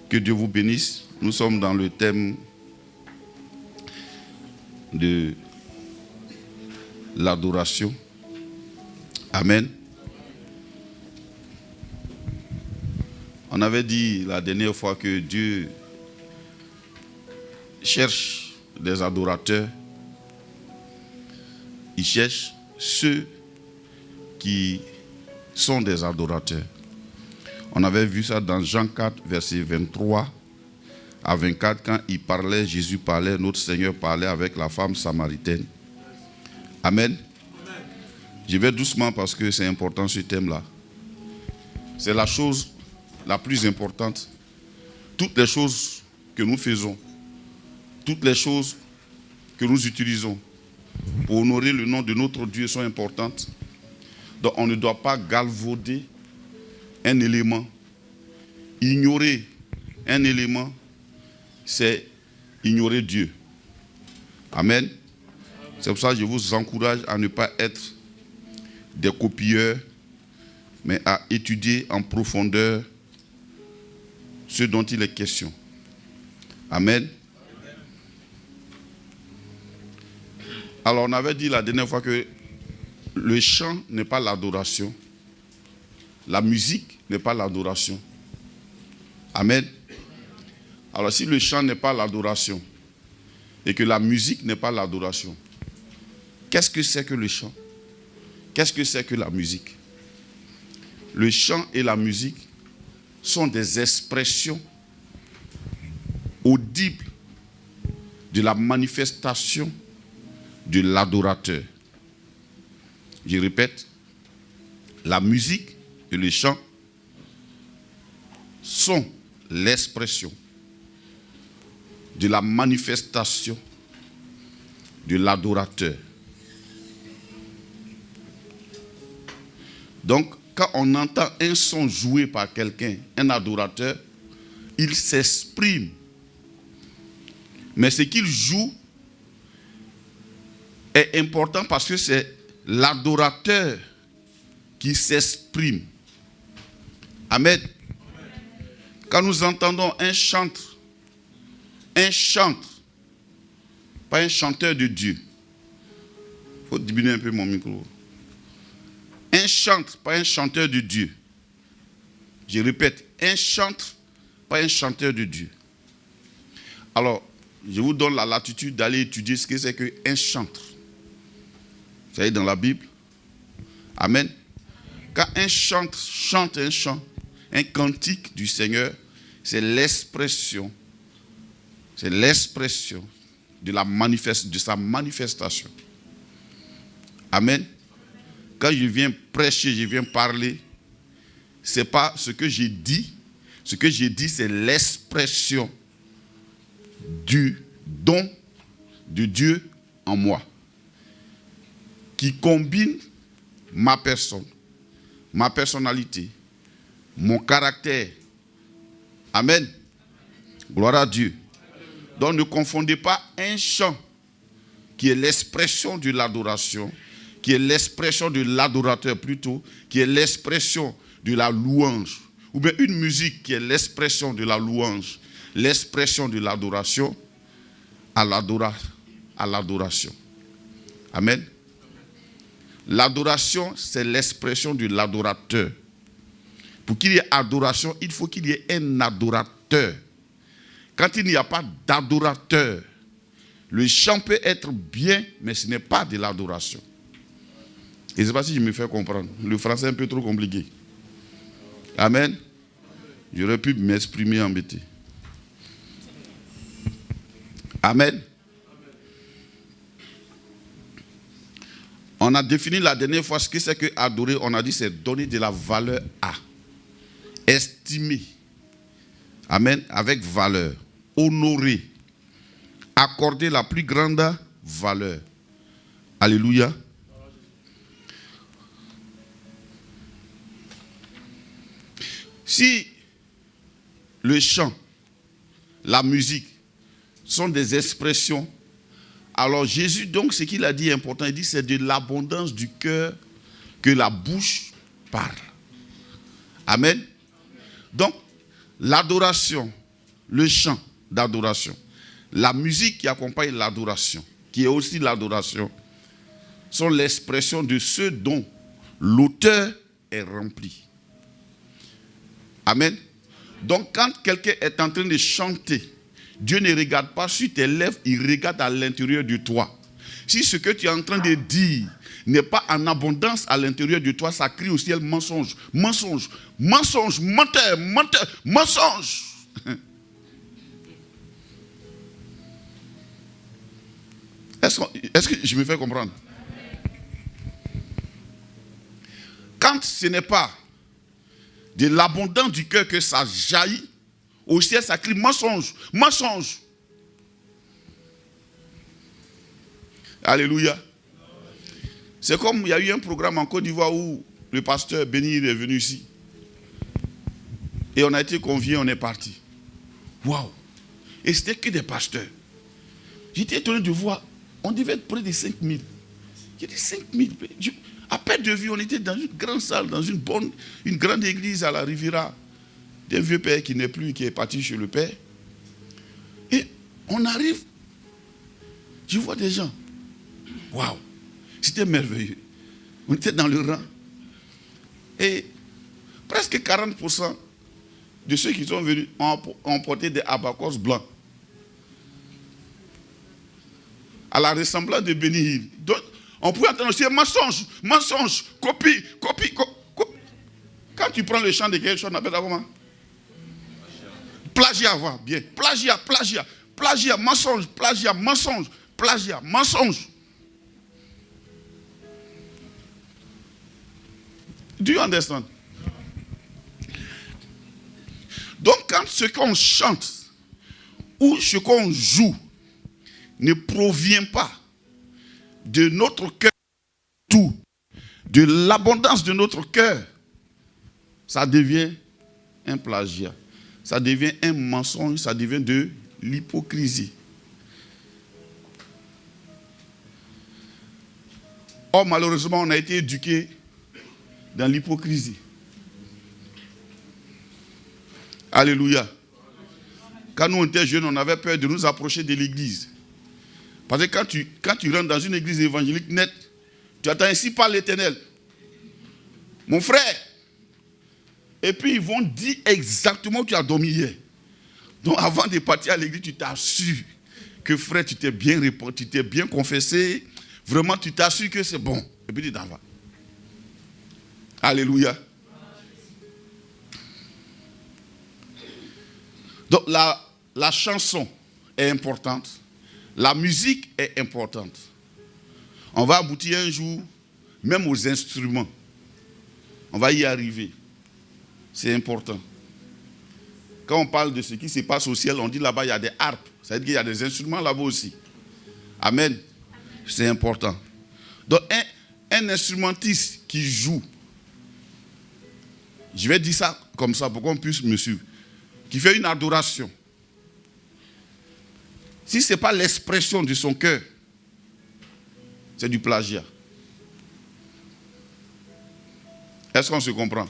Que Dieu vous bénisse. Nous sommes dans le thème de l'adoration. Amen. On avait dit la dernière fois que Dieu cherche des adorateurs. Il cherche ceux qui sont des adorateurs. On avait vu ça dans Jean 4, verset 23 à 24, quand il parlait, Jésus parlait, notre Seigneur parlait avec la femme samaritaine. Amen. Je vais doucement parce que c'est important ce thème-là. C'est la chose la plus importante. Toutes les choses que nous faisons, toutes les choses que nous utilisons pour honorer le nom de notre Dieu sont importantes. Donc on ne doit pas galvauder un élément. Ignorer un élément, c'est ignorer Dieu. Amen. C'est pour ça que je vous encourage à ne pas être des copieurs, mais à étudier en profondeur ce dont il est question. Amen. Alors on avait dit la dernière fois que le chant n'est pas l'adoration. La musique n'est pas l'adoration. Amen. Alors si le chant n'est pas l'adoration et que la musique n'est pas l'adoration, qu'est-ce que c'est que le chant? Qu'est-ce que c'est que la musique? Le chant et la musique sont des expressions audibles de la manifestation de l'adorateur. Je répète, la musique et le chant sont l'expression de la manifestation de l'adorateur. Donc, quand on entend un son joué par quelqu'un, un adorateur, il s'exprime. Mais ce qu'il joue est important parce que c'est l'adorateur qui s'exprime. Amen. Quand nous entendons un chantre, pas un chanteur de Dieu. Il faut diminuer un peu mon micro. Un chantre, pas un chanteur de Dieu. Je répète, un chantre, pas un chanteur de Dieu. Alors, je vous donne la latitude d'aller étudier ce que c'est qu'un chantre. Vous savez, dans la Bible. Amen. Quand un chantre chante un chant, un cantique du Seigneur, c'est l'expression de sa manifestation. Amen. Quand je viens prêcher, je viens parler, ce n'est pas ce que j'ai dit. Ce que j'ai dit, c'est l'expression du don de Dieu en moi, qui combine ma personne, ma personnalité, mon caractère. Amen. Gloire à Dieu. Donc ne confondez pas un chant qui est l'expression de l'adoration, qui est l'expression de l'adorateur plutôt, qui est l'expression de la louange, ou bien une musique qui est l'expression de la louange, l'expression de l'adoration à l'adoration. Amen. L'adoration, c'est l'expression de l'adorateur. Pour qu'il y ait adoration, il faut qu'il y ait un adorateur. Quand il n'y a pas d'adorateur, le chant peut être bien, mais ce n'est pas de l'adoration. Et je ne sais pas si je me fais comprendre. Le français est un peu trop compliqué. Amen. J'aurais pu m'exprimer embêté. Amen. On a défini la dernière fois ce que c'est que adorer. On a dit c'est donner de la valeur à. Estimer. Amen. Avec valeur. Honorer. Accorder la plus grande valeur. Alléluia. Si le chant, la musique sont des expressions, alors Jésus, donc, ce qu'il a dit est important. Il dit c'est de l'abondance du cœur que la bouche parle. Amen. Donc, l'adoration le chant d'adoration, la musique qui accompagne l'adoration, qui est aussi l'adoration, sont l'expression de ce dont l'auteur est rempli. Amen. Donc quand quelqu'un est en train de chanter, Dieu ne regarde pas sur tes lèvres, il regarde à l'intérieur de toi. Si ce que tu es en train de dire n'est pas en abondance à l'intérieur de toi, ça crie au ciel mensonge, mensonge, mensonge, menteur, menteur, mensonge. Est-ce que je me fais comprendre? Quand ce n'est pas de l'abondance du cœur que ça jaillit, au ciel ça crie mensonge, mensonge. Alléluia. C'est comme il y a eu un programme en Côte d'Ivoire où le pasteur Béni est venu ici. Et on a été conviés, on est parti. Waouh! Et c'était que des pasteurs. J'étais étonné de voir, on devait être près de 5000. J'ai dit 5000. À perte de vue, on était dans une grande salle, dans une grande église à la Riviera. D'un vieux père qui n'est plus, qui est parti chez le père. Et on arrive, je vois des gens. Waouh! C'était merveilleux. On était dans le rang. Et presque 40% de ceux qui sont venus ont porté des abakos blancs. À la ressemblance de Benny Hill. Donc, on pouvait entendre aussi mensonge, mensonge, copie. Quand tu prends le chant de quelque chose, on appelle ça comment? Plagiat, voilà, bien. Plagiat, mensonge, plagiat, mensonge. Do you understand? Donc, quand ce qu'on chante ou ce qu'on joue ne provient pas de notre cœur, tout, de l'abondance de notre cœur, ça devient un plagiat, ça devient un mensonge, ça devient de l'hypocrisie. Or, malheureusement, on a été éduqués dans l'hypocrisie. Alléluia. Quand nous étions jeunes, on avait peur de nous approcher de l'église. Parce que quand tu rentres dans une église évangélique nette, tu attends ainsi par l'Éternel. Mon frère. Et puis ils vont dire exactement où tu as dormi hier. Donc avant de partir à l'église, tu t'assures que frère, tu t'es bien répondu, tu t'es bien confessé. Vraiment, tu t'assures que c'est bon. Et puis tu t'en vas. Alléluia. Donc la chanson est importante. La musique est importante. On va aboutir un jour, même aux instruments. On va y arriver. C'est important. Quand on parle de ce qui se passe au ciel, on dit là-bas, il y a des harpes. Ça veut dire qu'il y a des instruments là-bas aussi. Amen. C'est important. Donc, un instrumentiste qui joue, je vais dire ça comme ça pour qu'on puisse me suivre, qui fait une adoration. Si ce n'est pas l'expression de son cœur, c'est du plagiat. Est-ce qu'on se comprend?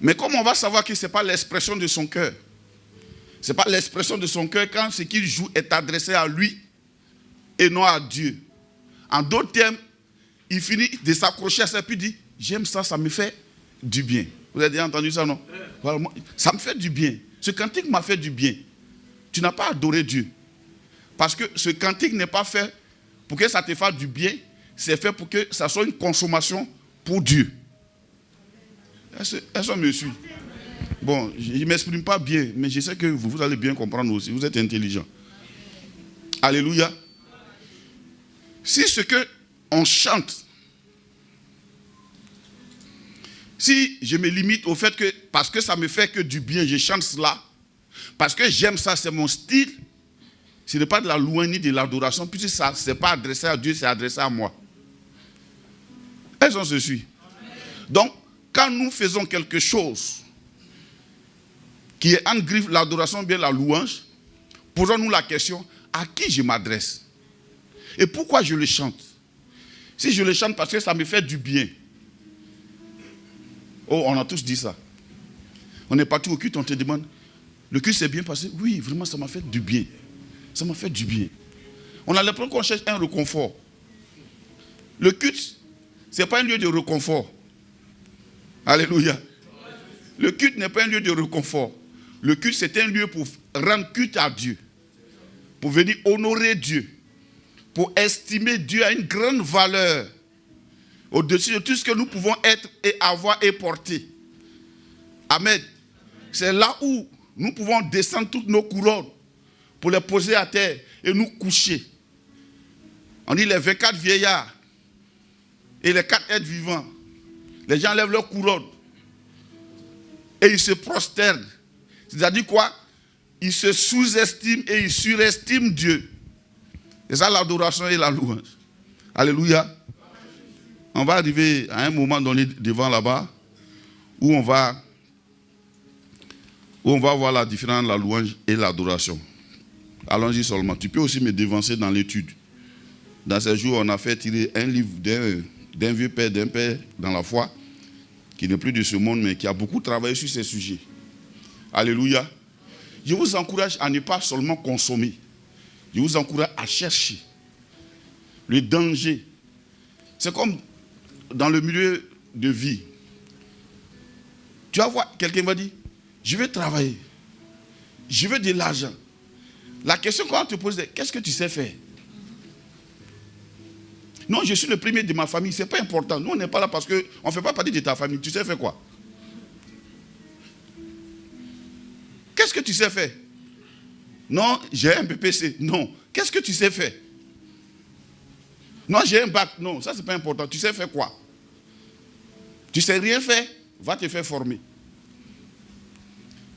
Mais comment on va savoir que ce n'est pas l'expression de son cœur? Ce n'est pas l'expression de son cœur quand ce qu'il joue est adressé à lui et non à Dieu. En d'autres termes, il finit de s'accrocher à ça et puis dit, j'aime ça, ça me fait du bien. Vous avez déjà entendu ça, non? Voilà, ça me fait du bien. Ce cantique m'a fait du bien. Tu n'as pas adoré Dieu. Parce que ce cantique n'est pas fait pour que ça te fasse du bien. C'est fait pour que ça soit une consommation pour Dieu. Est-ce qu'on me suit? Bon, je ne m'exprime pas bien, mais je sais que vous allez bien comprendre aussi. Vous êtes intelligent. Alléluia. Si ce qu'on chante, si je me limite au fait que, parce que ça me fait que du bien, je chante cela, parce que j'aime ça, c'est mon style, ce n'est pas de la louange ni de l'adoration, puisque ça, ce n'est pas adressé à Dieu, c'est adressé à moi. Est-ce qu'on se suit? Donc, quand nous faisons quelque chose qui est en griffe l'adoration, bien la louange, posons-nous la question, à qui je m'adresse? Et pourquoi je le chante? Si je le chante parce que ça me fait du bien. Oh, on a tous dit ça. On est parti au culte, on te demande, le culte s'est bien passé? Oui, vraiment, ça m'a fait du bien. Ça m'a fait du bien. On a l'impression qu'on cherche un réconfort. Le culte, ce n'est pas un lieu de réconfort. Alléluia. Le culte n'est pas un lieu de réconfort. Le culte, c'est un lieu pour rendre culte à Dieu. Pour venir honorer Dieu. Pour estimer Dieu à une grande valeur. Au-dessus de tout ce que nous pouvons être et avoir et porter. Amen. C'est là où nous pouvons descendre toutes nos couronnes pour les poser à terre et nous coucher. On dit les 24 vieillards et les 4 êtres vivants. Les gens lèvent leurs couronnes et ils se prosternent. C'est-à-dire quoi? Ils se sous-estiment et ils surestiment Dieu. C'est ça l'adoration et la louange. Alléluia. On va arriver à un moment donné devant là-bas où on va voir la différence entre la louange et l'adoration. Allons-y seulement. Tu peux aussi me devancer dans l'étude. Dans ces jours, on a fait tirer un livre d'un vieux père, d'un père dans la foi, qui n'est plus de ce monde, mais qui a beaucoup travaillé sur ces sujets. Alléluia. Je vous encourage à ne pas seulement consommer. Je vous encourage à chercher le danger. C'est comme dans le milieu de vie. Tu vas voir, quelqu'un va dire, je vais travailler. Je veux de l'argent. La question qu'on va te poser, qu'est-ce que tu sais faire? Non, je suis le premier de ma famille, ce n'est pas important. Nous, on n'est pas là parce qu'on ne fait pas partie de ta famille. Tu sais faire quoi? Qu'est-ce que tu sais faire? Non, j'ai un BPC. Non. Qu'est-ce que tu sais faire? Non, j'ai un bac. Non, ça, ce n'est pas important. Tu sais faire quoi? Tu ne sais rien faire, va te faire former.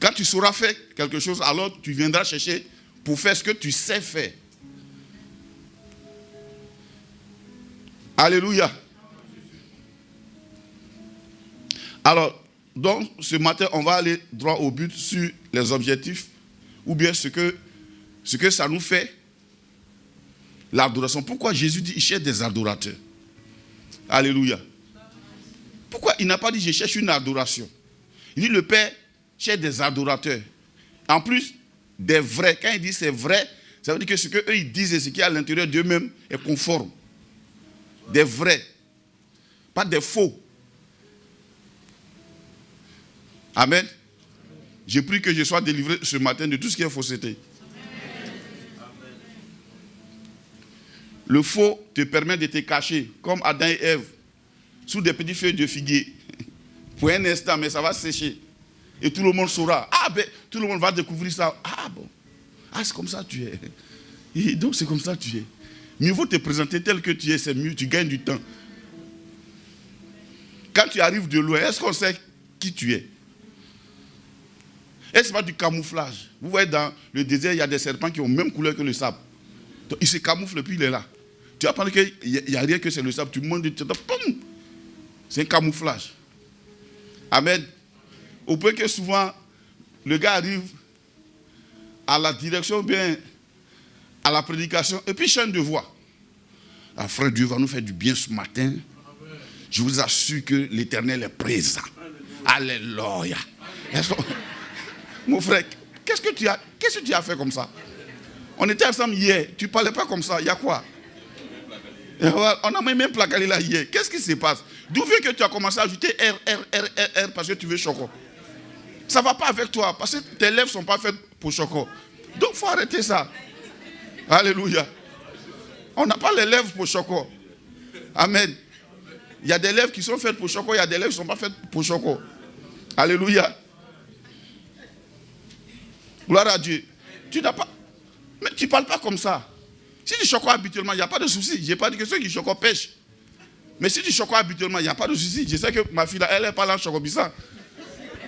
Quand tu sauras faire quelque chose, alors tu viendras chercher pour faire ce que tu sais faire. Alléluia. Alors, donc, ce matin, on va aller droit au but sur les objectifs ou bien ce que ça nous fait, l'adoration. Pourquoi Jésus dit qu'il cherche des adorateurs? Alléluia. Pourquoi il n'a pas dit je cherche une adoration? Il dit le Père cherche des adorateurs. En plus, des vrais. Quand il dit c'est vrai, ça veut dire que ce qu'eux ils disent et ce qui est à l'intérieur d'eux-mêmes est conforme. Des vrais. Pas des faux. Amen. J'ai pris que je sois délivré ce matin de tout ce qui est fausseté. Le faux te permet de te cacher, comme Adam et Ève, sous des petites feuilles de figuier. Pour un instant, mais ça va sécher. Et tout le monde saura. Ah ben, tout le monde va découvrir ça. Ah bon. Ah, c'est comme ça que tu es. Et donc c'est comme ça que tu es. Mieux vaut te présenter tel que tu es, c'est mieux, tu gagnes du temps. Quand tu arrives de loin, est-ce qu'on sait qui tu es? Et ce n'est pas du camouflage. Vous voyez, dans le désert, il y a des serpents qui ont la même couleur que le sable. Donc, il se camoufle et puis il est là. Tu vas penser qu'il n'y a rien que c'est le sable. Tu montes, c'est un camouflage. Amen. Au point que souvent, le gars arrive à la direction, bien à la prédication, et puis il change de voix. Ah, frère, Dieu va nous faire du bien ce matin. Je vous assure que l'Éternel est présent. Alléluia. Mon frère, qu'est-ce que tu as fait comme ça? On était ensemble hier, tu ne parlais pas comme ça, il y a quoi? On a même placalé là hier. Qu'est-ce qui se passe? D'où vient que tu as commencé à ajouter R parce que tu veux choco? Ça ne va pas avec toi, parce que tes lèvres ne sont pas faites pour choco. Donc il faut arrêter ça. Alléluia. On n'a pas les lèvres pour choco. Amen. Il y a des lèvres qui sont faites pour choco, il y a des lèvres qui ne sont pas faites pour choco. Alléluia. Gloire à Dieu. Tu n'as pas... Mais tu ne parles pas comme ça. Si tu chocoles habituellement, il n'y a pas de souci. Je n'ai pas dit que ceux qui chocolent pêchent. Mais si tu chocoles habituellement, il n'y a pas de souci. Je sais que ma fille, là, elle parle en chocobissant.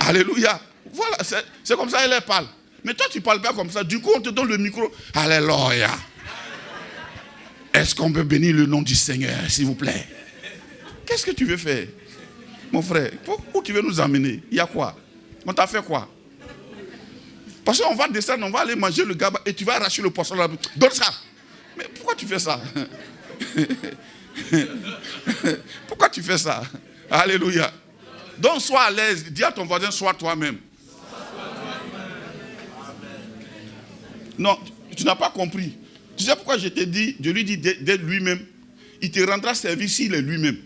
Alléluia. Voilà, c'est comme ça elle parle. Mais toi, tu ne parles pas comme ça. Du coup, on te donne le micro. Alléluia. Est-ce qu'on peut bénir le nom du Seigneur, s'il vous plaît? Qu'est-ce que tu veux faire? Mon frère, où tu veux nous amener? Il y a quoi? On t'a fait quoi? Parce qu'on va descendre, on va aller manger le gaba et tu vas arracher le poisson là. Donne ça. Mais pourquoi tu fais ça? Pourquoi tu fais ça? Alléluia. Donc sois à l'aise. Dis à ton voisin, sois toi-même. Non, tu n'as pas compris. Tu sais pourquoi je t'ai dit, je lui dis d'être lui-même. Il te rendra service s'il est lui-même.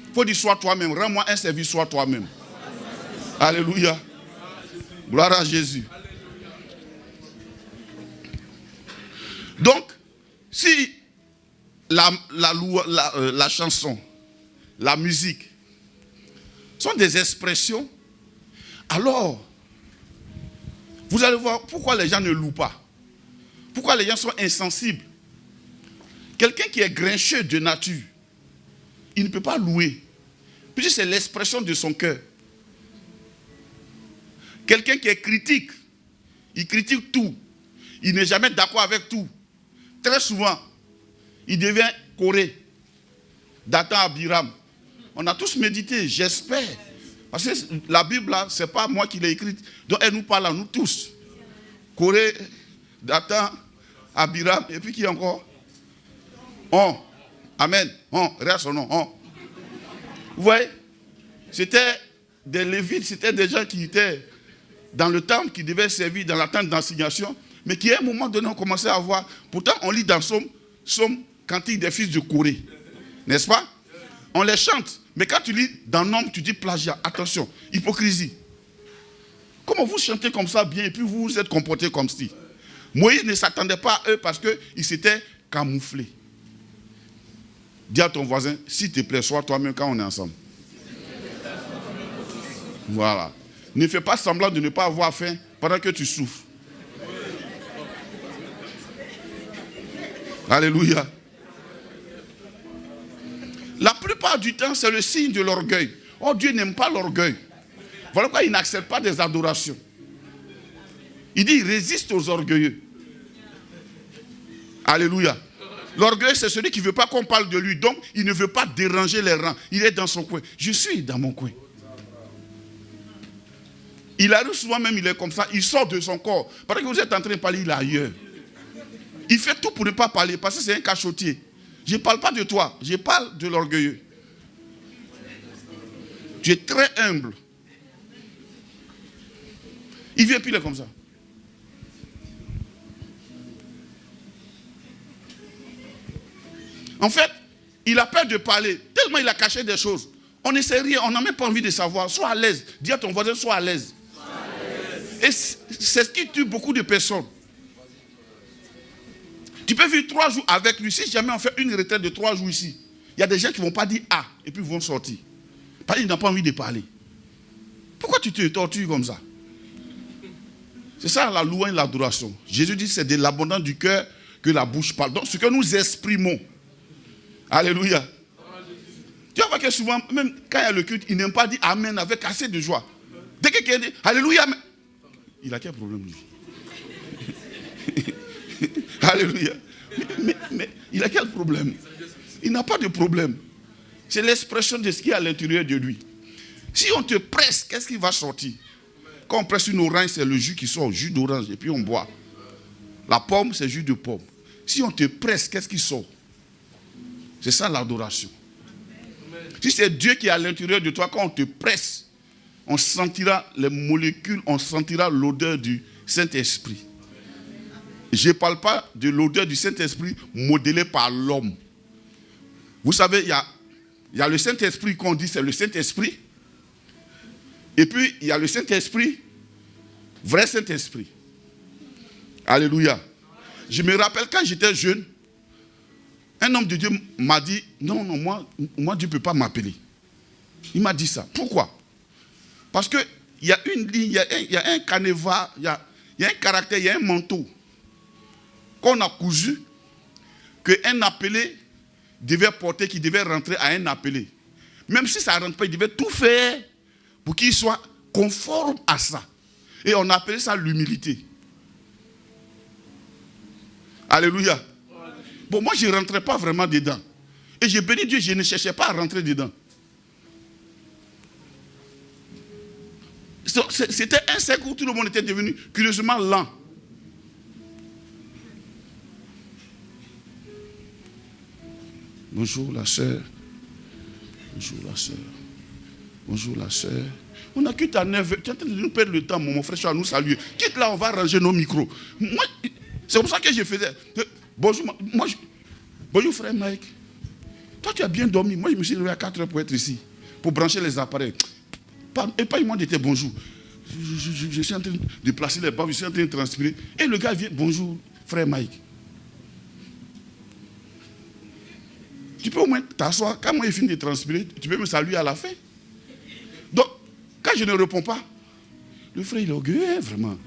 Il faut dire sois toi-même. Rends-moi un service, sois toi-même. Alléluia. Gloire à Jésus. Donc, si la chanson, la musique sont des expressions, alors, vous allez voir pourquoi les gens ne louent pas. Pourquoi les gens sont insensibles. Quelqu'un qui est grincheux de nature, il ne peut pas louer. Puisque c'est l'expression de son cœur. Quelqu'un qui est critique, il critique tout. Il n'est jamais d'accord avec tout. Très souvent, il devient Corée, Dathan Abiram. On a tous médité, j'espère. Parce que la Bible, là, ce n'est pas moi qui l'ai écrite. Donc elle nous parle à nous tous. Corée, Dathan, Abiram, et puis qui encore? On. Amen. On. Regarde son nom. On. Vous voyez? C'était des Lévites, c'était des gens qui étaient dans le temple, qui devaient servir dans la tente d'assignation, mais qui à un moment donné ont commencé à voir. Pourtant, on lit dans Somme cantique des fils de Corée. N'est-ce pas? On les chante. Mais quand tu lis dans Nombre, tu dis plagiat. Attention, hypocrisie. Comment vous chantez comme ça bien et puis vous vous êtes comportés comme si? Moïse ne s'attendait pas à eux parce qu'ils s'étaient camouflés. Dis à ton voisin, s'il te plaît, sois toi-même quand on est ensemble. Voilà. Ne fais pas semblant de ne pas avoir faim pendant que tu souffres. Alléluia. La plupart du temps, c'est le signe de l'orgueil. Oh, Dieu n'aime pas l'orgueil. Voilà pourquoi il n'accepte pas des adorations. Il dit, il résiste aux orgueilleux. Alléluia. L'orgueil, c'est celui qui ne veut pas qu'on parle de lui. Donc, il ne veut pas déranger les rangs. Il est dans son coin. Je suis dans mon coin. Il arrive souvent même, il est comme ça. Il sort de son corps. Pendant que vous êtes en train de parler, il est ailleurs. Il fait tout pour ne pas parler parce que c'est un cachotier. Je ne parle pas de toi. Je parle de l'orgueilleux. Tu es très humble. Il vient puis il est comme ça. En fait, il a peur de parler. Tellement il a caché des choses. On ne sait rien, on n'a même pas envie de savoir. Sois à l'aise. Dis à ton voisin, sois à l'aise. Et c'est ce qui tue beaucoup de personnes. Tu peux vivre 3 jours avec lui. Si jamais on fait une retraite de 3 jours ici, il y a des gens qui ne vont pas dire « ah » et puis ils vont sortir. Parce qu'ils n'ont pas envie de parler. Pourquoi tu te tortures comme ça? C'est ça la louange et l'adoration. Jésus dit c'est de l'abondance du cœur que la bouche parle. Donc ce que nous exprimons. Alléluia. Tu vois que souvent, même quand il y a le culte, il n'aime pas dire Amen avec assez de joie. Dès que quelqu'un dit Alléluia, Amen. Il a quel problème lui? Alléluia. Mais il a quel problème? Il n'a pas de problème. C'est l'expression de ce qui est à l'intérieur de lui. Si on te presse, qu'est-ce qui va sortir? Quand on presse une orange, c'est le jus qui sort, jus d'orange, et puis on boit. La pomme, c'est jus de pomme. Si on te presse, qu'est-ce qui sort? C'est ça l'adoration. Si c'est Dieu qui est à l'intérieur de toi, quand on te presse, on sentira les molécules, on sentira l'odeur du Saint-Esprit. Je ne parle pas de l'odeur du Saint-Esprit modélée par l'homme. Vous savez, il y a le Saint-Esprit qu'on dit, c'est le Saint-Esprit. Et puis, il y a le Saint-Esprit, vrai Saint-Esprit. Alléluia. Je me rappelle quand j'étais jeune, un homme de Dieu m'a dit, non, moi Dieu ne peut pas m'appeler. Il m'a dit ça. Pourquoi? Parce qu'il y a une ligne, il y a un canevas, il y a un caractère, il y a un manteau qu'on a cousu, qu'un appelé devait porter, qui devait rentrer à un appelé. Même si ça ne rentre pas, il devait tout faire pour qu'il soit conforme à ça. Et on appelait ça l'humilité. Alléluia. Bon, moi, je ne rentrais pas vraiment dedans. Et j'ai béni Dieu, je ne cherchais pas à rentrer dedans. C'était un siècle où tout le monde était devenu curieusement lent. Bonjour la sœur. Bonjour la sœur. Bonjour la sœur. On a quitté à 9h. Tu es en train de nous perdre le temps, mon frère, à nous saluer. Quitte là, on va ranger nos micros. Moi, C'est comme ça que je faisais. Bonjour, bonjour frère Mike. Toi, tu as bien dormi. Moi, je me suis levé à 4 heures pour être ici, pour brancher les appareils. Et pas moi de dire bonjour. Je suis en train de placer les barbes, je suis en train de transpirer. Et le gars vient, bonjour, frère Mike. Tu peux au moins t'asseoir. Quand moi, il finit de transpirer, tu peux me saluer à la fin. Donc, quand je ne réponds pas, le frère, il est orgueilleux, vraiment.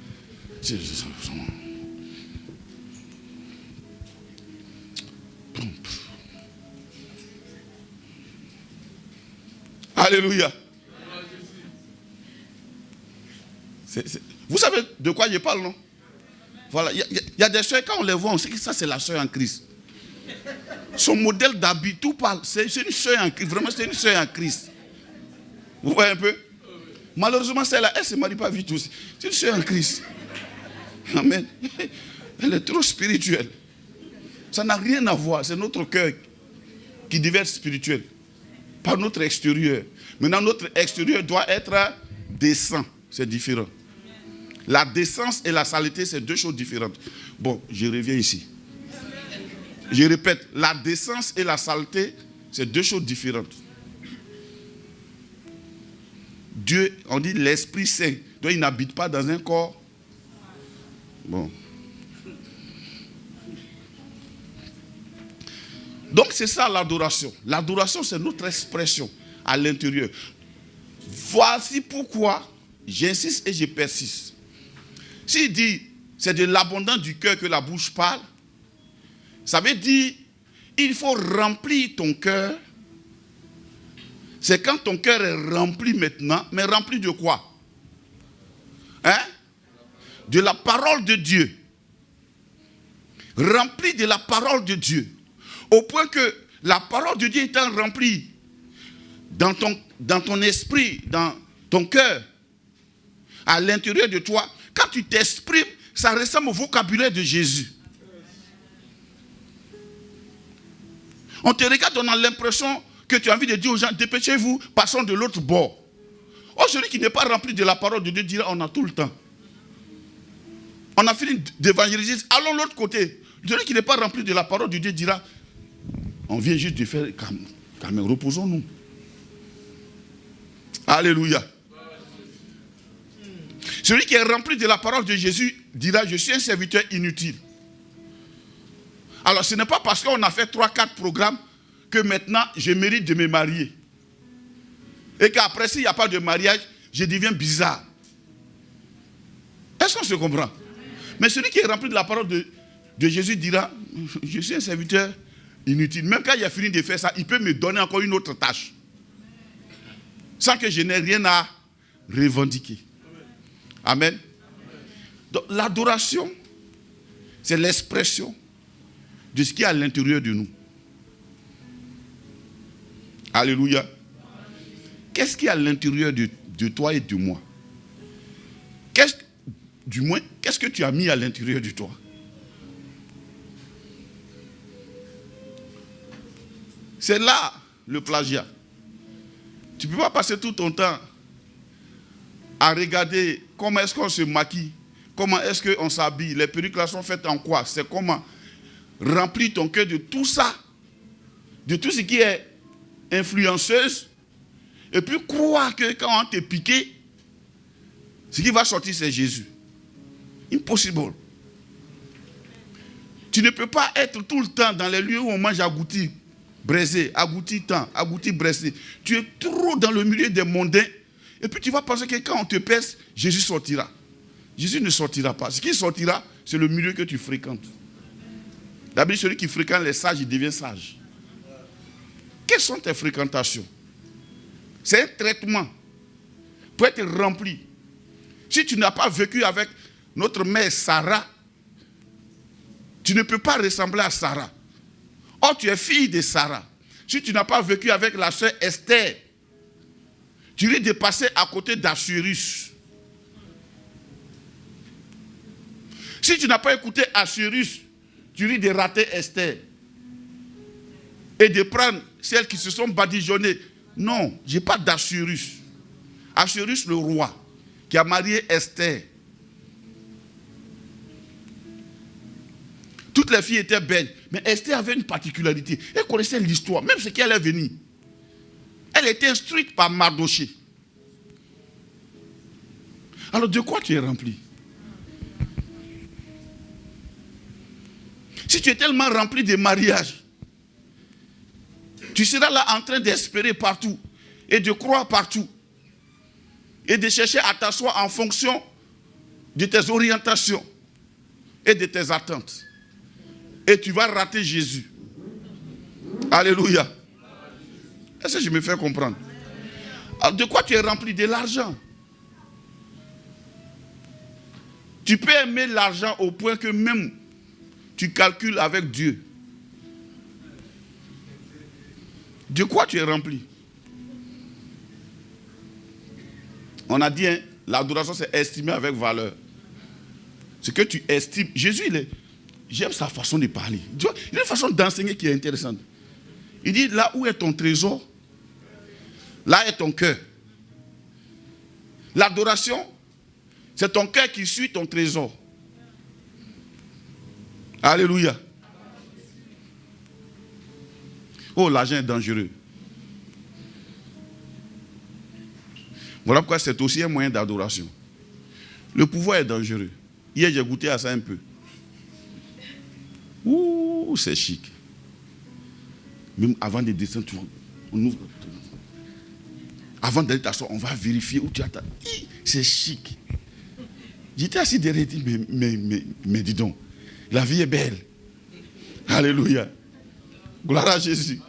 Alléluia. Vous savez de quoi je parle, non? Voilà, il y a des soeurs, quand on les voit, on sait que ça, c'est la soeur en Christ. Son modèle d'habit, tout parle. C'est une soeur en Christ. Vraiment, c'est une soeur en Christ. Vous voyez un peu? Malheureusement, celle-là, elle ne se marie pas vite aussi. C'est une soeur en Christ. Amen. Elle est trop spirituelle. Ça n'a rien à voir. C'est notre cœur qui devait être spirituel. Pas notre extérieur. Maintenant, notre extérieur doit être décent. C'est différent. La décence et la saleté, c'est deux choses différentes. Bon, je reviens ici. Je répète, la décence et la saleté, c'est deux choses différentes. Dieu, on dit l'Esprit Saint. Donc, il n'habite pas dans un corps. Bon. Donc, c'est ça l'adoration. L'adoration, c'est notre expression à l'intérieur. Voici pourquoi j'insiste et je persiste. S'il dit, c'est de l'abondance du cœur que la bouche parle, ça veut dire, il faut remplir ton cœur. C'est quand ton cœur est rempli maintenant, mais rempli de quoi? Hein? De la parole de Dieu. Rempli de la parole de Dieu. Au point que la parole de Dieu étant remplie dans ton esprit, dans ton cœur, à l'intérieur de toi, quand tu t'exprimes, ça ressemble au vocabulaire de Jésus. On te regarde, on a l'impression que tu as envie de dire aux gens, dépêchez-vous, passons de l'autre bord. Oh, celui qui n'est pas rempli de la parole de Dieu dira, on a tout le temps. On a fini d'évangéliser, allons de l'autre côté. Celui qui n'est pas rempli de la parole de Dieu dira, on vient juste de faire, quand même, reposons-nous. Alléluia. Celui qui est rempli de la parole de Jésus dira, je suis un serviteur inutile. Alors ce n'est pas parce qu'on a fait 3-4 programmes que maintenant je mérite de me marier. Et qu'après s'il n'y a pas de mariage, je deviens bizarre. Est-ce qu'on se comprend? Mais celui qui est rempli de la parole de Jésus dira, je suis un serviteur inutile. Même quand il a fini de faire ça, il peut me donner encore une autre tâche. Sans que je n'ai rien à revendiquer. Amen. Donc l'adoration, c'est l'expression de ce qui est à l'intérieur de nous. Alléluia. Qu'est-ce qui est à l'intérieur de toi et de moi? Qu'est-ce que tu as mis à l'intérieur de toi? C'est là le plagiat. Tu ne peux pas passer tout ton temps à regarder comment est-ce qu'on se maquille, comment est-ce qu'on s'habille, les perruques là sont faites en quoi, c'est comment. Remplis ton cœur de tout ça, de tout ce qui est influenceuse, et puis croire que quand on t'est piqué, ce qui va sortir c'est Jésus. Impossible. Tu ne peux pas être tout le temps dans les lieux où on mange agouti, braisé, agouti temps, agouti braisé. Tu es trop dans le milieu des mondains, et puis tu vas penser que quand on te pèse, Jésus sortira. Jésus ne sortira pas. Ce qui sortira, c'est le milieu que tu fréquentes. D'abord, celui qui fréquente les sages, il devient sage. Quelles sont tes fréquentations? C'est un traitement pour être rempli. Si tu n'as pas vécu avec notre mère Sarah, tu ne peux pas ressembler à Sarah. Or, tu es fille de Sarah. Si tu n'as pas vécu avec la sœur Esther, tu risques de passer à côté d'Assuérus. Si tu n'as pas écouté Assuérus, tu risques de rater Esther. Et de prendre celles qui se sont badigeonnées. Non, je n'ai pas d'Assuérus. Assuérus, le roi, qui a marié Esther. Toutes les filles étaient belles. Mais Esther avait une particularité. Elle connaissait l'histoire, même ce qui allait venir. Elle était instruite par Mardoché. Alors de quoi tu es rempli? Si tu es tellement rempli de mariage, tu seras là en train d'espérer partout et de croire partout et de chercher à t'asseoir en fonction de tes orientations et de tes attentes. Et tu vas rater Jésus. Alléluia. Est-ce que je me fais comprendre? Alors de quoi tu es rempli? De l'argent. Tu peux aimer l'argent au point que même tu calcules avec Dieu. De quoi tu es rempli? On a dit, hein, l'adoration c'est estimer avec valeur. Ce que tu estimes. Jésus, j'aime sa façon de parler. Tu vois, il a une façon d'enseigner qui est intéressante. Il dit, là où est ton trésor, là est ton cœur. L'adoration, c'est ton cœur qui suit ton trésor. Alléluia. Oh, l'argent est dangereux. Voilà pourquoi c'est aussi un moyen d'adoration. Le pouvoir est dangereux. Hier, j'ai goûté à ça un peu. Ouh, c'est chic. Même avant de descendre, on ouvre. Avant d'aller t'asseoir, on va vérifier où tu attends. C'est chic. J'étais assis derrière et dit, mais dis donc, la vie est belle. Alléluia. Gloire à Jésus.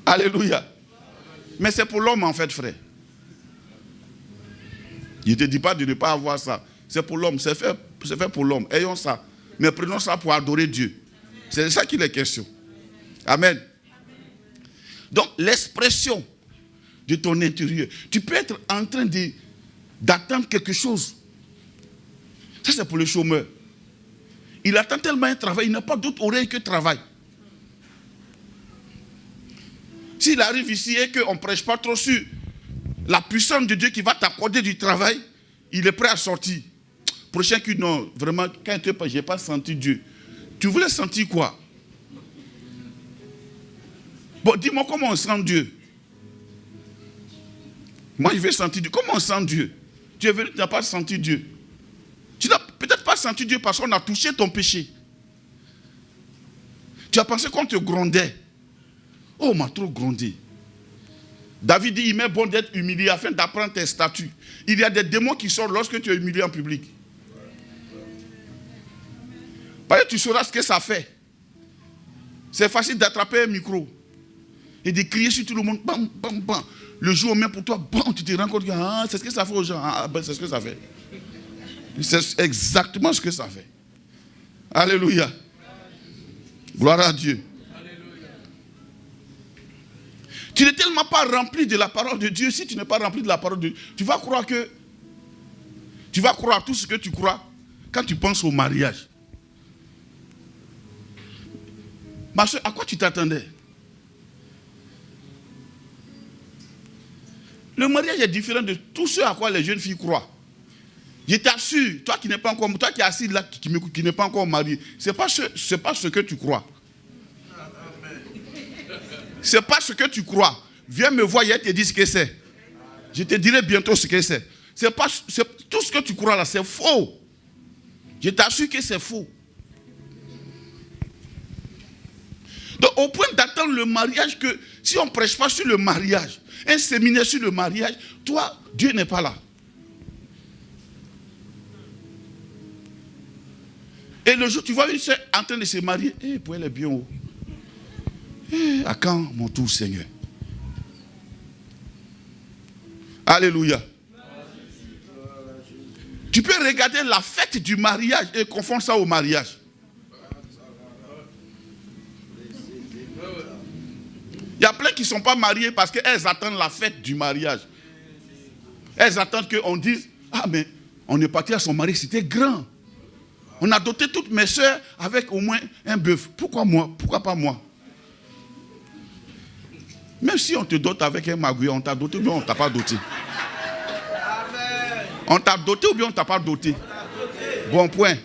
Alléluia. Mais c'est pour l'homme en fait, frère. Je ne te dis pas de ne pas avoir ça. C'est pour l'homme, c'est fait pour l'homme. Ayons ça. Mais prenons ça pour adorer Dieu. C'est de ça qu'il est question. Amen. Donc, l'expression de ton intérieur. Tu peux être en train d'attendre quelque chose. Ça, c'est pour le chômeur. Il attend tellement un travail, il n'a pas d'autre oreille que travail. S'il arrive ici et qu'on ne prêche pas trop sur la puissance de Dieu qui va t'accorder du travail, il est prêt à sortir. Prochain qui non, vraiment, quand je n'ai pas senti Dieu. Tu voulais sentir quoi? Bon, dis-moi comment on sent Dieu. Moi, je vais sentir Dieu. Comment on sent Dieu? Tu es venu, tu n'as pas senti Dieu. Tu n'as peut-être pas senti Dieu parce qu'on a touché ton péché. Tu as pensé qu'on te grondait. Oh, on m'a trop grondé. David dit, il m'est bon d'être humilié afin d'apprendre tes statuts. Il y a des démons qui sortent lorsque tu es humilié en public. Parce que tu sauras ce que ça fait. C'est facile d'attraper un micro et de crier sur tout le monde. Bam, bam, bam. Le jour où on met pour toi, bam, tu te rends compte que c'est ce que ça fait aux gens. C'est ce que ça fait. C'est exactement ce que ça fait. Alléluia. Gloire à Dieu. Tu n'es tellement pas rempli de la parole de Dieu. Si tu n'es pas rempli de la parole de Dieu, tu vas croire tout ce que tu crois quand tu penses au mariage. Ma soeur, à quoi tu t'attendais? Le mariage est différent de tout ce à quoi les jeunes filles croient. Je t'assure, toi qui n'es pas encore, toi qui es assis là, qui n'es pas encore marié, c'est pas ce que tu crois. C'est pas ce que tu crois. Viens me voir, hier te dis ce que c'est. Je te dirai bientôt ce que c'est. Tout ce que tu crois là, c'est faux. Je t'assure que c'est faux. Donc au point d'attendre le mariage, que si on ne prêche pas sur le mariage, un séminaire sur le mariage, toi, Dieu n'est pas là. Et le jour, tu vois une soeur en train de se marier, pour elle est bien haut. À quand mon tour, Seigneur? Alléluia. Tu peux regarder la fête du mariage et confondre ça au mariage. Il y a plein qui ne sont pas mariés parce qu'elles attendent la fête du mariage. Elles attendent qu'on dise, mais on est parti à son mari, c'était grand. On a doté toutes mes soeurs avec au moins un bœuf. Pourquoi moi? Pourquoi pas moi? Même si on te dote avec un magouillon, on t'a doté ou bien on ne t'a pas doté? On t'a doté ou bien on ne t'a pas doté? Bon point.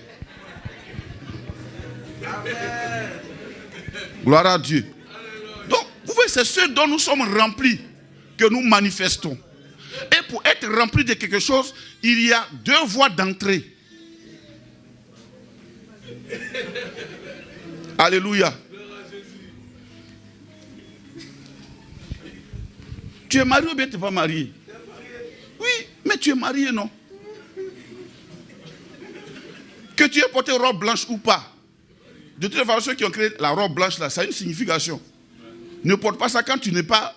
Gloire à Dieu. Donc, vous voyez, c'est ce dont nous sommes remplis que nous manifestons. Et pour être rempli de quelque chose, il y a deux voies d'entrée. Alléluia. Tu es marié ou bien tu n'es pas marié? Oui, mais tu es marié, non? Que tu aies porté robe blanche ou pas. De toute façon, ceux qui ont créé la robe blanche, là, ça a une signification. Ne porte pas ça quand tu n'es pas...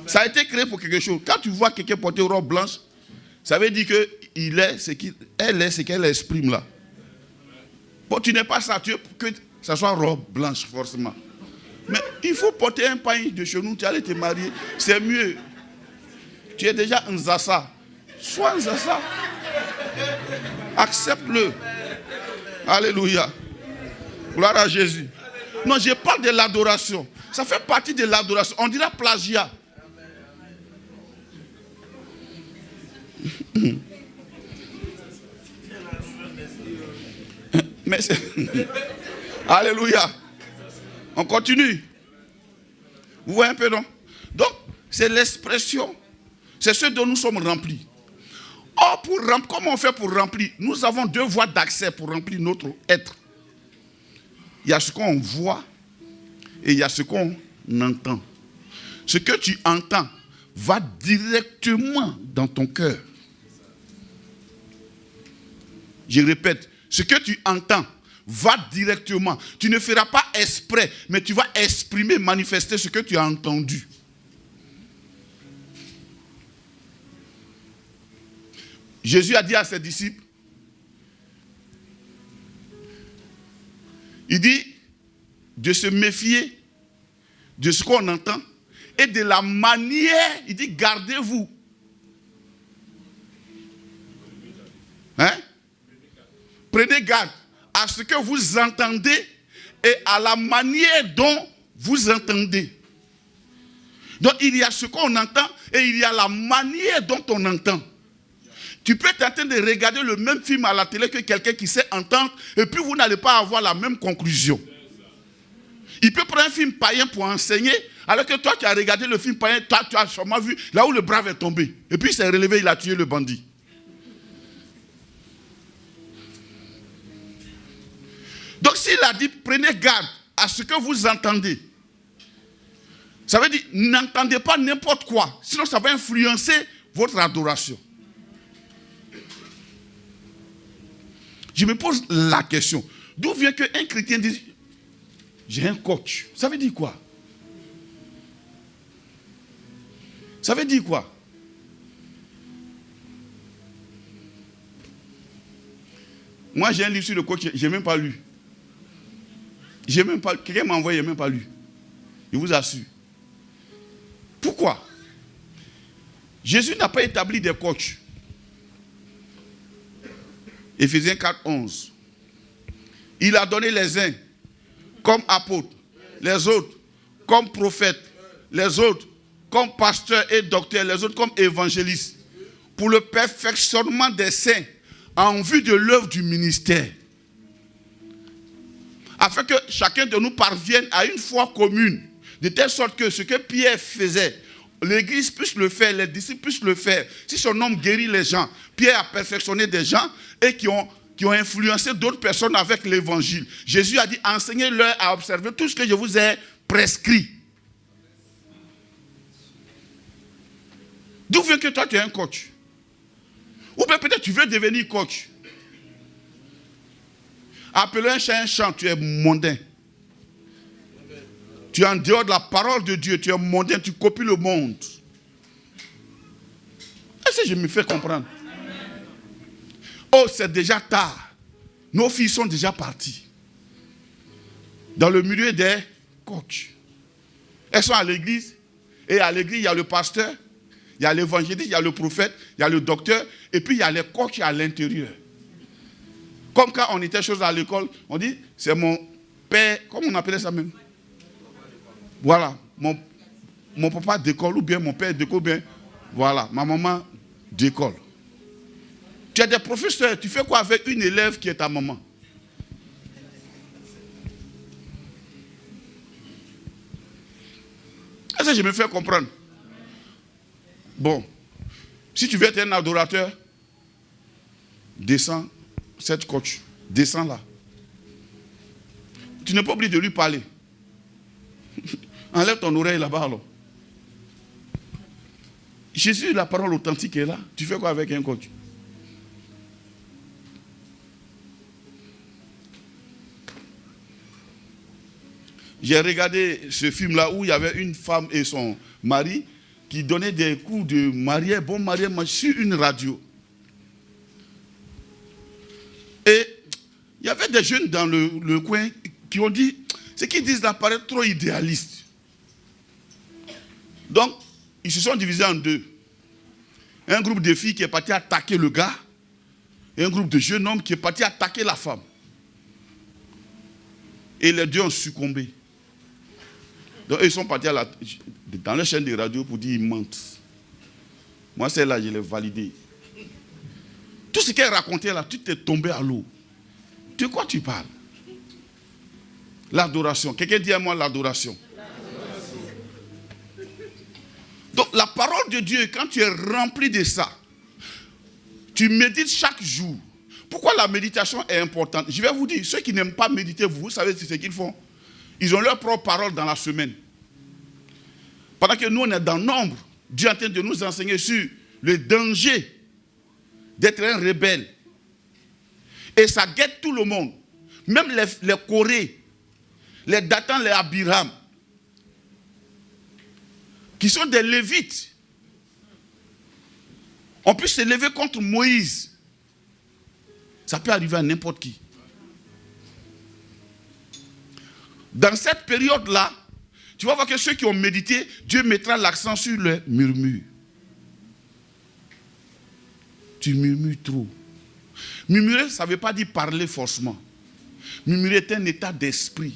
Ça a été créé pour quelque chose. Quand tu vois quelqu'un porter une robe blanche, ça veut dire qu'elle est ce qu'elle exprime là. Bon, tu n'es pas ça, tu veux que ça soit robe blanche forcément. Mais il faut porter un pain de chez nous, tu allais te marier, c'est mieux. Tu es déjà un Zassa. Sois un Zassa. Accepte-le. Alléluia. Gloire à Jésus. Non, je parle de l'adoration. Ça fait partie de l'adoration. On dira plagiat. Mais c'est... Alléluia. On continue. Vous voyez un peu, non? Donc, c'est l'expression. C'est ce dont nous sommes remplis. Or, comment on fait pour remplir? Nous avons deux voies d'accès pour remplir notre être. Il y a ce qu'on voit et il y a ce qu'on entend. Ce que tu entends va directement dans ton cœur. Je répète, ce que tu entends va directement. Tu ne feras pas exprès, mais tu vas exprimer, manifester ce que tu as entendu. Jésus a dit à ses disciples, il dit de se méfier de ce qu'on entend et de la manière, il dit gardez-vous. Hein? Prenez garde à ce que vous entendez et à la manière dont vous entendez. Donc il y a ce qu'on entend et il y a la manière dont on entend. Tu peux être en train de regarder le même film à la télé que quelqu'un qui sait entendre et puis vous n'allez pas avoir la même conclusion. Il peut prendre un film païen pour enseigner alors que toi tu as regardé le film païen, toi tu as sûrement vu là où le brave est tombé. Et puis il s'est relevé, il a tué le bandit. Donc s'il a dit prenez garde à ce que vous entendez, ça veut dire n'entendez pas n'importe quoi, sinon ça va influencer votre adoration. Je me pose la question, d'où vient qu'un chrétien dise j'ai un coach? Ça veut dire quoi? Ça veut dire quoi? Moi j'ai un livre sur le coach, je n'ai même pas lu. Quelqu'un m'a envoyé, je n'ai même pas lu. Je vous assure. Pourquoi? Jésus n'a pas établi des coachs. Éphésiens 4, 11. Il a donné les uns comme apôtres, les autres comme prophètes, les autres comme pasteurs et docteurs, les autres comme évangélistes, pour le perfectionnement des saints en vue de l'œuvre du ministère. Afin que chacun de nous parvienne à une foi commune, de telle sorte que ce que Pierre faisait, l'Église puisse le faire, les disciples puissent le faire. Si son homme guérit les gens, Pierre a perfectionné des gens et qui ont influencé d'autres personnes avec l'évangile. Jésus a dit, enseignez-leur à observer tout ce que je vous ai prescrit. D'où vient que toi tu es un coach? Ou bien peut-être tu veux devenir coach. Appelez un chant, tu es mondain. Tu es en dehors de la parole de Dieu, tu es mondain, tu copies le monde. Est-ce que je me fais comprendre? Oh, c'est déjà tard. Nos filles sont déjà parties. Dans le milieu des coachs. Elles sont à l'église. Et à l'église, il y a le pasteur, il y a l'évangéliste, il y a le prophète, il y a le docteur. Et puis, il y a les coachs à l'intérieur. Comme quand on était chose à l'école, on dit, c'est mon père, comment on appelait ça même? Voilà, mon papa d'école ou bien mon père d'école ou bien, voilà, ma maman d'école. Tu as des professeurs, tu fais quoi avec une élève qui est ta maman? Est-ce que je me fais comprendre? Bon, si tu veux être un adorateur, descends cette coach, descends là. Tu n'es pas obligé de lui parler. Enlève ton oreille là-bas alors. Jésus, la parole authentique est là. Tu fais quoi avec un coach? J'ai regardé ce film-là où il y avait une femme et son mari qui donnaient des coups de mariage, bon mariage, sur une radio. Et il y avait des jeunes dans le coin qui ont dit, ce qu'ils disent là paraît trop idéaliste. Donc, ils se sont divisés en deux. Un groupe de filles qui est parti attaquer le gars et un groupe de jeunes hommes qui est parti attaquer la femme. Et les deux ont succombé. Donc, ils sont partis dans la chaîne de radio pour dire qu'ils mentent. Moi, c'est là, je l'ai validé. Tout ce qu'elle racontait là, tout est tombé à l'eau. De quoi tu parles? L'adoration. Quelqu'un dit à moi l'adoration. Donc, la parole de Dieu, quand tu es rempli de ça, tu médites chaque jour. Pourquoi la méditation est importante? Je vais vous dire, ceux qui n'aiment pas méditer, vous savez ce qu'ils font? Ils ont leur propre parole dans la semaine. Pendant que nous, on est dans l'ombre, Dieu est en train de nous enseigner sur le danger d'être un rebelle. Et ça guette tout le monde. Même les Corées, les Datans, les Abiram, qui sont des Lévites. On peut se lever contre Moïse. Ça peut arriver à n'importe qui. Dans cette période-là, tu vas voir que ceux qui ont médité, Dieu mettra l'accent sur le murmure. Tu murmures trop. Murmurer, ça ne veut pas dire parler forcément. Murmurer est un état d'esprit.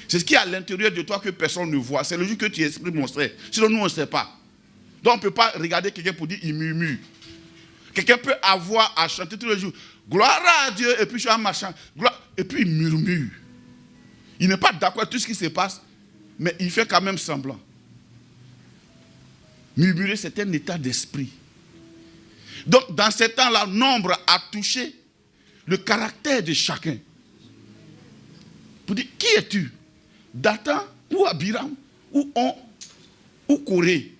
C'est ce qui est à l'intérieur de toi que personne ne voit. C'est le jour que tu exprimes, mon frère. Sinon, nous, on ne sait pas. Donc, on ne peut pas regarder quelqu'un pour dire il murmure. Quelqu'un peut avoir à chanter tous les jours. Gloire à Dieu. Et puis, je suis en marchant. Et puis, il murmure. Il n'est pas d'accord avec tout ce qui se passe, mais il fait quand même semblant. Murmurer, c'est un état d'esprit. Donc, dans ce temps-là, nombre a touché le caractère de chacun. Pour dire, qui es-tu? Dathan ou Abiram ou Corée?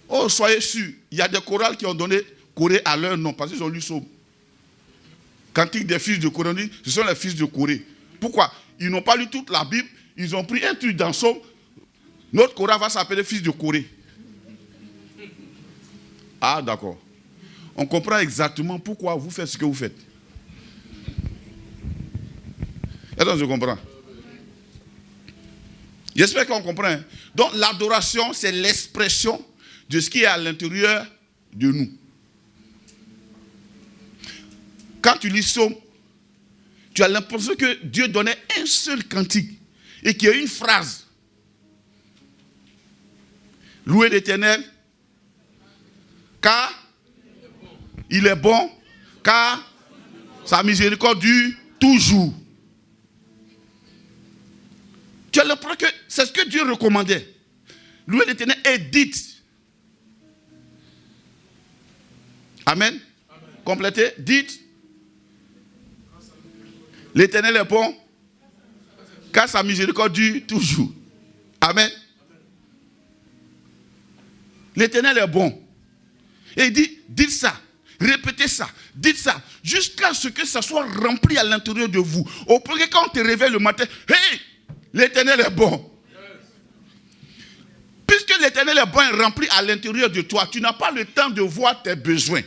Oh, soyez sûrs, il y a des chorales qui ont donné Corée à leur nom, parce qu'ils ont lu Somme. Cantique des fils de Corée, ce sont les fils de Corée. Pourquoi? Ils n'ont pas lu toute la Bible, ils ont pris un truc dans Somme. Notre Corée va s'appeler fils de Corée. Ah, d'accord. On comprend exactement pourquoi vous faites ce que vous faites. Est-ce que je comprends? J'espère qu'on comprend. Donc, l'adoration, c'est l'expression de ce qui est à l'intérieur de nous. Quand tu lis Somme, tu as l'impression que Dieu donnait un seul cantique et qu'il y a une phrase. Louez l'Éternel, car il est bon, car sa miséricorde dure toujours. Tu as l'impression que c'est ce que Dieu recommandait. Louez l'Éternel et dites. Amen. Complétez, dites. L'Éternel est bon, car sa miséricorde dure toujours. Amen. L'Éternel est bon. Et il dit, dites ça, répétez ça, dites ça, jusqu'à ce que ça soit rempli à l'intérieur de vous. Au point que quand on te réveille le matin, hey, l'Éternel est bon. Puisque l'Éternel est bon et rempli à l'intérieur de toi, tu n'as pas le temps de voir tes besoins.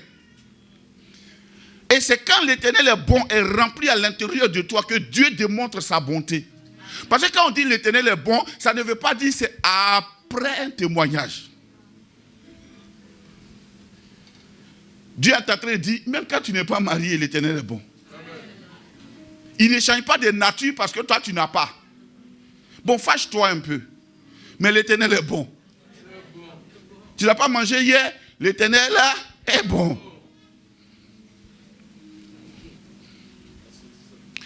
Et c'est quand l'Éternel est bon et rempli à l'intérieur de toi que Dieu démontre sa bonté. Parce que quand on dit l'Éternel est bon, ça ne veut pas dire c'est après un témoignage. Dieu est en train de dire, même quand tu n'es pas marié, l'Éternel est bon. Il ne change pas de nature parce que toi tu n'as pas. Bon, fâche-toi un peu. Mais l'Éternel est bon. Tu n'as pas mangé hier, l'Éternel est bon.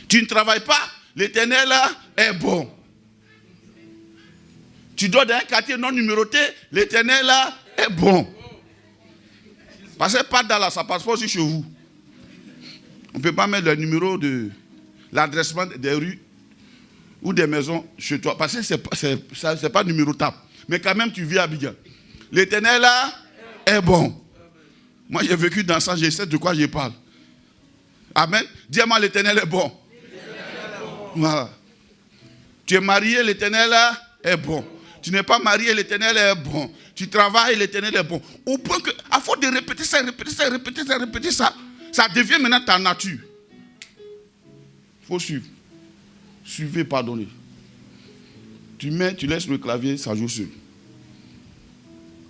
Tu ne travailles pas, l'Éternel est bon. Tu dors dans un quartier non numéroté, l'Éternel là est bon. Parce que pas dans là, ça passe pas aussi chez vous. On ne peut pas mettre le numéro de l'adressement des rues ou des maisons chez toi. Parce que c'est pas numérotable. Mais quand même, tu vis à Abidjan. L'Éternel là est bon. Moi, j'ai vécu dans ça, je sais de quoi je parle. Amen. Dis-moi, l'Éternel est bon. Voilà. Tu es marié, l'Éternel là est bon. Tu n'es pas marié, l'Éternel est bon. Tu travailles, l'Éternel est bon. Au point que, à force de répéter ça, ça devient maintenant ta nature. Il faut suivre. Suivez, pardonnez. Tu laisses le clavier, ça joue seul.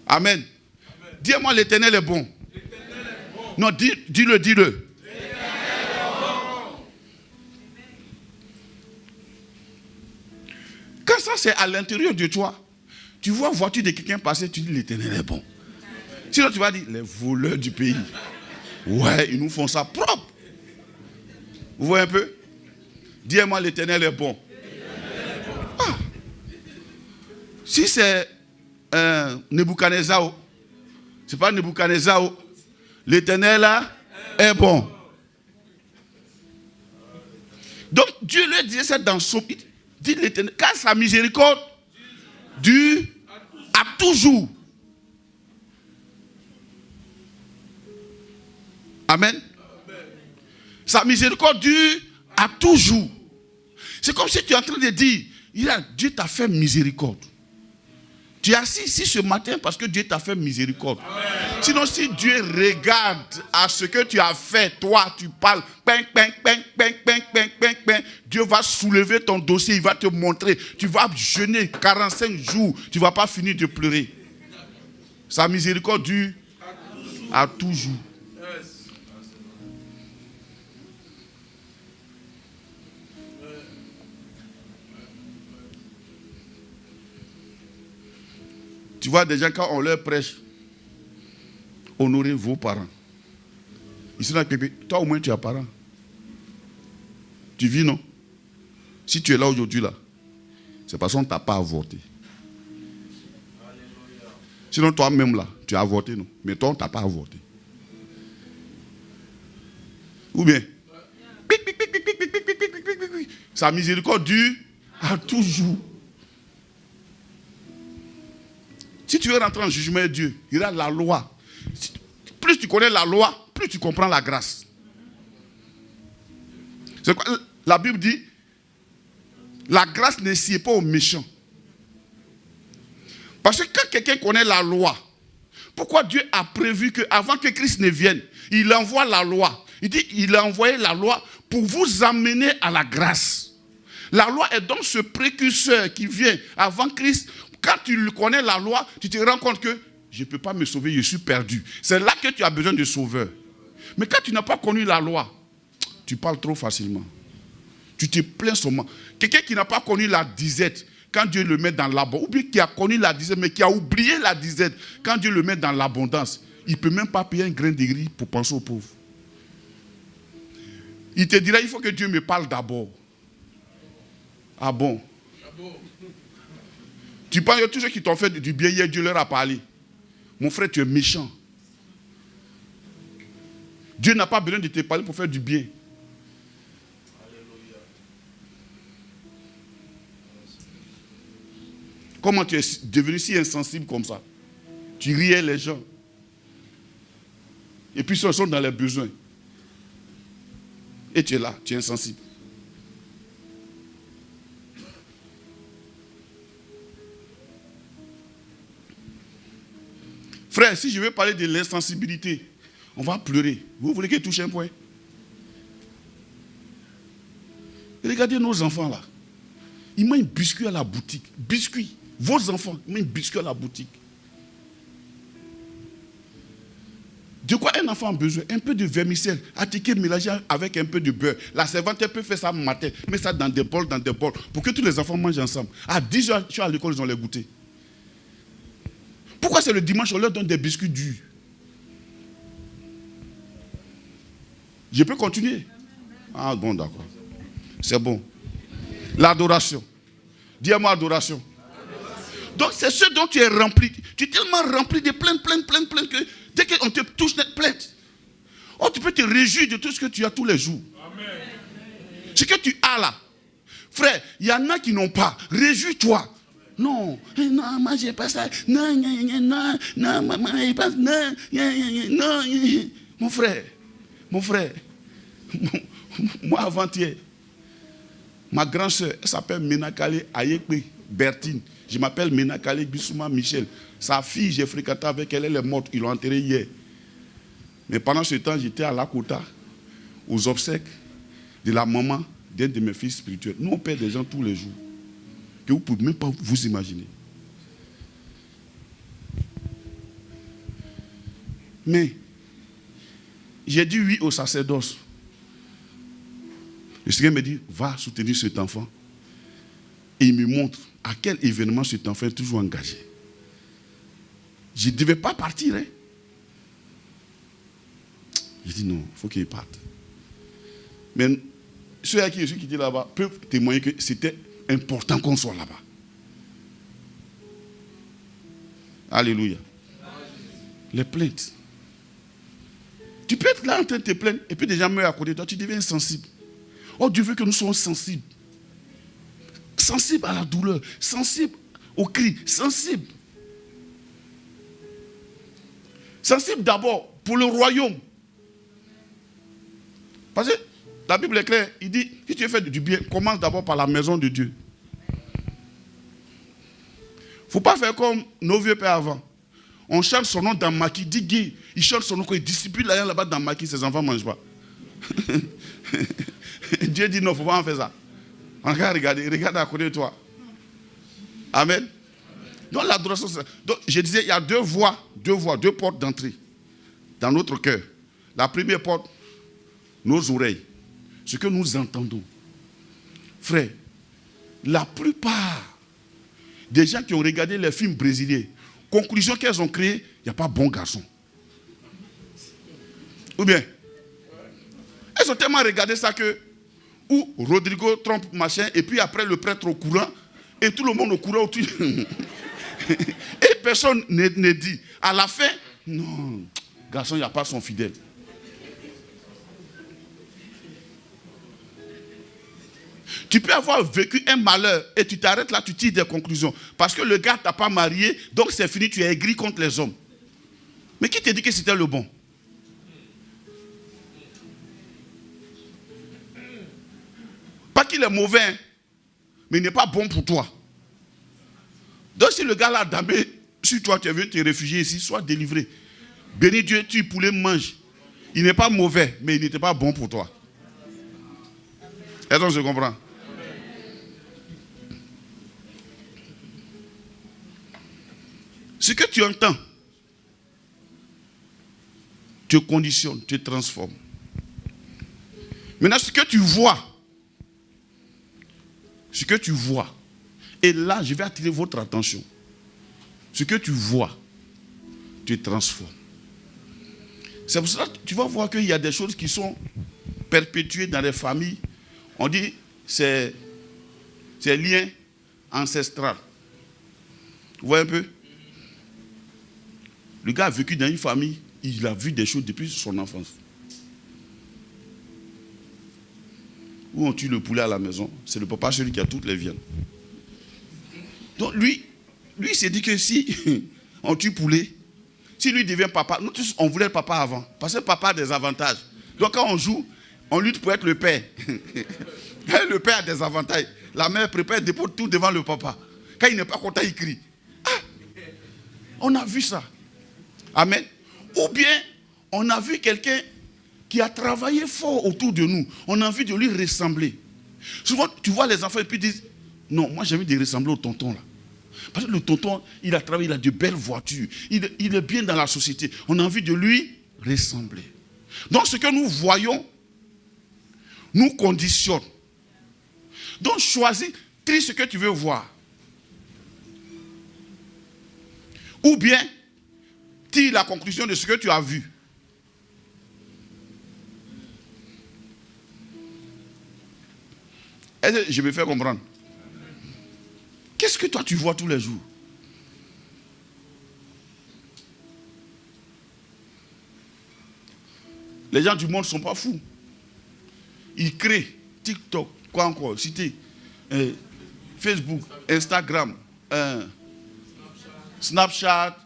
Amen. Dis-moi, l'Éternel est bon. Non, dis-le. Quand ça c'est à l'intérieur de toi, tu vois la voiture de quelqu'un passer, tu dis l'Éternel est bon. Sinon tu vas dire les voleurs du pays. Ouais, ils nous font ça propre. Vous voyez un peu? Dis-moi l'Éternel est bon. Ah. Si c'est Nebuchadnezzar, c'est pas Nebuchadnezzar, l'Éternel là est bon. Donc Dieu lui disait ça dans son... Dit l'Éternel, car sa miséricorde dure à toujours. Amen. Sa miséricorde dure à toujours. C'est comme si tu es en train de dire, Dieu t'a fait miséricorde. Tu es assis ici ce matin parce que Dieu t'a fait miséricorde. Amen. Sinon, si Dieu regarde à ce que tu as fait, toi, tu parles, Dieu va soulever ton dossier, il va te montrer. Tu vas jeûner 45 jours, tu ne vas pas finir de pleurer. Sa miséricorde dure à toujours. Tu vois, déjà quand on leur prêche, honorez vos parents. Ils sont là, pépé. Toi au moins tu as parents. Tu vis, non? Si tu es là aujourd'hui, là, c'est parce qu'on ne t'a pas avorté. Sinon toi-même là, tu as avorté, non? Mais toi on ne t'a pas avorté. Ou bien? Sa miséricorde dure à toujours. Si tu veux rentrer en jugement de Dieu, il y a la loi. Plus tu connais la loi, plus tu comprends la grâce. C'est quoi? La Bible dit, la grâce ne sied pas aux méchants. Parce que quand quelqu'un connaît la loi, pourquoi Dieu a prévu qu'avant que Christ ne vienne, il envoie la loi. Il dit, il a envoyé la loi pour vous amener à la grâce. La loi est donc ce précurseur qui vient avant Christ. Quand tu connais la loi, tu te rends compte que je ne peux pas me sauver, je suis perdu. C'est là que tu as besoin de sauveur. Mais quand tu n'as pas connu la loi, tu parles trop facilement. Tu te plains seulement. Quelqu'un qui n'a pas connu la disette, quand Dieu le met dans l'abondance, ou bien qui a connu la disette, mais qui a oublié la disette, quand Dieu le met dans l'abondance, il ne peut même pas payer un grain de riz pour penser aux pauvres. Il te dira, il faut que Dieu me parle d'abord. Ah bon? Tu penses que tous ceux qui t'ont fait du bien hier, Dieu leur a parlé. Mon frère, tu es méchant. Dieu n'a pas besoin de te parler pour faire du bien. Comment tu es devenu si insensible comme ça? Tu riais les gens. Et puis ils sont dans les besoins. Et tu es là, tu es insensible. Frère, si je veux parler de l'insensibilité, on va pleurer. Vous voulez que je touche un point? Regardez nos enfants là. Ils mangent biscuit à la boutique. Biscuit. Vos enfants mangent biscuit à la boutique. De quoi un enfant a besoin? Un peu de vermicelle, attiqué mélangé avec un peu de beurre. La servante peut faire ça matin, mettre ça dans des bols, pour que tous les enfants mangent ensemble. À 10 h, je suis à l'école, ils ont les goûter. Pourquoi c'est le dimanche, on leur donne des biscuits durs? Je peux continuer? Ah bon, d'accord. C'est bon. L'adoration. Dis-moi adoration. Donc c'est ce dont tu es rempli. Tu es tellement rempli de plaintes que dès qu'on te touche cette plainte, oh, tu peux te réjouir de tout ce que tu as tous les jours. Amen. Ce que tu as là. Frère, il y en a qui n'ont pas. Réjouis-toi. Non, non, moi j'ai pas ça. Non, maman, j'ai pas ça. Non. Mon frère, moi avant-hier, ma grande soeur, elle s'appelle Menakale Ayekbe Bertine. Je m'appelle Menakale Bissouma Michel. Sa fille, j'ai fréquenté avec elle, elle est morte, ils l'ont enterrée hier. Mais pendant ce temps, j'étais à Lakota, aux obsèques de la maman d'un de mes fils spirituels. Nous, on perd des gens tous les jours, que vous ne pouvez même pas vous imaginer. Mais, j'ai dit oui au sacerdoce. Le Seigneur me dit, va soutenir cet enfant. Et il me montre à quel événement cet enfant est toujours engagé. Je ne devais pas partir. Hein. J'ai dit non, il faut qu'il parte. Mais ceux à qui je suis quitté là-bas peuvent témoigner que c'était important qu'on soit là-bas. Alléluia. Les plaintes. Tu peux être là en train de te plaindre et puis des gens meurent à côté de toi, tu deviens insensible. Oh, Dieu veut que nous soyons sensibles. Sensibles à la douleur, sensibles aux cris, sensibles. Sensibles d'abord pour le royaume. Parce que la Bible est claire, il dit, si tu veux faire du bien, commence d'abord par la maison de Dieu. Il ne faut pas faire comme nos vieux pères avant. On chante son nom dans Maki, dit Guy, il chante son nom, il discipline là-bas dans Maki, ses enfants ne mangent pas. Dieu dit non, il ne faut pas en faire ça. On regarde à côté de toi. Amen. Donc l'adoration, donc je disais, il y a deux portes d'entrée dans notre cœur. La première porte, nos oreilles, ce que nous entendons. Frère, la plupart des gens qui ont regardé les films brésiliens, conclusion qu'elles ont créée, il n'y a pas bon garçon. Ou bien, elles ont tellement regardé ça que, où Rodrigo trompe machin, et puis après le prêtre au courant, et tout le monde au courant autour. Et personne ne dit. À la fin, non, garçon, il n'y a pas son fidèle. Tu peux avoir vécu un malheur et tu t'arrêtes là, tu tires des conclusions. Parce que le gars ne t'a pas marié, donc c'est fini, tu es aigri contre les hommes. Mais qui t'a dit que c'était le bon? Pas qu'il est mauvais, mais il n'est pas bon pour toi. Donc si le gars là damé sur toi, tu es venu te réfugier ici, sois délivré. Bénis Dieu, tu poulet mange. Il n'est pas mauvais, mais il n'était pas bon pour toi. Est-ce que je comprends? Ce que tu entends te conditionne, te transforme. Maintenant, ce que tu vois, et là, je vais attirer votre attention. Ce que tu vois te transforme. C'est pour ça que tu vas voir qu'il y a des choses qui sont perpétuées dans les familles. On dit c'est lien ancestral. Vous voyez un peu? Le gars a vécu dans une famille, il a vu des choses depuis son enfance. Où on tue le poulet à la maison, c'est le papa celui qui a toutes les viandes. Donc lui il s'est dit que si on tue poulet, si lui devient papa, nous tous on voulait le papa avant, parce que le papa a des avantages. Donc quand on joue, on lutte pour être le père. Le père a des avantages. La mère prépare, dépose tout devant le papa. Quand il n'est pas content, il crie. Ah, on a vu ça. Amen. Ou bien, on a vu quelqu'un qui a travaillé fort autour de nous. On a envie de lui ressembler. Souvent, tu vois les enfants et puis ils disent, non, moi j'ai envie de ressembler au tonton là. Parce que le tonton, il a travaillé, il a de belles voitures. Il est bien dans la société. On a envie de lui ressembler. Donc ce que nous voyons nous conditionne. Donc choisis, trie ce que tu veux voir. Ou bien, tire la conclusion de ce que tu as vu. Est-ce que je me fais comprendre? Qu'est-ce que toi tu vois tous les jours? Les gens du monde ne sont pas fous. Ils créent TikTok, quoi encore, citez, Facebook, Instagram, Snapchat,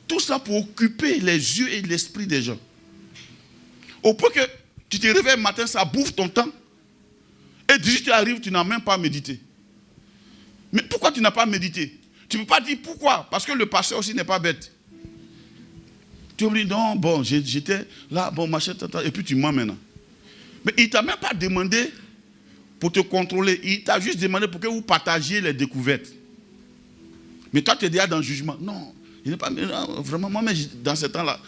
tout ça pour occuper les yeux et l'esprit des gens. Au point que tu te réveilles le matin, ça bouffe ton temps. Et 18 heures arrive, tu n'as même pas médité. Mais pourquoi tu n'as pas médité? Tu ne peux pas dire pourquoi. Parce que le pasteur aussi n'est pas bête. Tu me dis, non, bon, j'étais là, bon, machin, et puis tu mens maintenant. Mais il ne t'a même pas demandé pour te contrôler. Il t'a juste demandé pour que vous partagiez les découvertes. Mais toi, tu es déjà dans le jugement. Non, il n'est pas... Non, vraiment, moi, mais dans ce temps-là,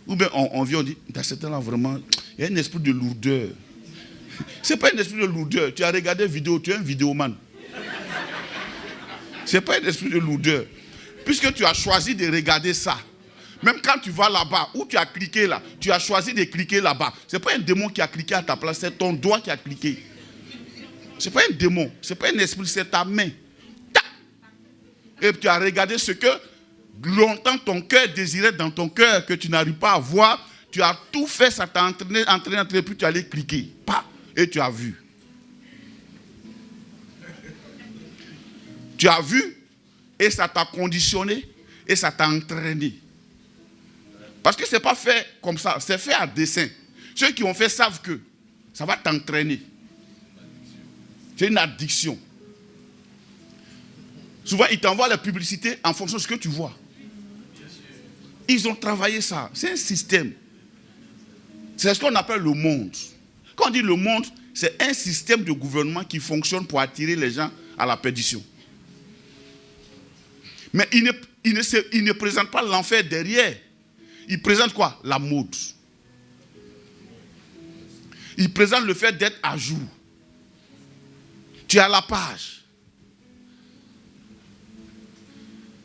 ou bien on vient, on dit, dans ce temps-là, vraiment, il y a un esprit de lourdeur. Ce n'est pas un esprit de lourdeur. Tu as regardé vidéo, tu es un vidéoman. Ce n'est pas un esprit de lourdeur. Puisque tu as choisi de regarder ça. Même quand tu vas là-bas, où tu as cliqué là, tu as choisi de cliquer là-bas. Ce n'est pas un démon qui a cliqué à ta place, c'est ton doigt qui a cliqué. Ce n'est pas un démon, ce n'est pas un esprit, c'est ta main. Et tu as regardé ce que longtemps ton cœur désirait dans ton cœur, que tu n'arrives pas à voir. Tu as tout fait, ça t'a entraîné, puis tu allais cliquer. Et tu as vu. Tu as vu et ça t'a conditionné et ça t'a entraîné. Parce que ce n'est pas fait comme ça, c'est fait à dessein. Ceux qui ont fait savent que ça va t'entraîner. C'est une addiction. Souvent, ils t'envoient la publicité en fonction de ce que tu vois. Ils ont travaillé ça. C'est un système. C'est ce qu'on appelle le monde. Quand on dit le monde, c'est un système de gouvernement qui fonctionne pour attirer les gens à la perdition. Mais il ne présente pas l'enfer derrière. Il présente quoi? La mode. Il présente le fait d'être à jour. Tu es à la page.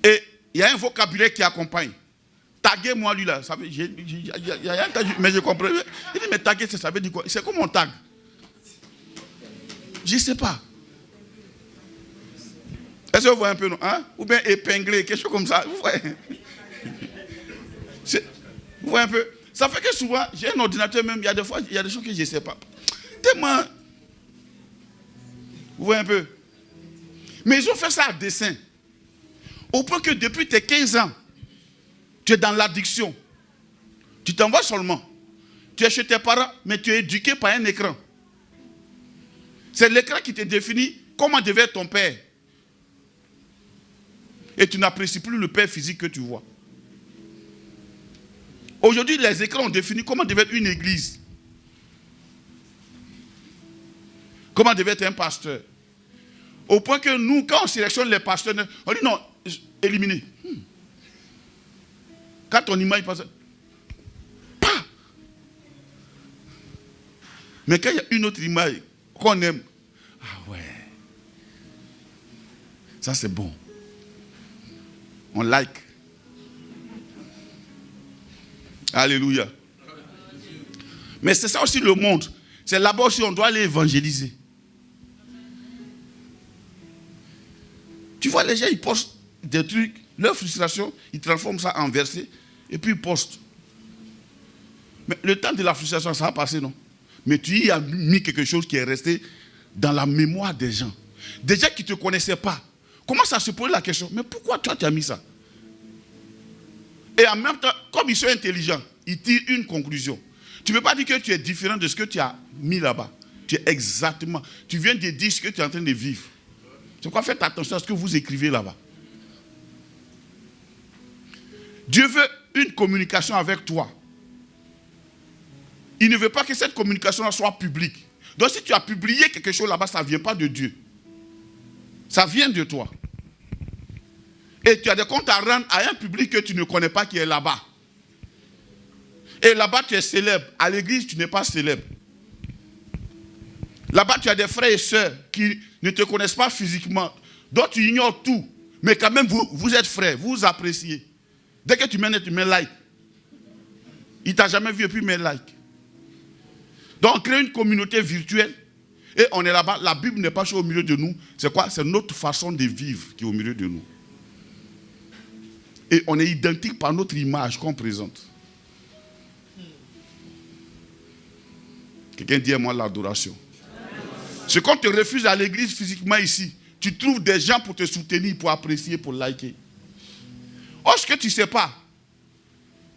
Et il y a un vocabulaire qui accompagne. Taguez-moi lui là. Mais je comprends. Il dit, mais taguer, ça veut dire quoi? C'est comme on tag. Je ne sais pas. Est-ce que vous voyez un peu, non? Hein? Ou bien épingler, quelque chose comme ça. Vous voyez? Vous voyez un peu? Ça fait que souvent, j'ai un ordinateur même, il y a des fois, il y a des choses que je ne sais pas. Tellement. Vous voyez un peu? Mais ils ont fait ça à dessein. Au point que depuis tes 15 ans, tu es dans l'addiction. Tu t'envoies seulement. Tu es chez tes parents, mais tu es éduqué par un écran. C'est l'écran qui te définit comment devait être ton père. Et tu n'apprécies plus le père physique que tu vois. Aujourd'hui, les écrans ont défini comment devait être une église. Comment devait être un pasteur. Au point que nous, quand on sélectionne les pasteurs, on dit non, éliminer. Quand ton image passe, pas. Mais quand il y a une autre image qu'on aime, ah ouais, ça c'est bon. On like. Alléluia. Mais c'est ça aussi le monde. C'est là-bas aussi on doit aller évangéliser. Tu vois, les gens, ils postent des trucs, leur frustration, ils transforment ça en verset, et puis ils postent. Mais le temps de la frustration, ça va passer, non? Mais tu y as mis quelque chose qui est resté dans la mémoire des gens. Des gens qui ne te connaissaient pas. Comment ça se pose la question? Mais pourquoi toi tu as mis ça? Et en même temps, comme ils sont intelligents, ils tirent une conclusion. Tu ne peux pas dire que tu es différent de ce que tu as mis là-bas. Tu es exactement. Tu viens de dire ce que tu es en train de vivre. C'est pourquoi faites attention à ce que vous écrivez là-bas. Dieu veut une communication avec toi. Il ne veut pas que cette communication soit publique. Donc si tu as publié quelque chose là-bas, ça ne vient pas de Dieu. Ça vient de toi. Et tu as des comptes à rendre à un public que tu ne connais pas qui est là-bas. Et là-bas, tu es célèbre. À l'église, tu n'es pas célèbre. Là-bas, tu as des frères et sœurs qui ne te connaissent pas physiquement. Donc, tu ignores tout. Mais quand même, vous êtes frères. Vous vous appréciez. Dès que tu mets like. Il ne t'a jamais vu et puis met like. Donc, on crée une communauté virtuelle. Et on est là-bas. La Bible n'est pas au milieu de nous. C'est quoi? C'est notre façon de vivre qui est au milieu de nous. Et on est identique par notre image qu'on présente. Quelqu'un dit à moi l'adoration. C'est quand tu refuses à l'église physiquement ici, tu trouves des gens pour te soutenir, pour apprécier, pour liker. Or, ce que tu ne sais pas,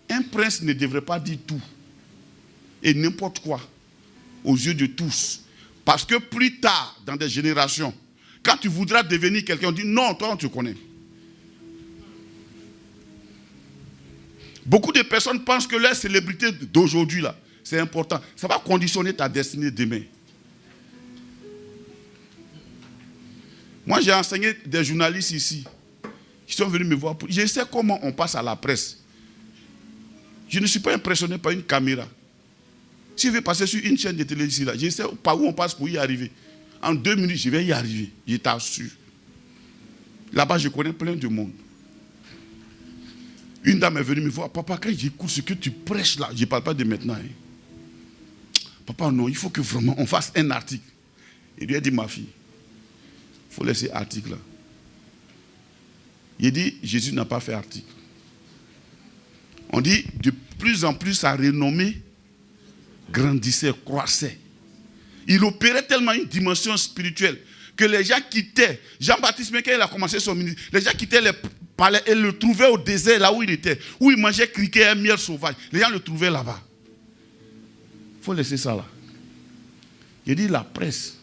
un prince ne devrait pas dire tout et n'importe quoi aux yeux de tous. Parce que plus tard, dans des générations, quand tu voudras devenir quelqu'un, on dit non, toi on te connaît. Beaucoup de personnes pensent que leur célébrité d'aujourd'hui, là, c'est important. Ça va conditionner ta destinée demain. Moi, j'ai enseigné des journalistes ici qui sont venus me voir. Je sais comment on passe à la presse. Je ne suis pas impressionné par une caméra. Si je vais passer sur une chaîne de télé ici, là, je sais par où on passe pour y arriver. En 2 minutes, je vais y arriver. Je t'assure. Là-bas, je connais plein de monde. Une dame est venue me voir. Papa, quand j'écoute ce que tu prêches là, je ne parle pas de maintenant. Hein. Papa, non, il faut que vraiment on fasse un article. Il lui a dit, ma fille, il faut laisser article là. Il dit, Jésus n'a pas fait article. On dit, de plus en plus sa renommée grandissait, croissait. Il opérait tellement une dimension spirituelle que les gens quittaient. Jean-Baptiste, quand il a commencé son ministère, les gens quittaient les palais et le trouvaient au désert, là où il était, où il mangeait criquet et miel sauvage. Les gens le trouvaient là-bas. Il faut laisser ça là. Il dit la presse,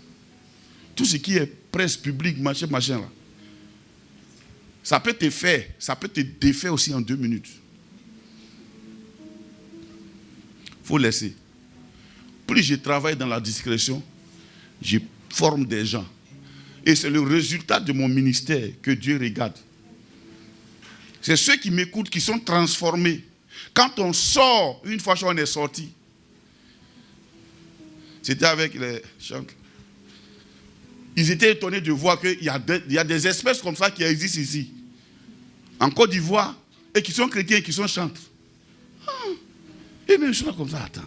tout ce qui est presse publique, machin là, ça peut te faire, ça peut te défaire aussi en 2 minutes. Il faut laisser. Plus je travaille dans la discrétion, je forme des gens. Et c'est le résultat de mon ministère que Dieu regarde. C'est ceux qui m'écoutent qui sont transformés. Quand on sort, une fois qu'on est sorti, c'était avec les chantres. Ils étaient étonnés de voir qu'il y a des espèces comme ça qui existent ici, en Côte d'Ivoire, et qui sont chrétiens et qui sont chantres. Et même je suis là comme ça, attends.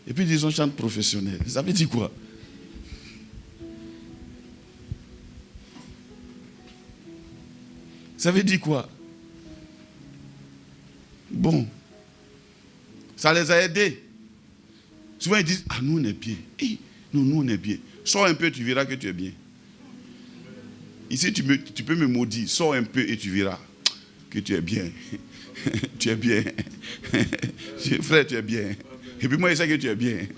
Et puis ils ont chante professionnel. Ça veut dire quoi? Ça veut dire quoi? Bon. Ça les a aidés. Souvent ils disent, ah nous on est bien. Nous on est bien. Sors un peu, tu verras que tu es bien. Ici tu peux me maudire. Sors un peu et tu verras que tu es bien. Tu es bien. Frère, tu es bien. Et puis moi, je sais que tu es bien.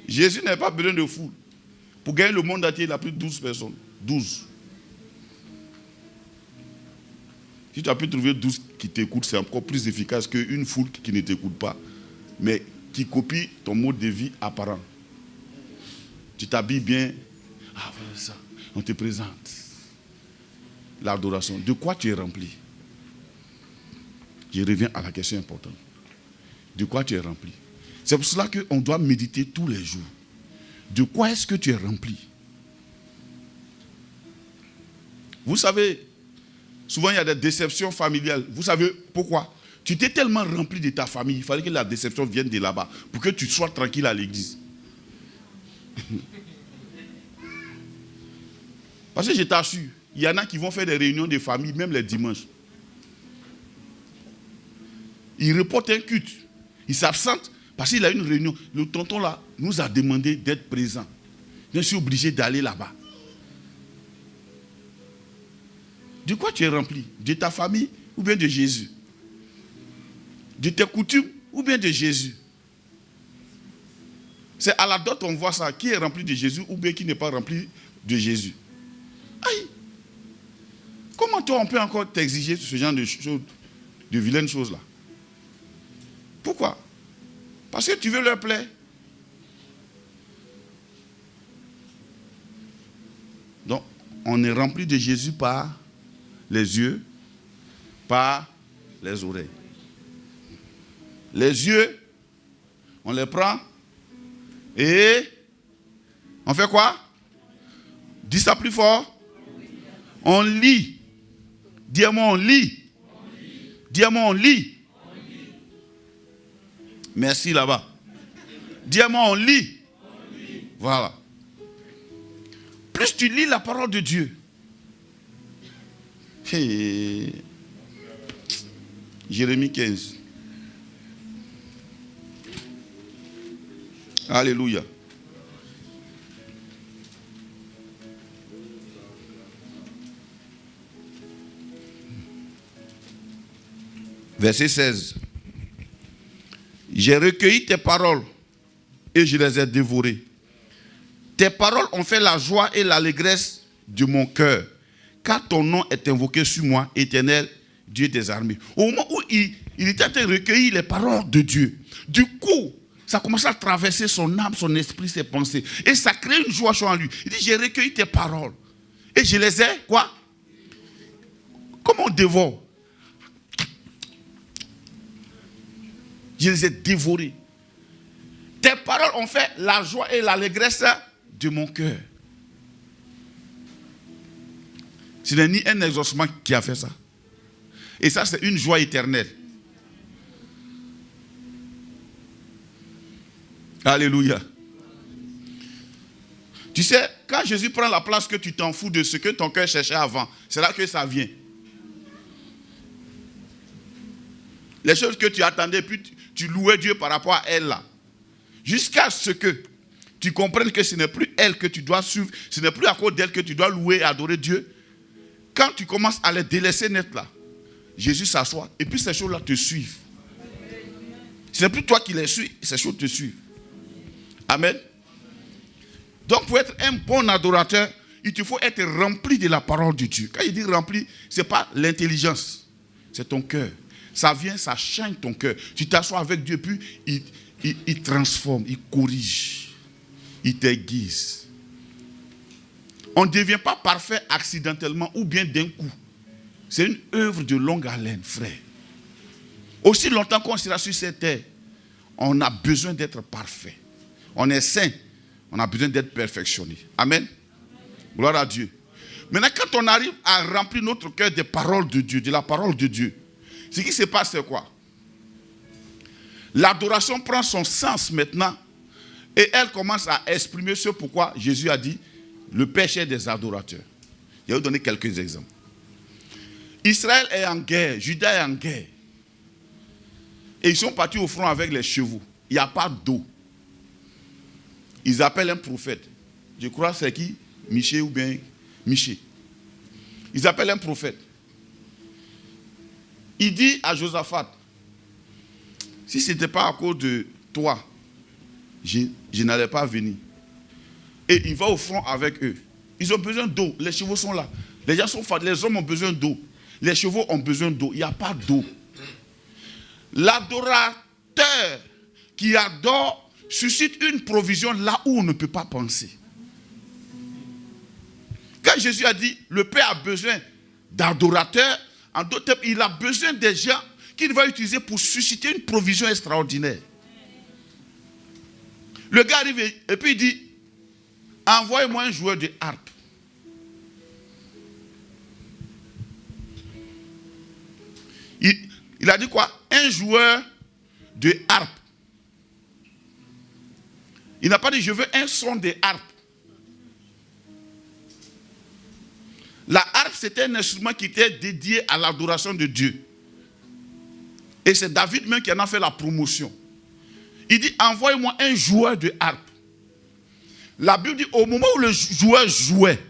Jésus n'a pas besoin de foule. Pour gagner le monde entier, il a plus de 12 personnes. 12. Si tu as pu trouver 12 qui t'écoutent, c'est encore plus efficace qu'une foule qui ne t'écoute pas, mais qui copie ton mode de vie apparent. Tu t'habilles bien. Ah, voilà ça. On te présente. L'adoration. De quoi tu es rempli? Je reviens à la question importante. De quoi tu es rempli? C'est pour cela qu'on doit méditer tous les jours. De quoi est-ce que tu es rempli? Vous savez, souvent il y a des déceptions familiales. Vous savez pourquoi? Tu t'es tellement rempli de ta famille, il fallait que la déception vienne de là-bas pour que tu sois tranquille à l'église. Parce que je t'assure, il y en a qui vont faire des réunions de famille, même les dimanches. Il reporte un culte. Il s'absente parce qu'il a une réunion. Le tonton là nous a demandé d'être présent. Je suis obligé d'aller là-bas. De quoi tu es rempli? De ta famille ou bien de Jésus? De tes coutumes ou bien de Jésus? C'est à la dot on voit ça. Qui est rempli de Jésus ou bien qui n'est pas rempli de Jésus? Aïe! Comment toi on peut encore t'exiger ce genre de choses, de vilaines choses là? Pourquoi? Parce que tu veux leur plaire. Donc, on est rempli de Jésus par les yeux, par les oreilles. Les yeux, on les prend et on fait quoi? Dis ça plus fort. On lit. Dis-moi, on lit. Dis-moi, on lit. Merci là-bas. Dis-moi, on lit. Voilà. Plus tu lis la parole de Dieu. Jérémie 15. Alléluia. Verset 16. J'ai recueilli tes paroles et je les ai dévorées. Tes paroles ont fait la joie et l'allégresse de mon cœur, car ton nom est invoqué sur moi, Éternel, Dieu des armées. Au moment où il était en train de recueillir les paroles de Dieu, du coup, ça commençait à traverser son âme, son esprit, ses pensées. Et ça crée une joie en lui. Il dit, j'ai recueilli tes paroles. Et je les ai, quoi? Comment on dévore? Je les ai dévorées. Tes paroles ont fait la joie et l'allégresse de mon cœur. Ce n'est ni un exaucement qui a fait ça. Et ça, c'est une joie éternelle. Alléluia. Tu sais, quand Jésus prend la place, que tu t'en fous de ce que ton cœur cherchait avant, c'est là que ça vient. Les choses que tu attendais, puis tu louais Dieu par rapport à elle là. Jusqu'à ce que tu comprennes que ce n'est plus elle que tu dois suivre, ce n'est plus à cause d'elle que tu dois louer et adorer Dieu. Quand tu commences à les délaisser net là, Jésus s'assoit et puis ces choses-là te suivent. Ce n'est plus toi qui les suis, ces choses te suivent. Amen. Donc pour être un bon adorateur, il te faut être rempli de la parole de Dieu. Quand il dit rempli, ce n'est pas l'intelligence, c'est ton cœur. Ça vient, ça change ton cœur. Tu t'assois avec Dieu, puis il transforme, il corrige, il t'aiguise. On ne devient pas parfait accidentellement ou bien d'un coup. C'est une œuvre de longue haleine, frère. Aussi longtemps qu'on sera sur cette terre, on a besoin d'être parfait. On est saint, on a besoin d'être perfectionné. Amen. Gloire à Dieu. Maintenant, quand on arrive à remplir notre cœur des paroles de Dieu, de la parole de Dieu, ce qui se passe, c'est quoi? L'adoration prend son sens maintenant et elle commence à exprimer ce pourquoi Jésus a dit le péché des adorateurs. Je vais vous donner quelques exemples. Israël est en guerre, Juda est en guerre. Et ils sont partis au front avec les chevaux. Il n'y a pas d'eau. Ils appellent un prophète. Je crois que c'est qui? Miché ou bien Miché. Ils appellent un prophète. Il dit à Josaphat, si ce n'était pas à cause de toi, je n'allais pas venir. Et il va au front avec eux. Ils ont besoin d'eau. Les chevaux sont là. Les gens sont fatigués. Les hommes ont besoin d'eau. Les chevaux ont besoin d'eau. Il n'y a pas d'eau. L'adorateur qui adore suscite une provision là où on ne peut pas penser. Quand Jésus a dit, le Père a besoin d'adorateurs, en d'autres termes, il a besoin des gens qu'il va utiliser pour susciter une provision extraordinaire. Le gars arrive et puis il dit, envoyez-moi un joueur de harpe. Il a dit quoi? Un joueur de harpe. Il n'a pas dit, je veux un son de harpe. La harpe, c'était un instrument qui était dédié à l'adoration de Dieu. Et c'est David même qui en a fait la promotion. Il dit, envoyez-moi un joueur de harpe. La Bible dit, au moment où le joueur jouait,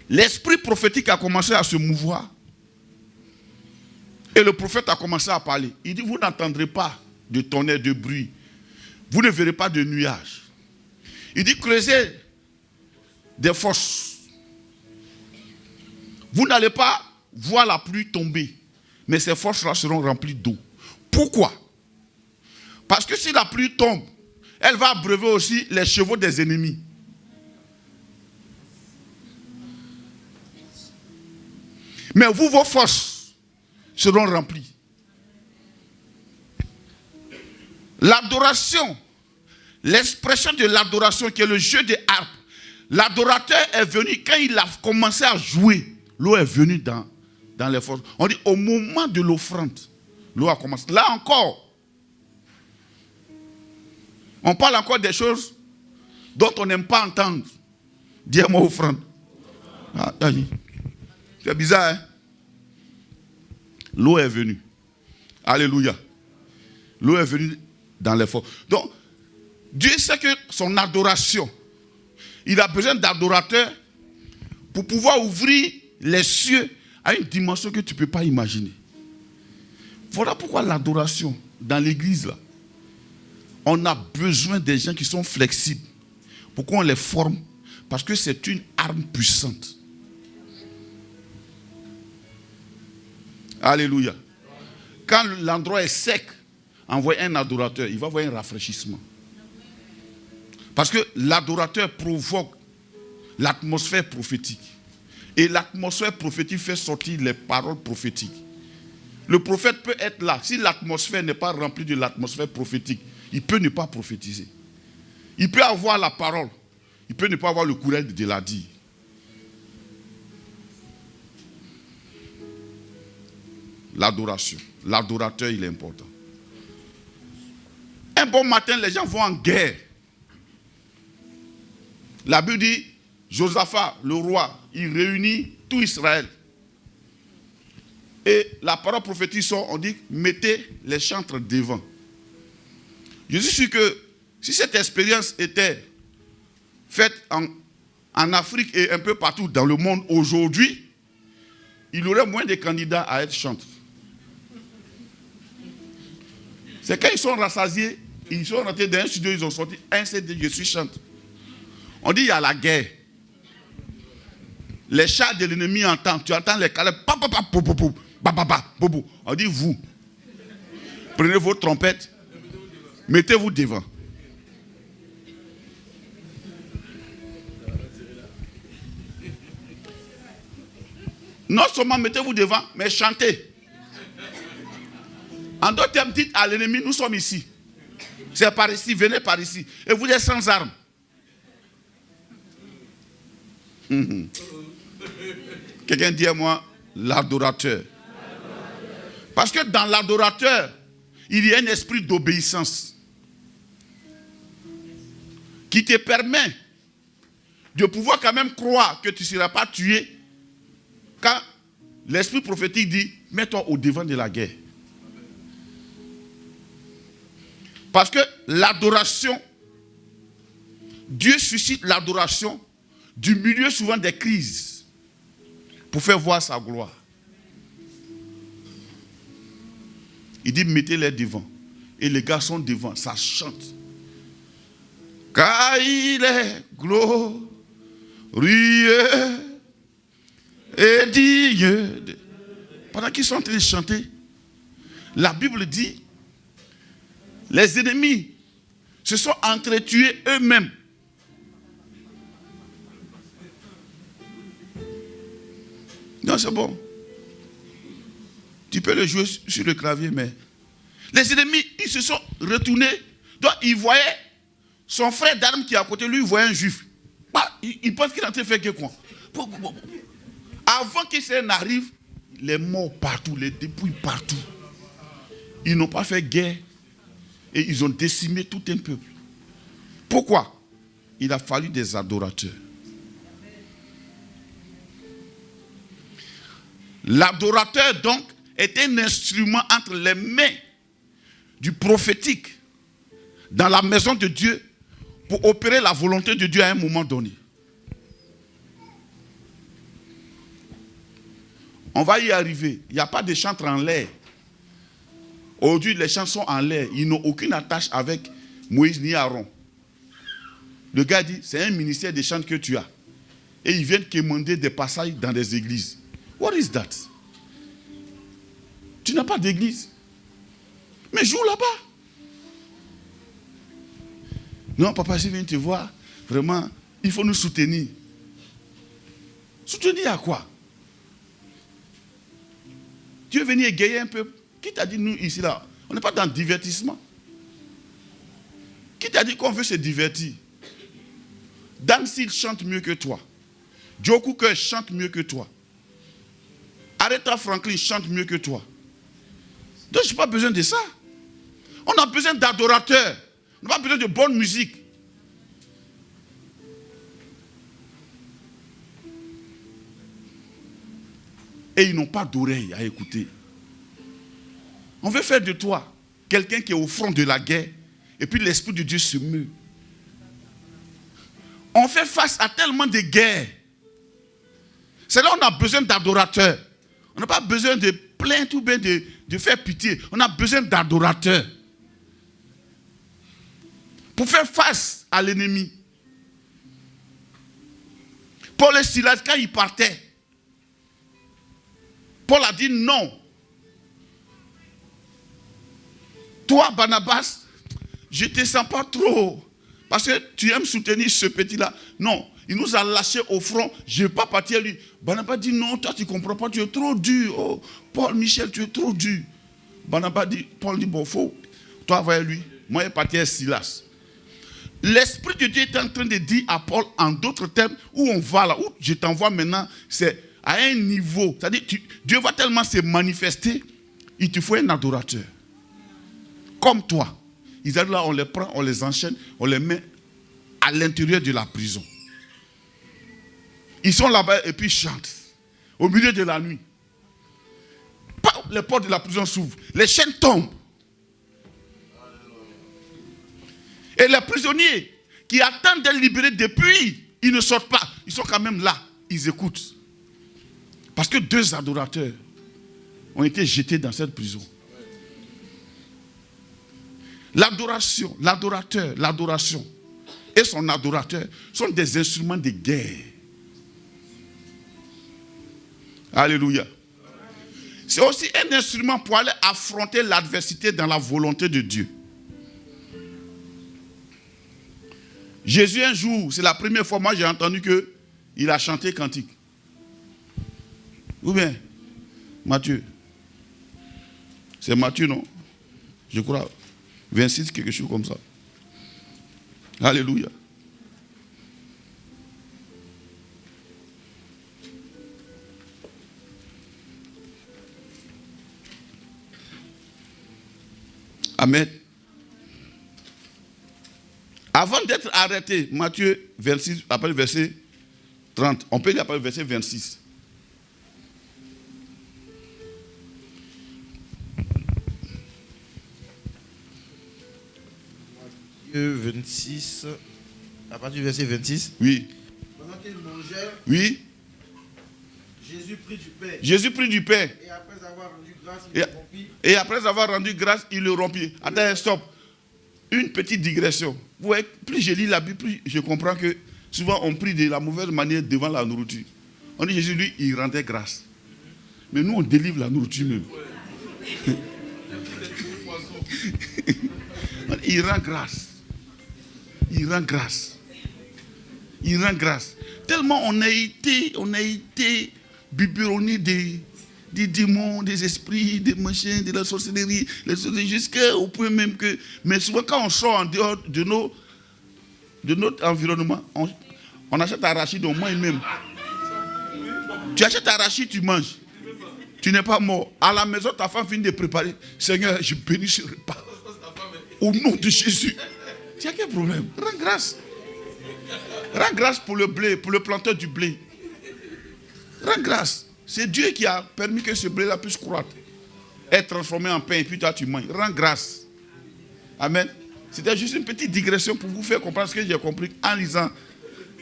l'esprit prophétique a commencé à se mouvoir. Et le prophète a commencé à parler. Il dit, vous n'entendrez pas de tonnerre, de bruit. Vous ne verrez pas de nuages. Il dit, creusez des fosses. Vous n'allez pas voir la pluie tomber. Mais ces fosses-là seront remplies d'eau. Pourquoi? Parce que si la pluie tombe, elle va abreuver aussi les chevaux des ennemis. Mais vous, vos fosses seront remplies. L'adoration, l'expression de l'adoration qui est le jeu des harpes. L'adorateur est venu, quand il a commencé à jouer, l'eau est venue dans les fosses. On dit au moment de l'offrande, l'eau a commencé. Là encore, on parle encore des choses dont on n'aime pas entendre. Dis-moi offrande. Ah, c'est bizarre, hein? L'eau est venue. Alléluia. L'eau est venue dans les forces. Donc, Dieu sait que son adoration, il a besoin d'adorateurs pour pouvoir ouvrir les cieux à une dimension que tu ne peux pas imaginer. Voilà pourquoi l'adoration dans l'église, là, on a besoin des gens qui sont flexibles. Pourquoi on les forme? Parce que c'est une arme puissante. Alléluia. Quand l'endroit est sec, envoie un adorateur, il va avoir un rafraîchissement. Parce que l'adorateur provoque l'atmosphère prophétique. Et l'atmosphère prophétique fait sortir les paroles prophétiques. Le prophète peut être là. Si l'atmosphère n'est pas remplie de l'atmosphère prophétique, il peut ne pas prophétiser. Il peut avoir la parole. Il peut ne pas avoir le courage de la dire. L'adoration. L'adorateur, il est important. Un bon matin, les gens vont en guerre. La Bible dit, Josaphat, le roi, il réunit tout Israël. Et la parole prophétique sort, on dit, mettez les chantres devant. Je suis sûr que si cette expérience était faite en Afrique et un peu partout dans le monde aujourd'hui, il y aurait moins de candidats à être chantres. C'est quand ils sont rassasiés, ils sont rentrés dans un studio, ils ont sorti un CD, je suis chantre. On dit il y a la guerre. Les chars de l'ennemi entendent, tu entends les calèbres, on dit vous, prenez vos trompettes, mettez-vous devant. Non seulement mettez-vous devant, mais chantez. En d'autres termes, dites à l'ennemi, nous sommes ici. C'est par ici, venez par ici. Et vous êtes sans armes. Quelqu'un dit à moi, l'adorateur. Parce que dans l'adorateur, il y a un esprit d'obéissance qui te permet de pouvoir quand même croire que tu ne seras pas tué quand l'esprit prophétique dit, mets-toi au devant de la guerre. Parce que l'adoration, Dieu suscite l'adoration du milieu souvent des crises pour faire voir sa gloire. Il dit mettez-les devant. Et les gars sont devant, ça chante. Car il est glorieux et digne. Pendant qu'ils sont en train de chanter, la Bible dit les ennemis se sont entretués eux-mêmes. Non, c'est bon. Tu peux le jouer sur le clavier, mais... Les ennemis, ils se sont retournés. Donc, ils voyaient son frère d'armes qui est à côté de lui, il voyait un juif. Il pense qu'il est en train de faire quelque chose. Avant que ça n'arrive, les morts partout, les dépouilles partout. Ils n'ont pas fait guerre. Et ils ont décimé tout un peuple. Pourquoi? Il a fallu des adorateurs. L'adorateur, donc, est un instrument entre les mains du prophétique dans la maison de Dieu pour opérer la volonté de Dieu à un moment donné. On va y arriver. Il n'y a pas de chantre en l'air. Aujourd'hui, les chants sont en l'air. Ils n'ont aucune attache avec Moïse ni Aaron. Le gars dit, c'est un ministère de chants que tu as. Et ils viennent commander des passages dans des églises. What is that? Tu n'as pas d'église. Mais joue là-bas. Non, papa, je viens te voir. Vraiment, il faut nous soutenir. Soutenir à quoi? Tu es venu égayer un peuple. Qui t'a dit, nous, ici, là, on n'est pas dans le divertissement. Qui t'a dit qu'on veut se divertir? Dan Seal chante mieux que toi. Joe Cooker chante mieux que toi. Aretha Franklin chante mieux que toi. Donc, je n'ai pas besoin de ça. On a besoin d'adorateurs. On n'a pas besoin de bonne musique. Et ils n'ont pas d'oreille à écouter. On veut faire de toi quelqu'un qui est au front de la guerre et puis l'Esprit de Dieu se meut. On fait face à tellement de guerres. C'est là où on a besoin d'adorateurs. On n'a pas besoin de plainte ou bien de faire pitié. On a besoin d'adorateurs. Pour faire face à l'ennemi. Paul et Silas, quand ils partaient, Paul a dit non. Toi, Barnabas, je ne te sens pas trop. Parce que tu aimes soutenir ce petit-là. Non, il nous a lâchés au front. Je ne vais pas partir à lui. Barnabas dit non, toi tu ne comprends pas, tu es trop dur. Oh, Paul, Michel, tu es trop dur. Paul dit bon, faut. Toi, va lui. Moi, je vais partir à Silas. L'Esprit de Dieu est en train de dire à Paul, en d'autres termes, où on va là, où je t'envoie maintenant, c'est à un niveau. C'est-à-dire, Dieu va tellement se manifester, il te faut un adorateur. Comme toi. Ils arrivent là, on les prend, on les enchaîne, on les met à l'intérieur de la prison. Ils sont là-bas et puis ils chantent. Au milieu de la nuit. Les portes de la prison s'ouvrent. Les chaînes tombent. Et les prisonniers qui attendent d'être libérés depuis, ils ne sortent pas. Ils sont quand même là. Ils écoutent. Parce que 2 adorateurs ont été jetés dans cette prison. L'adoration, l'adoration et son adorateur sont des instruments de guerre. Alléluia. C'est aussi un instrument pour aller affronter l'adversité dans la volonté de Dieu. Jésus, un jour, c'est la première fois, moi j'ai entendu qu'il a chanté cantique. Ou bien, Matthieu. C'est Matthieu, non? Je crois. 26, quelque chose comme ça. Alléluia. Amen. Avant d'être arrêté, Matthieu 26, après le verset 30, on peut lire après le verset 26. Matthieu 26, à partir du verset 26. Oui. Pendant qu'ils mangeaient, oui. Jésus prit du pain. Jésus prit du pain. Et après avoir rendu grâce, il le rompit. Et après avoir rendu grâce, il le rompit. Attends, stop. Une petite digression. Vous voyez, plus je lis la Bible, plus je comprends que souvent on prie de la mauvaise manière devant la nourriture. On dit Jésus, lui, il rendait grâce. Mais nous, on délivre la nourriture même. Il rend grâce. Il rend grâce. Il rend grâce. Tellement on a été biberonné des démons, des esprits, des machins, de la sorcellerie, jusqu'au point même que... Mais souvent quand on sort en dehors de notre environnement, on achète arachide au moins même. Tu achètes arachide, tu manges. Tu n'es pas mort. À la maison, ta femme finit de préparer. Seigneur, je bénis ce repas. Au nom de Jésus. Tu as quel problème? Rends grâce. Rends grâce pour le blé, pour le planteur du blé. Rends grâce. C'est Dieu qui a permis que ce blé-là puisse croître, être transformé en pain, et puis toi tu manges. Rends grâce. Amen. C'était juste une petite digression pour vous faire comprendre ce que j'ai compris en lisant,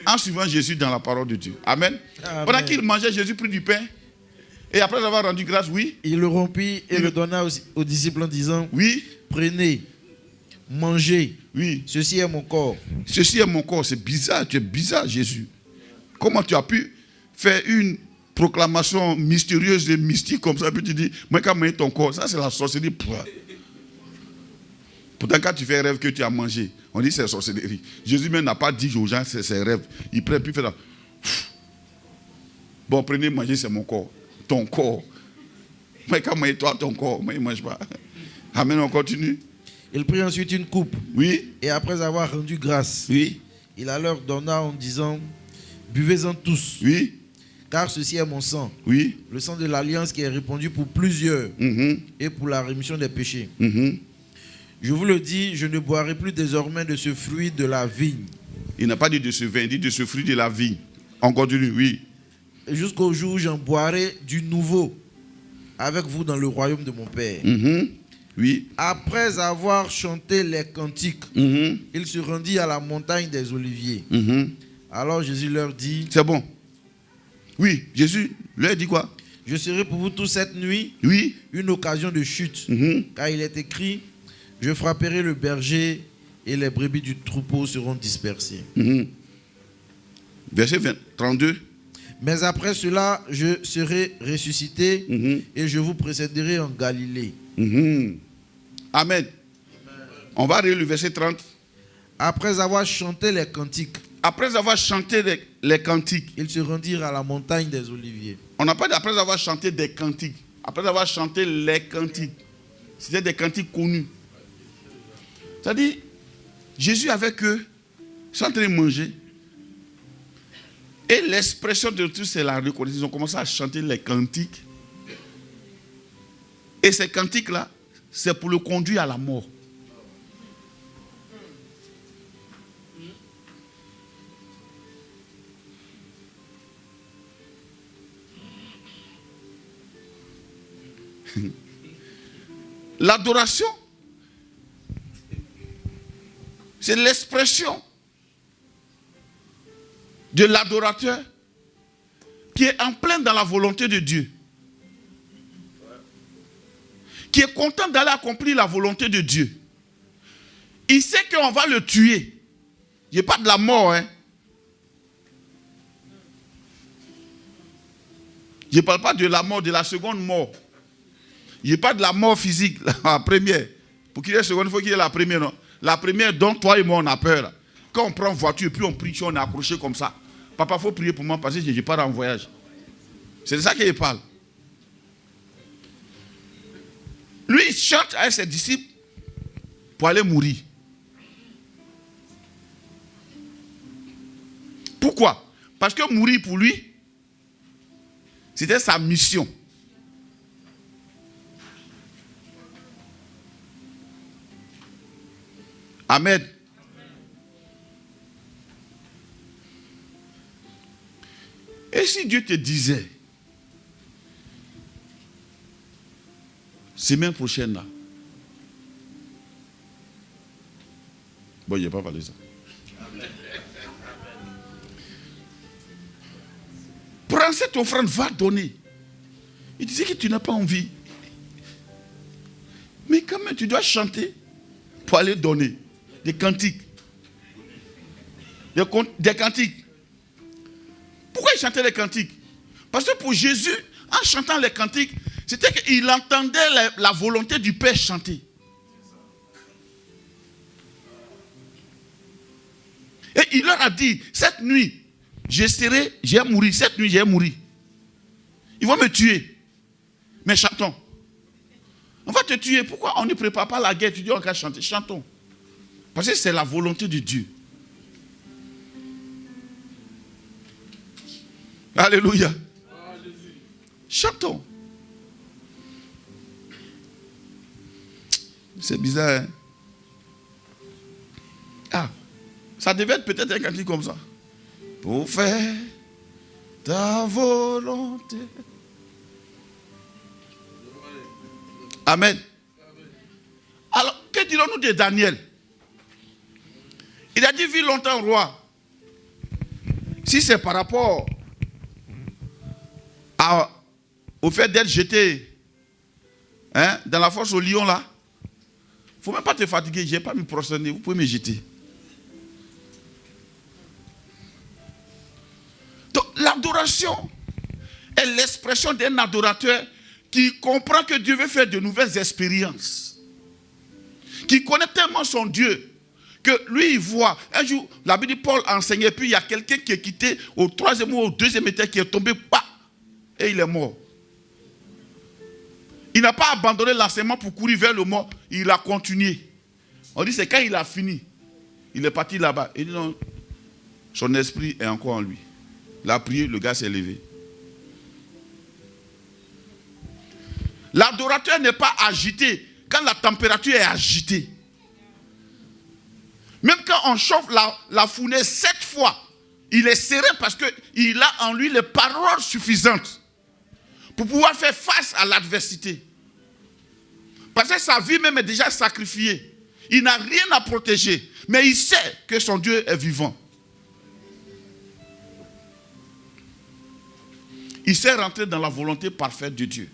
en suivant Jésus dans la parole de Dieu. Amen. Amen. Pendant qu'il mangeait, Jésus prit du pain, et après avoir rendu grâce, oui. Il le rompit et le donna aux disciples en disant, oui. Prenez, mangez. Oui. Ceci est mon corps. Ceci est mon corps. C'est bizarre, tu es bizarre, Jésus. Comment tu as pu faire une proclamation mystérieuse et mystique comme ça, puis tu dis, moi quand je ton corps, ça c'est la sorcellerie. Pourtant quand tu fais un rêve que tu as mangé, on dit c'est sorcellerie. Jésus même n'a pas dit aux gens c'est ses rêves. Il prend puis fait là. Bon, prenez, mangez, c'est mon corps. Ton corps. Moi quand je toi ton corps, moi je ne mange pas. Amen, on continue. Il prit ensuite une coupe. Oui. Et après avoir rendu grâce, oui. Il la leur donna en disant, buvez-en tous. Oui. Car ceci est mon sang, oui. Le sang de l'alliance qui est répandu pour plusieurs et pour la rémission des péchés. Je vous le dis, je ne boirai plus désormais de ce fruit de la vigne. Il n'a pas dit de ce vin, il dit de ce fruit de la vigne. On continue, oui. Jusqu'au jour où j'en boirai du nouveau avec vous dans le royaume de mon Père. Oui. Oui. Après avoir chanté les cantiques, il se rendit à la montagne des Oliviers. Alors Jésus leur dit... C'est bon. Oui, Jésus leur dit quoi? Je serai pour vous tous cette nuit une occasion de chute. Car il est écrit, je frapperai le berger et les brebis du troupeau seront dispersées. Verset 32. Mais après cela, je serai ressuscité et je vous précéderai en Galilée. Amen. On va lire le verset 30. Après avoir chanté les cantiques. Après avoir chanté les cantiques. Ils se rendirent à la montagne des Oliviers. On n'a pas dit après avoir chanté des cantiques. Après avoir chanté les cantiques. C'était des cantiques connus. C'est-à-dire, Jésus avec eux, ils sont en train de manger. Et l'expression de tout, c'est la reconnaissance. Ils ont commencé à chanter les cantiques. Et ces cantiques-là, c'est pour le conduire à la mort. L'adoration, c'est l'expression de l'adorateur qui est en plein dans la volonté de Dieu, qui est content d'aller accomplir la volonté de Dieu. Il sait qu'on va le tuer. Il n'y a pas de la mort. Je ne parle pas de la mort, de la seconde mort. Il n'y a pas de la mort physique, la première. Pour qu'il y ait la seconde, il faut qu'il y ait la première. Non? La première dont toi et moi on a peur. Là. Quand on prend une voiture et puis on prie, on est accroché comme ça. Papa, il faut prier pour moi parce que je pars en voyage. C'est de ça qu'il parle. Lui, il chante avec ses disciples pour aller mourir. Pourquoi? Parce que mourir pour lui, c'était sa mission. Amen. Et si Dieu te disait, semaine prochaine là, bon, il n'y a pas parlé de ça. Prends cette offrande, va donner. Il disait que tu n'as pas envie. Mais quand même, tu dois chanter pour aller donner. Des cantiques. Des cantiques. Pourquoi il chantait les cantiques? Parce que pour Jésus, en chantant les cantiques, c'était qu'il entendait la volonté du Père chanter. Et il leur a dit, cette nuit, j'ai mouru. Cette nuit, j'ai mouru. Ils vont me tuer. Mais chantons. On va te tuer. Pourquoi on ne prépare pas la guerre? Tu dis, on va chanter. Chantons. Parce que c'est la volonté de Dieu. Alléluia. Chantons. C'est bizarre, hein? Ah, ça devait être peut-être un cantique comme ça. Pour faire ta volonté. Amen. Alors, que dirons-nous de Daniel? Il a dit, vis longtemps, roi. Si c'est par rapport au fait d'être jeté dans la fosse au lion là, il ne faut même pas te fatiguer, je n'ai pas me prosterner, vous pouvez me jeter. Donc l'adoration est l'expression d'un adorateur qui comprend que Dieu veut faire de nouvelles expériences. Qui connaît tellement son Dieu que lui il voit. Un jour, la Bible dit Paul enseignait, puis il y a quelqu'un qui est quitté au 3e ou au 2e étage qui est tombé, et il est mort. Il n'a pas abandonné l'enseignement pour courir vers le mort, il a continué. On dit c'est quand il a fini, il est parti là-bas. Il dit non, son esprit est encore en lui. Il a prié, le gars s'est levé. L'adorateur n'est pas agité quand la température est agitée. Même quand on chauffe la fournaise 7 fois, il est serein parce qu'il a en lui les paroles suffisantes pour pouvoir faire face à l'adversité. Parce que sa vie même est déjà sacrifiée. Il n'a rien à protéger. Mais il sait que son Dieu est vivant. Il sait rentrer dans la volonté parfaite de Dieu.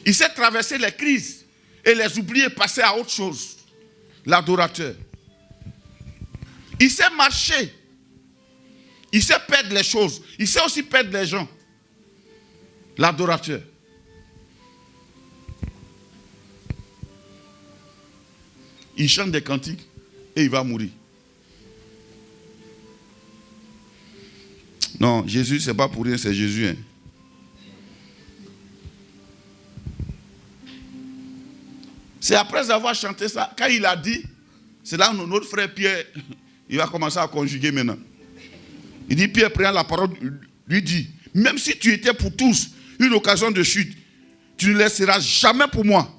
Il sait traverser les crises et les oublier et passer à autre chose. L'adorateur. Il sait marcher. Il sait perdre les choses. Il sait aussi perdre les gens. L'adorateur. Il chante des cantiques et il va mourir. Non, Jésus, ce n'est pas pour rien, c'est Jésus. Hein. C'est après avoir chanté ça, quand il a dit, c'est là où notre frère Pierre, il va commencer à conjuguer maintenant. Il dit, Pierre prend la parole, lui dit, même si tu étais pour tous une occasion de chute, tu ne laisseras jamais pour moi.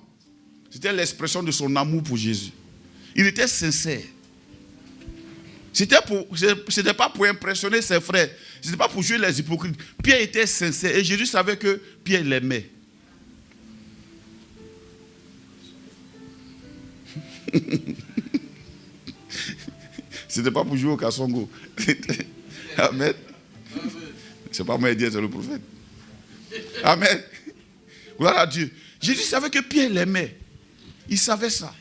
C'était l'expression de son amour pour Jésus. Il était sincère. Ce n'était pas pour impressionner ses frères. Ce n'était pas pour jouer les hypocrites. Pierre était sincère. Et Jésus savait que Pierre l'aimait. Ce n'était pas pour jouer au Kassongo. Amen. C'est pas moi qui dis, c'est le prophète. Amen. Gloire à Dieu. Jésus savait que Pierre l'aimait. Il savait ça.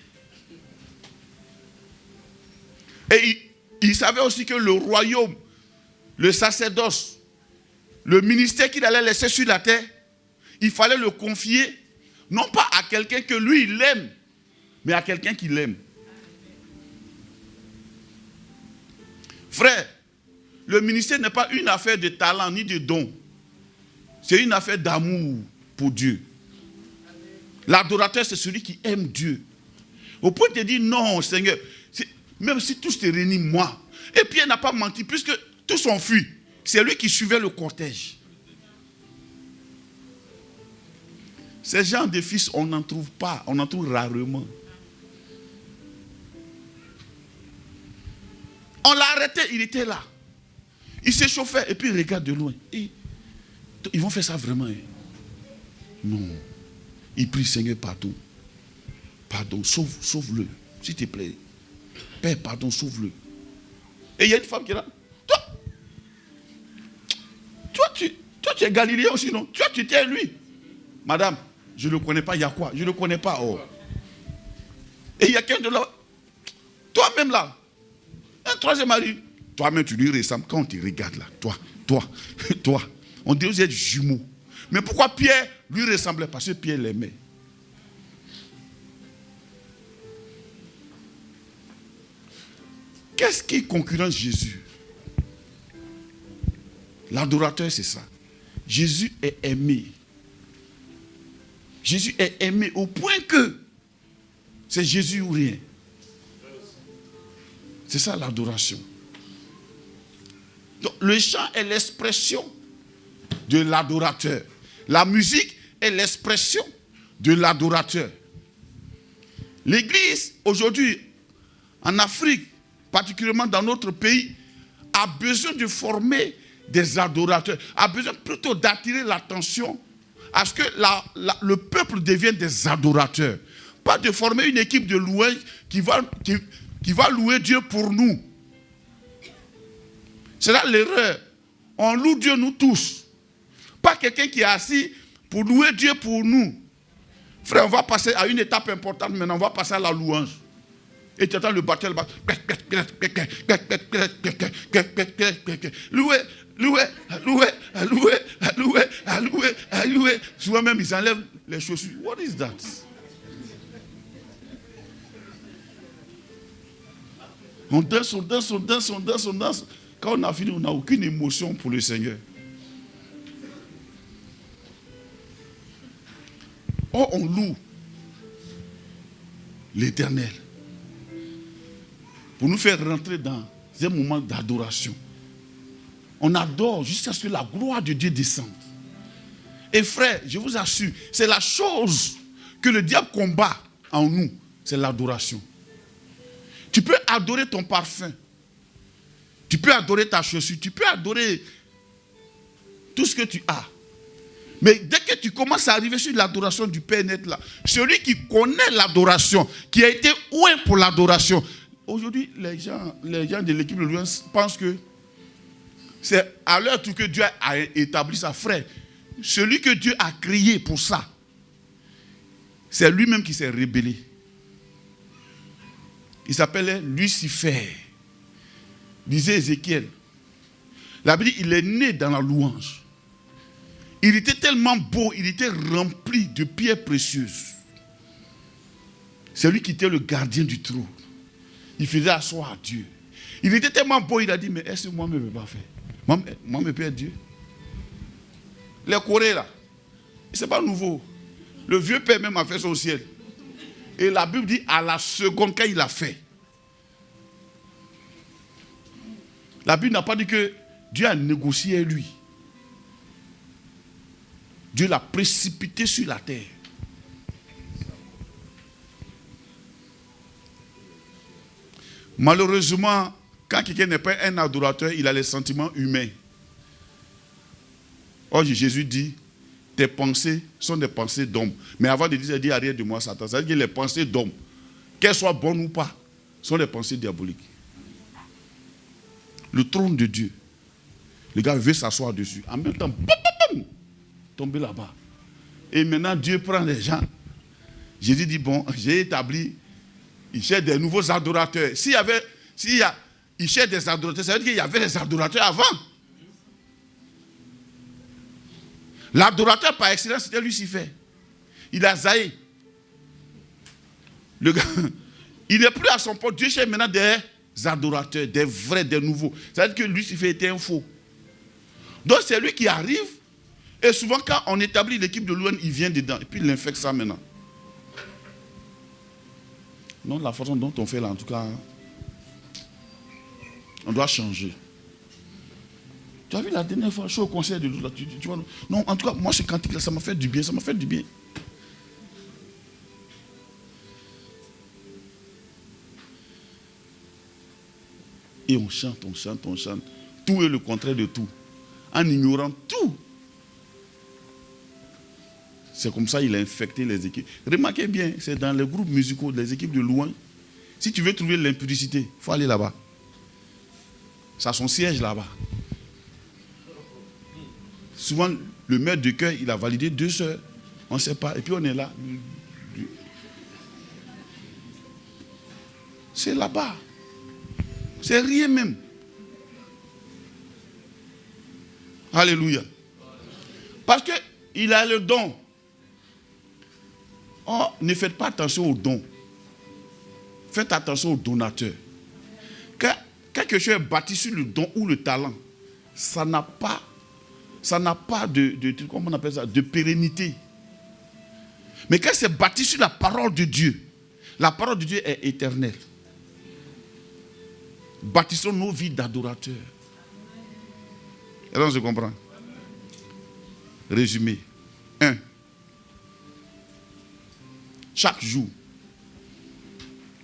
Et il savait aussi que le royaume, le sacerdoce, le ministère qu'il allait laisser sur la terre, il fallait le confier, non pas à quelqu'un que lui, il aime, mais à quelqu'un qui l'aime. Frère, le ministère n'est pas une affaire de talent ni de don. C'est une affaire d'amour pour Dieu. L'adorateur, c'est celui qui aime Dieu. Au point de dire, non, Seigneur, même si tous te réunissent, moi. Et Pierre n'a pas menti, puisque tous ont fui. C'est lui qui suivait le cortège. Ces gens de fils, on n'en trouve pas, on en trouve rarement. On l'a arrêté, il était là. Il s'échauffait et puis il regarde de loin. Et ils vont faire ça vraiment. Hein? Non. Il prie, Seigneur, pardon. Pardon, sauve-le, s'il te plaît. Père, pardon, sauve-le. Et il y a une femme qui est là. Toi, tu es galiléen aussi, non? Tu étais lui. Madame, je ne le connais pas, il y a quoi? Je ne le connais pas. Oh. Et il y a quelqu'un de là. Toi-même là. Un troisième mari. Toi-même, tu lui ressembles. Quand on te regarde là, toi. On dit que vous êtes jumeaux. Mais pourquoi Pierre lui ressemblait? Parce que Pierre l'aimait. Qu'est-ce qui concurrence Jésus? L'adorateur, c'est ça. Jésus est aimé. Jésus est aimé au point que c'est Jésus ou rien. C'est ça l'adoration. Donc, le chant est l'expression de l'adorateur. La musique est l'expression de l'adorateur. L'Église, aujourd'hui, en Afrique, particulièrement dans notre pays, a besoin de former des adorateurs, a besoin plutôt d'attirer l'attention à ce que le peuple devienne des adorateurs. Pas de former une équipe de louanges qui va louer Dieu pour nous. C'est là l'erreur. On loue Dieu nous tous. Pas quelqu'un qui est assis pour louer Dieu pour nous. Frère, on va passer à une étape importante maintenant, on va passer à la louange. Et tu entends le batteur, louer. Souvent même, ils enlèvent les chaussures. What is that? On danse. Quand on a fini, on n'a aucune émotion pour le Seigneur. Oh, on loue l'Éternel pour nous faire rentrer dans un moment d'adoration. On adore jusqu'à ce que la gloire de Dieu descende. Et frère, je vous assure, c'est la chose que le diable combat en nous, c'est l'adoration. Tu peux adorer ton parfum, tu peux adorer ta chaussure, tu peux adorer tout ce que tu as. Mais dès que tu commences à arriver sur l'adoration du Père net là, celui qui connaît l'adoration, qui a été oué pour l'adoration. Aujourd'hui, les gens de l'équipe de Louange pensent que c'est à l'heure tout que Dieu a établi ça. Frère, celui que Dieu a créé pour ça, c'est lui-même qui s'est rébellé. Il s'appelait Lucifer. Disait Ézéchiel. La Bible dit, il est né dans la louange. Il était tellement beau, il était rempli de pierres précieuses. C'est lui qui était le gardien du trône. Il faisait asseoir Dieu. Il était tellement beau, il a dit, mais est-ce que moi je ne peux pas faire? Moi, je peux être Dieu. Les Corées là, ce n'est pas nouveau. Le vieux père même a fait son ciel. Et la Bible dit, à la seconde, quand il a fait. La Bible n'a pas dit que Dieu a négocié lui. Dieu l'a précipité sur la terre. Malheureusement, quand quelqu'un n'est pas un adorateur, il a les sentiments humains. Or, Jésus dit, tes pensées sont des pensées d'homme. Mais avant de dire, il dit, arrière de moi, Satan. Ça veut dire que les pensées d'homme, qu'elles soient bonnes ou pas, sont des pensées diaboliques. Le trône de Dieu, le gars veut s'asseoir dessus. En même temps, tomber là-bas. Et maintenant, Dieu prend les gens. Jésus dit, bon, j'ai établi, il cherche des nouveaux adorateurs. Il cherche des adorateurs, ça veut dire qu'il y avait des adorateurs avant. L'adorateur par excellence, c'était Lucifer. Il a zaï. Le gars, il n'est plus à son poste. Dieu cherche maintenant des adorateurs, des vrais, des nouveaux. Ça veut dire que Lucifer était un faux. Donc c'est lui qui arrive. Et souvent quand on établit l'équipe de louange, il vient dedans. Et puis il infecte ça maintenant. Non, la façon dont on fait là, en tout cas, on doit changer. Tu as vu la dernière fois, je suis au conseil de l'autre, tu vois, non, en tout cas, moi ce cantique là, ça m'a fait du bien, ça m'a fait du bien. Et on chante, on chante, on chante. Tout est le contraire de tout. En ignorant tout. C'est comme ça qu'il a infecté les équipes. Remarquez bien, c'est dans les groupes musicaux, les équipes de louange. Si tu veux trouver l'impudicité, il faut aller là-bas. Ça a son siège là-bas. Souvent, le maître de chœur, il a validé 2 sœurs. On ne sait pas. Et puis on est là. C'est là-bas. C'est rien même. Alléluia. Parce qu'il a le don. Oh, ne faites pas attention au don. Faites attention au donateur. Quand quelque chose est bâti sur le don ou le talent, ça n'a pas comment on appelle ça, de pérennité. Mais quand c'est bâti sur la parole de Dieu, la parole de Dieu est éternelle. Bâtissons nos vies d'adorateurs. Alors on se comprend. Résumé. 1. Chaque jour.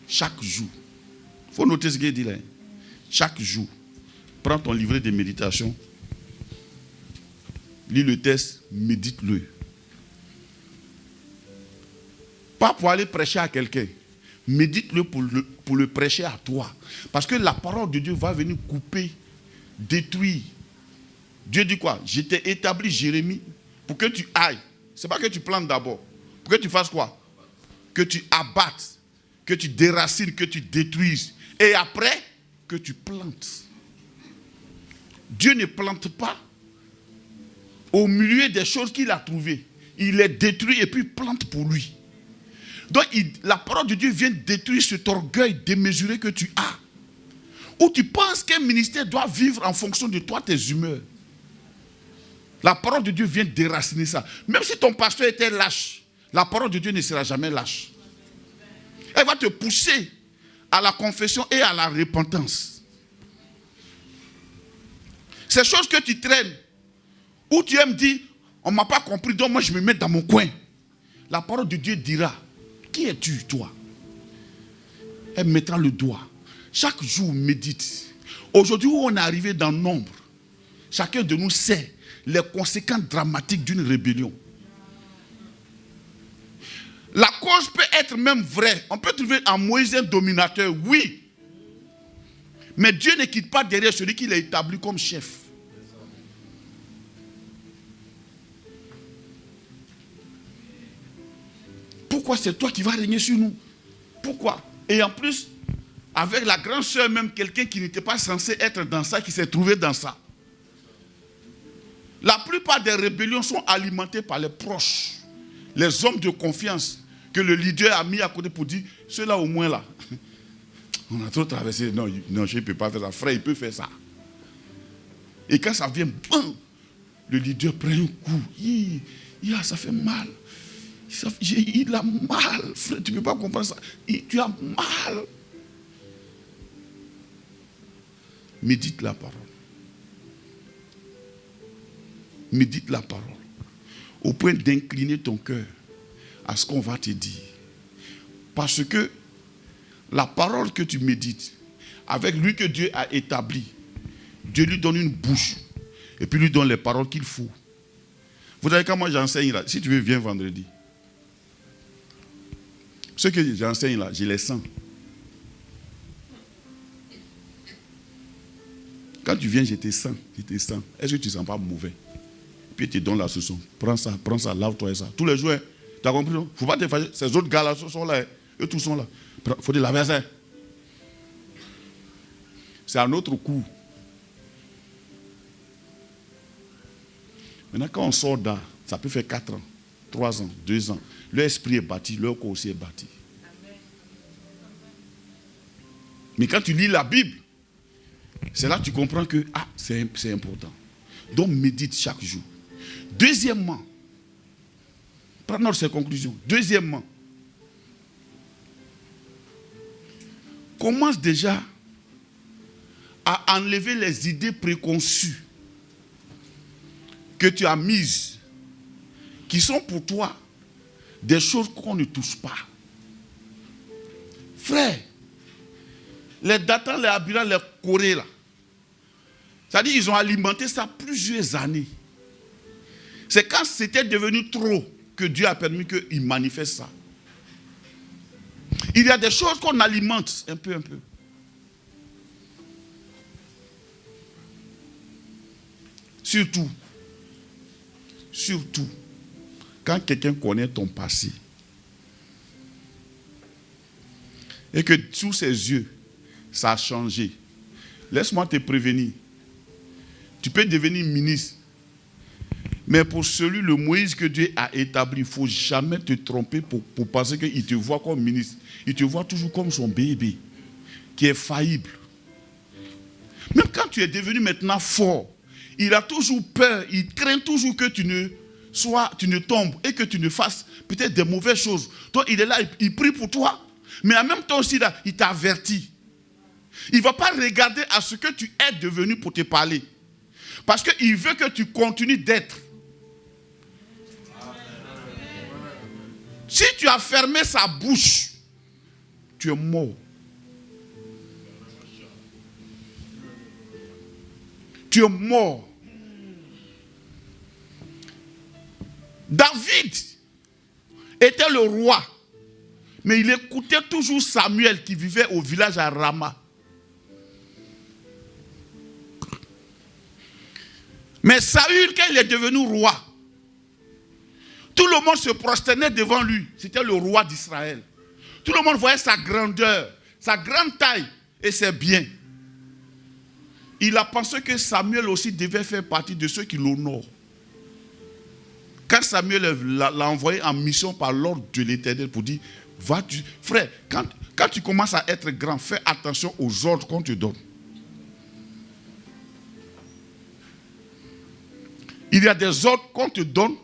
Il faut noter ce qu'il dit là. Chaque jour. Prends ton livret de méditation. Lis le texte, médite-le. Pas pour aller prêcher à quelqu'un. Médite-le pour le prêcher à toi. Parce que la parole de Dieu va venir couper, détruire. Dieu dit quoi? Je t'ai établi, Jérémie, pour que tu ailles. Ce n'est pas que tu plantes d'abord. Pour que tu fasses quoi? Que tu abattes, que tu déracines, que tu détruises. Et après, que tu plantes. Dieu ne plante pas au milieu des choses qu'il a trouvées. Il les détruit et puis plante pour lui. Donc la parole de Dieu vient détruire cet orgueil démesuré que tu as. Où tu penses qu'un ministère doit vivre en fonction de toi, tes humeurs. La parole de Dieu vient déraciner ça. Même si ton pasteur était lâche, la parole de Dieu ne sera jamais lâche. Elle va te pousser à la confession et à la repentance. Ces choses que tu traînes, où tu aimes dire, on ne m'a pas compris, donc moi je me mets dans mon coin. La parole de Dieu dira, qui es-tu toi? Elle mettra le doigt. Chaque jour, médite. Aujourd'hui où on est arrivé dans le nombre, chacun de nous sait les conséquences dramatiques d'une rébellion. La cause peut être même vraie. On peut trouver en Moïse un dominateur, oui. Mais Dieu ne quitte pas derrière celui qu'il a établi comme chef. Pourquoi c'est toi qui vas régner sur nous? Pourquoi? Et en plus, avec la grande sœur même, quelqu'un qui n'était pas censé être dans ça, qui s'est trouvé dans ça. La plupart des rébellions sont alimentées par les proches, les hommes de confiance que le leader a mis à côté pour dire, ceux-là au moins là, on a trop traversé, non, je ne peux pas faire ça, frère, il peut faire ça. Et quand ça vient, bon, le leader prend un coup, ça fait mal. Il a mal, frère, tu ne peux pas comprendre ça. Tu as mal. Médite la parole. Médite la parole. Au point d'incliner ton cœur à ce qu'on va te dire. Parce que la parole que tu médites, avec lui que Dieu a établi, Dieu lui donne une bouche. Et puis lui donne les paroles qu'il faut. Vous savez, quand moi j'enseigne là, si tu veux, viens vendredi. Ceux que j'enseigne là, je les sens. Quand tu viens, je te sens. Est-ce que tu ne sens pas mauvais? Puis tu te donnes la solution. Prends ça, lave-toi et ça. Tous les jours, tu as compris, non? Il ne faut pas te fâcher. Ces autres gars-là sont là. Eux tous sont là. Il faut te laver ça. C'est un autre coup. Maintenant, quand on sort d'art, ça peut faire 4 ans, 3 ans, 2 ans. Leur esprit est bâti, leur corps aussi est bâti. Mais quand tu lis la Bible, c'est là que tu comprends que c'est important. Donc médite chaque jour. Deuxièmement, prenons ces conclusions. Deuxièmement, commence déjà à enlever les idées préconçues que tu as mises, qui sont pour toi des choses qu'on ne touche pas. Frère, les Datans, les Abiram, les Corées, là, c'est-à-dire qu'ils ont alimenté ça plusieurs années. C'est quand c'était devenu trop que Dieu a permis qu'ils manifestent ça. Il y a des choses qu'on alimente un peu. Surtout, quand quelqu'un connaît ton passé et que sous ses yeux, ça a changé, laisse-moi te prévenir. Tu peux devenir ministre, mais pour celui, le Moïse que Dieu a établi, il ne faut jamais te tromper pour penser qu'il te voit comme ministre. Il te voit toujours comme son bébé, qui est faillible. Même quand tu es devenu maintenant fort, il a toujours peur, il craint toujours que tu ne tombes et que tu ne fasses peut-être des mauvaises choses. Donc il est là, il prie pour toi, mais en même temps aussi, là, il t'avertit. Il ne va pas regarder à ce que tu es devenu pour te parler. Parce qu'il veut que tu continues d'être. Si tu as fermé sa bouche, tu es mort. Tu es mort. David était le roi, mais il écoutait toujours Samuel qui vivait au village à Rama. Mais Saül, quand il est devenu roi, tout le monde se prosternait devant lui. C'était le roi d'Israël. Tout le monde voyait sa grandeur, sa grande taille et ses biens. Il a pensé que Samuel aussi devait faire partie de ceux qui l'honorent. Quand Samuel l'a envoyé en mission par l'ordre de l'Éternel pour dire, frère, quand tu commences à être grand, fais attention aux ordres qu'on te donne. Il y a des ordres qu'on te donne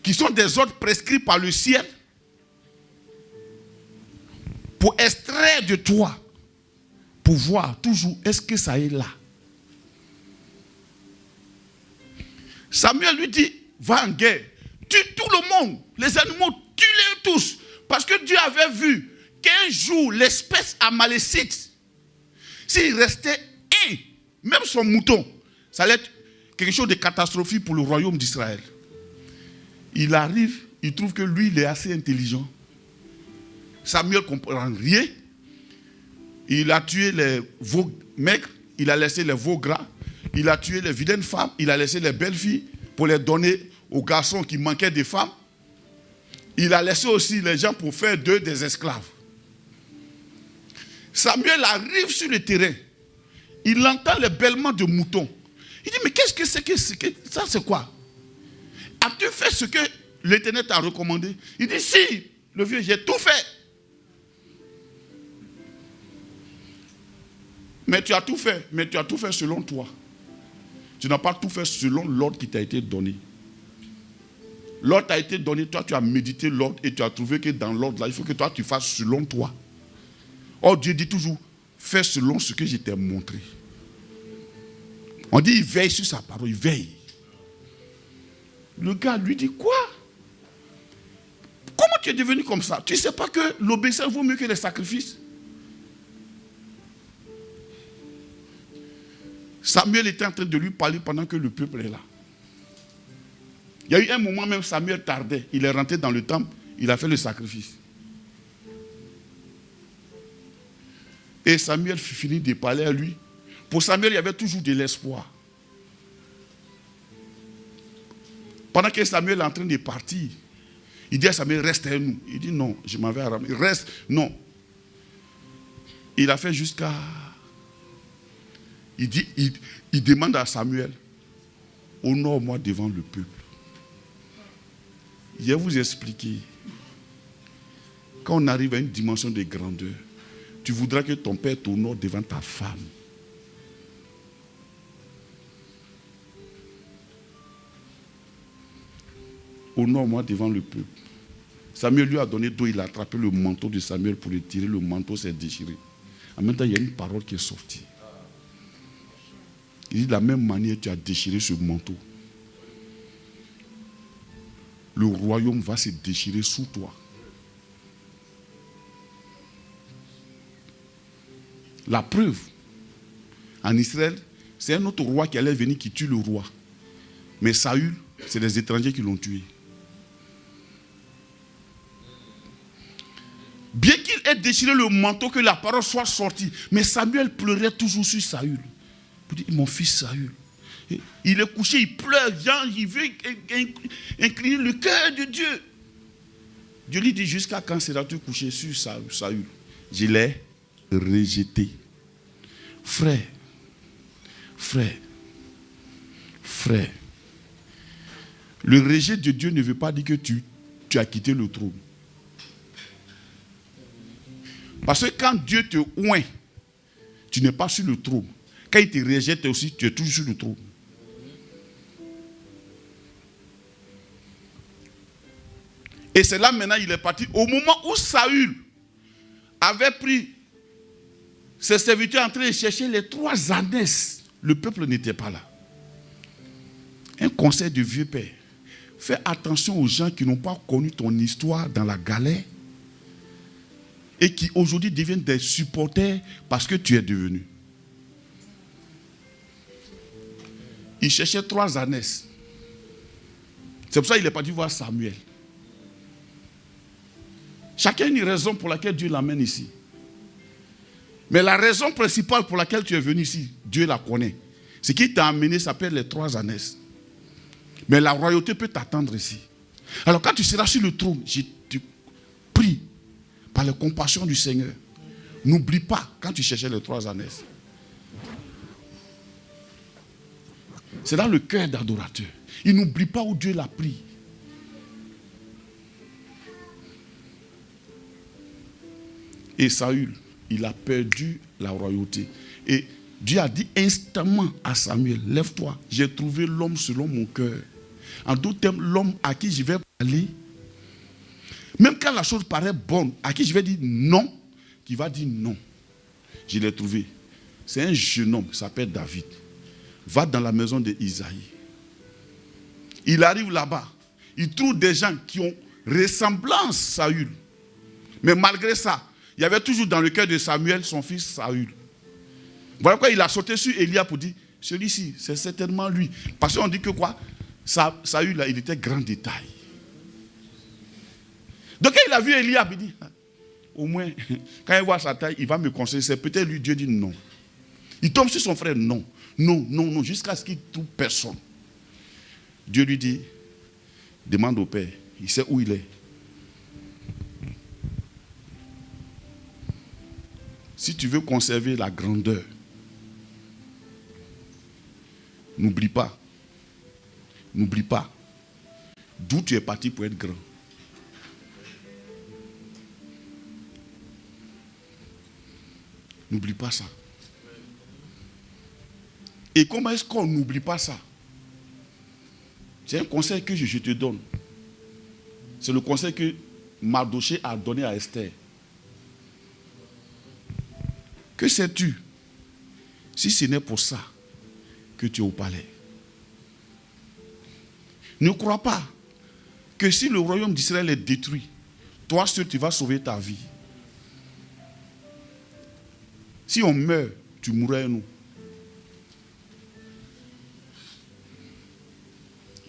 qui sont des ordres prescrits par le ciel pour extraire de toi, pour voir toujours est-ce que ça est là. Samuel lui dit, va en guerre, tue tout le monde, les animaux, tue-les tous. Parce que Dieu avait vu qu'un jour, l'espèce amalécite, s'il restait un, même son mouton, Ça allait être quelque chose de catastrophique pour le royaume d'Israël. Il arrive, il trouve que lui, il est assez intelligent. Samuel ne comprend rien. Il a tué les veaux maigres, il a laissé les veaux gras, il a tué les vilaines femmes, il a laissé les belles filles pour les donner aux garçons qui manquaient de femmes. Il a laissé aussi les gens pour faire d'eux des esclaves. Samuel arrive sur le terrain. Il entend le bêlement de moutons. Il dit, mais qu'est-ce que c'est que ça, c'est quoi? As-tu fait ce que l'Éternel t'a recommandé? Il dit, si, le vieux, j'ai tout fait. Mais tu as tout fait selon toi. Tu n'as pas tout fait selon l'ordre qui t'a été donné. L'ordre t'a été donné, toi tu as médité l'ordre et tu as trouvé que dans l'ordre là, il faut que toi tu fasses selon toi. Or Dieu dit toujours, fais selon ce que je t'ai montré. On dit, il veille sur sa parole, il veille. Le gars lui dit, quoi? Comment tu es devenu comme ça? Tu ne sais pas que l'obéissance vaut mieux que les sacrifices? Samuel était en train de lui parler pendant que le peuple est là. Il y a eu un moment même, Samuel tardait. Il est rentré dans le temple, il a fait le sacrifice. Et Samuel finit de parler à lui. Pour Samuel, il y avait toujours de l'espoir. Pendant que Samuel est en train de partir, il dit à Samuel, reste avec nous. Il dit non, je m'en vais à Rama. Reste, non. Il a fait jusqu'à... Il demande à Samuel, honore-moi devant le peuple. Je vais vous expliquer. Quand on arrive à une dimension de grandeur, tu voudras que ton père t'honore devant ta femme. Honore-moi devant le peuple. Samuel lui a donné d'eau, il a attrapé le manteau de Samuel pour le tirer, le manteau s'est déchiré. En même temps, il y a une parole qui est sortie. Il dit de la même manière, tu as déchiré ce manteau. Le royaume va se déchirer sous toi. La preuve, en Israël, c'est un autre roi qui allait venir qui tue le roi. Mais Saül, c'est les étrangers qui l'ont tué. Bien qu'il ait déchiré le manteau, que la parole soit sortie, mais Samuel pleurait toujours sur Saül. Il dit, mon fils Saül, il est couché, il pleure, il veut incliner le cœur de Dieu. Dieu lui dit, jusqu'à quand seras-tu couché sur Saül? Je l'ai rejeté. Frère, le rejet de Dieu ne veut pas dire que tu as quitté le trône. Parce que quand Dieu te oint, tu n'es pas sur le trône. Quand il te rejette aussi, tu es toujours sur le trône. Et c'est là maintenant il est parti. Au moment où Saül avait pris ses serviteurs en train de chercher les 3 ânesses, le peuple n'était pas là. Un conseil de vieux père. Fais attention aux gens qui n'ont pas connu ton histoire dans la galère et qui aujourd'hui deviennent des supporters parce que tu es devenu. Il cherchait 3 ânesses. C'est pour ça qu'il est parti voir Samuel. Chacun a une raison pour laquelle Dieu l'amène ici. Mais la raison principale pour laquelle tu es venu ici, Dieu la connaît. Ce qui t'a amené s'appelle les 3 ânesses. Mais la royauté peut t'attendre ici. Alors quand tu seras sur le trône, je te prie, par la compassion du Seigneur, n'oublie pas quand tu cherchais les 3 ânesses. C'est dans le cœur d'adorateur. Il n'oublie pas où Dieu l'a pris. Et Saül, il a perdu la royauté. Et Dieu a dit instamment à Samuel, lève-toi, j'ai trouvé l'homme selon mon cœur. En d'autres termes, l'homme à qui je vais parler, même quand la chose paraît bonne, à qui je vais dire non, qui va dire non. Je l'ai trouvé. C'est un jeune homme qui s'appelle David. Va dans la maison d'Isaïe. Il arrive là-bas. Il trouve des gens qui ont ressemblance à Saül. Mais malgré ça, il y avait toujours dans le cœur de Samuel son fils Saül. Voilà pourquoi il a sauté sur Élia pour dire, celui-ci, c'est certainement lui. Parce qu'on dit que quoi? Saül, là, il était grand détail. Donc, quand il a vu Eliab, il dit, au moins, quand il voit sa taille, il va me conseiller. C'est peut-être lui. Dieu dit non. Il tombe sur son frère, non. Non, non, non, jusqu'à ce qu'il trouve personne. Dieu lui dit, demande au Père, il sait où il est. Si tu veux conserver la grandeur, n'oublie pas d'où tu es parti pour être grand. N'oublie pas ça. Et comment est-ce qu'on n'oublie pas ça? C'est un conseil que je te donne. C'est le conseil que Mardochée a donné à Esther. Que sais-tu si ce n'est pour ça que tu es au palais? Ne crois pas que si le royaume d'Israël est détruit, toi seul tu vas sauver ta vie. Si on meurt, tu mourrais nous.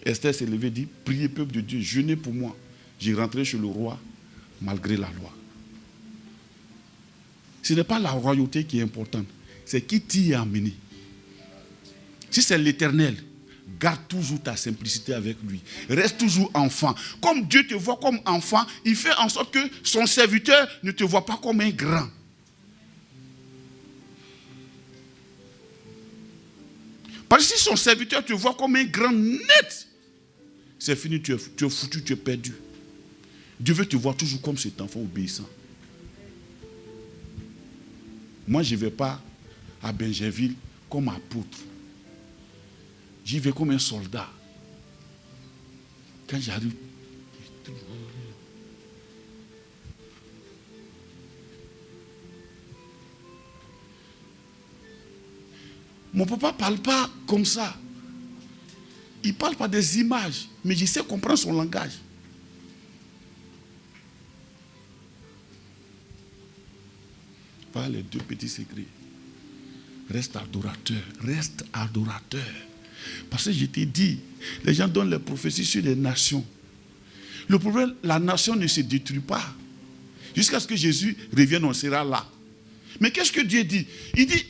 Esther s'est levée et dit, priez peuple de Dieu, jeûnez pour moi. J'ai rentré chez le roi malgré la loi. Ce n'est pas la royauté qui est importante, c'est qui t'y est amené. Si c'est l'Éternel, garde toujours ta simplicité avec lui. Reste toujours enfant. Comme Dieu te voit comme enfant, il fait en sorte que son serviteur ne te voit pas comme un grand. Parce que si son serviteur te voit comme un grand net, c'est fini, tu es foutu, tu es perdu. Dieu veut te voir toujours comme cet enfant obéissant. Moi, je ne vais pas à Benjerville comme apôtre. J'y vais comme un soldat. Quand j'arrive, mon papa ne parle pas comme ça. Il ne parle pas des images, mais je sais comprendre son langage. Voilà les deux petits secrets. Reste adorateur, reste adorateur. Parce que je t'ai dit, les gens donnent les prophéties sur les nations. Le problème, la nation ne se détruit pas. Jusqu'à ce que Jésus revienne, on sera là. Mais qu'est-ce que Dieu dit? Il dit,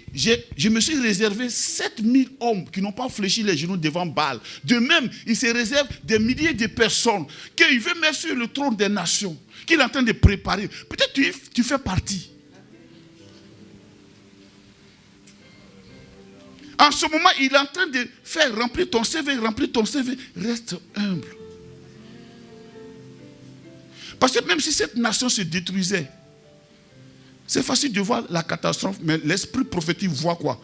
je me suis réservé 7000 hommes qui n'ont pas fléchi les genoux devant Baal. De même, il se réserve des milliers de personnes qu'il veut mettre sur le trône des nations, qu'il est en train de préparer. Peut-être tu fais partie. En ce moment, il est en train de faire remplir ton CV, Reste humble. Parce que même si cette nation se détruisait, c'est facile de voir la catastrophe, mais l'esprit prophétique voit quoi?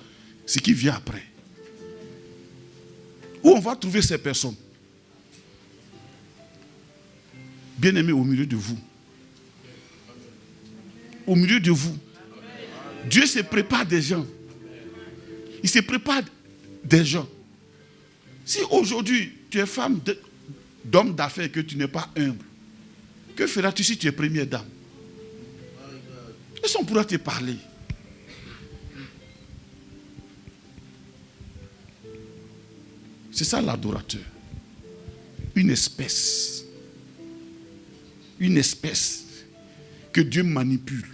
Ce qui vient après. Où on va trouver ces personnes? Bien-aimés, au milieu de vous. Au milieu de vous. Dieu se prépare des gens. Il se prépare des gens. Si aujourd'hui tu es femme d'homme d'affaires et que tu n'es pas humble, que feras-tu si tu es première dame? Est-ce qu'on pourra te parler? C'est ça l'adorateur. Une espèce que Dieu manipule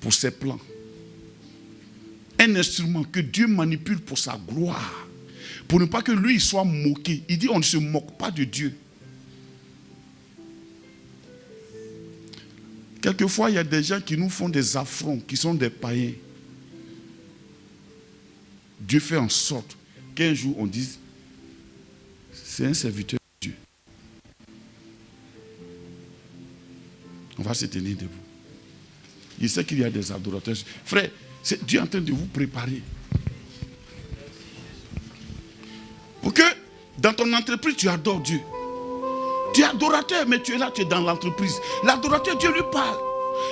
pour ses plans. Un instrument que Dieu manipule pour sa gloire. Pour ne pas que lui soit moqué. Il dit on ne se moque pas de Dieu. Quelquefois, il y a des gens qui nous font des affronts, qui sont des païens. Dieu fait en sorte qu'un jour on dise, c'est un serviteur de Dieu. On va se tenir debout. Il sait qu'il y a des adorateurs. Frère, c'est Dieu en train de vous préparer. Pour que dans ton entreprise, tu adores Dieu. Tu es adorateur, mais tu es là, tu es dans l'entreprise. L'adorateur, Dieu lui parle.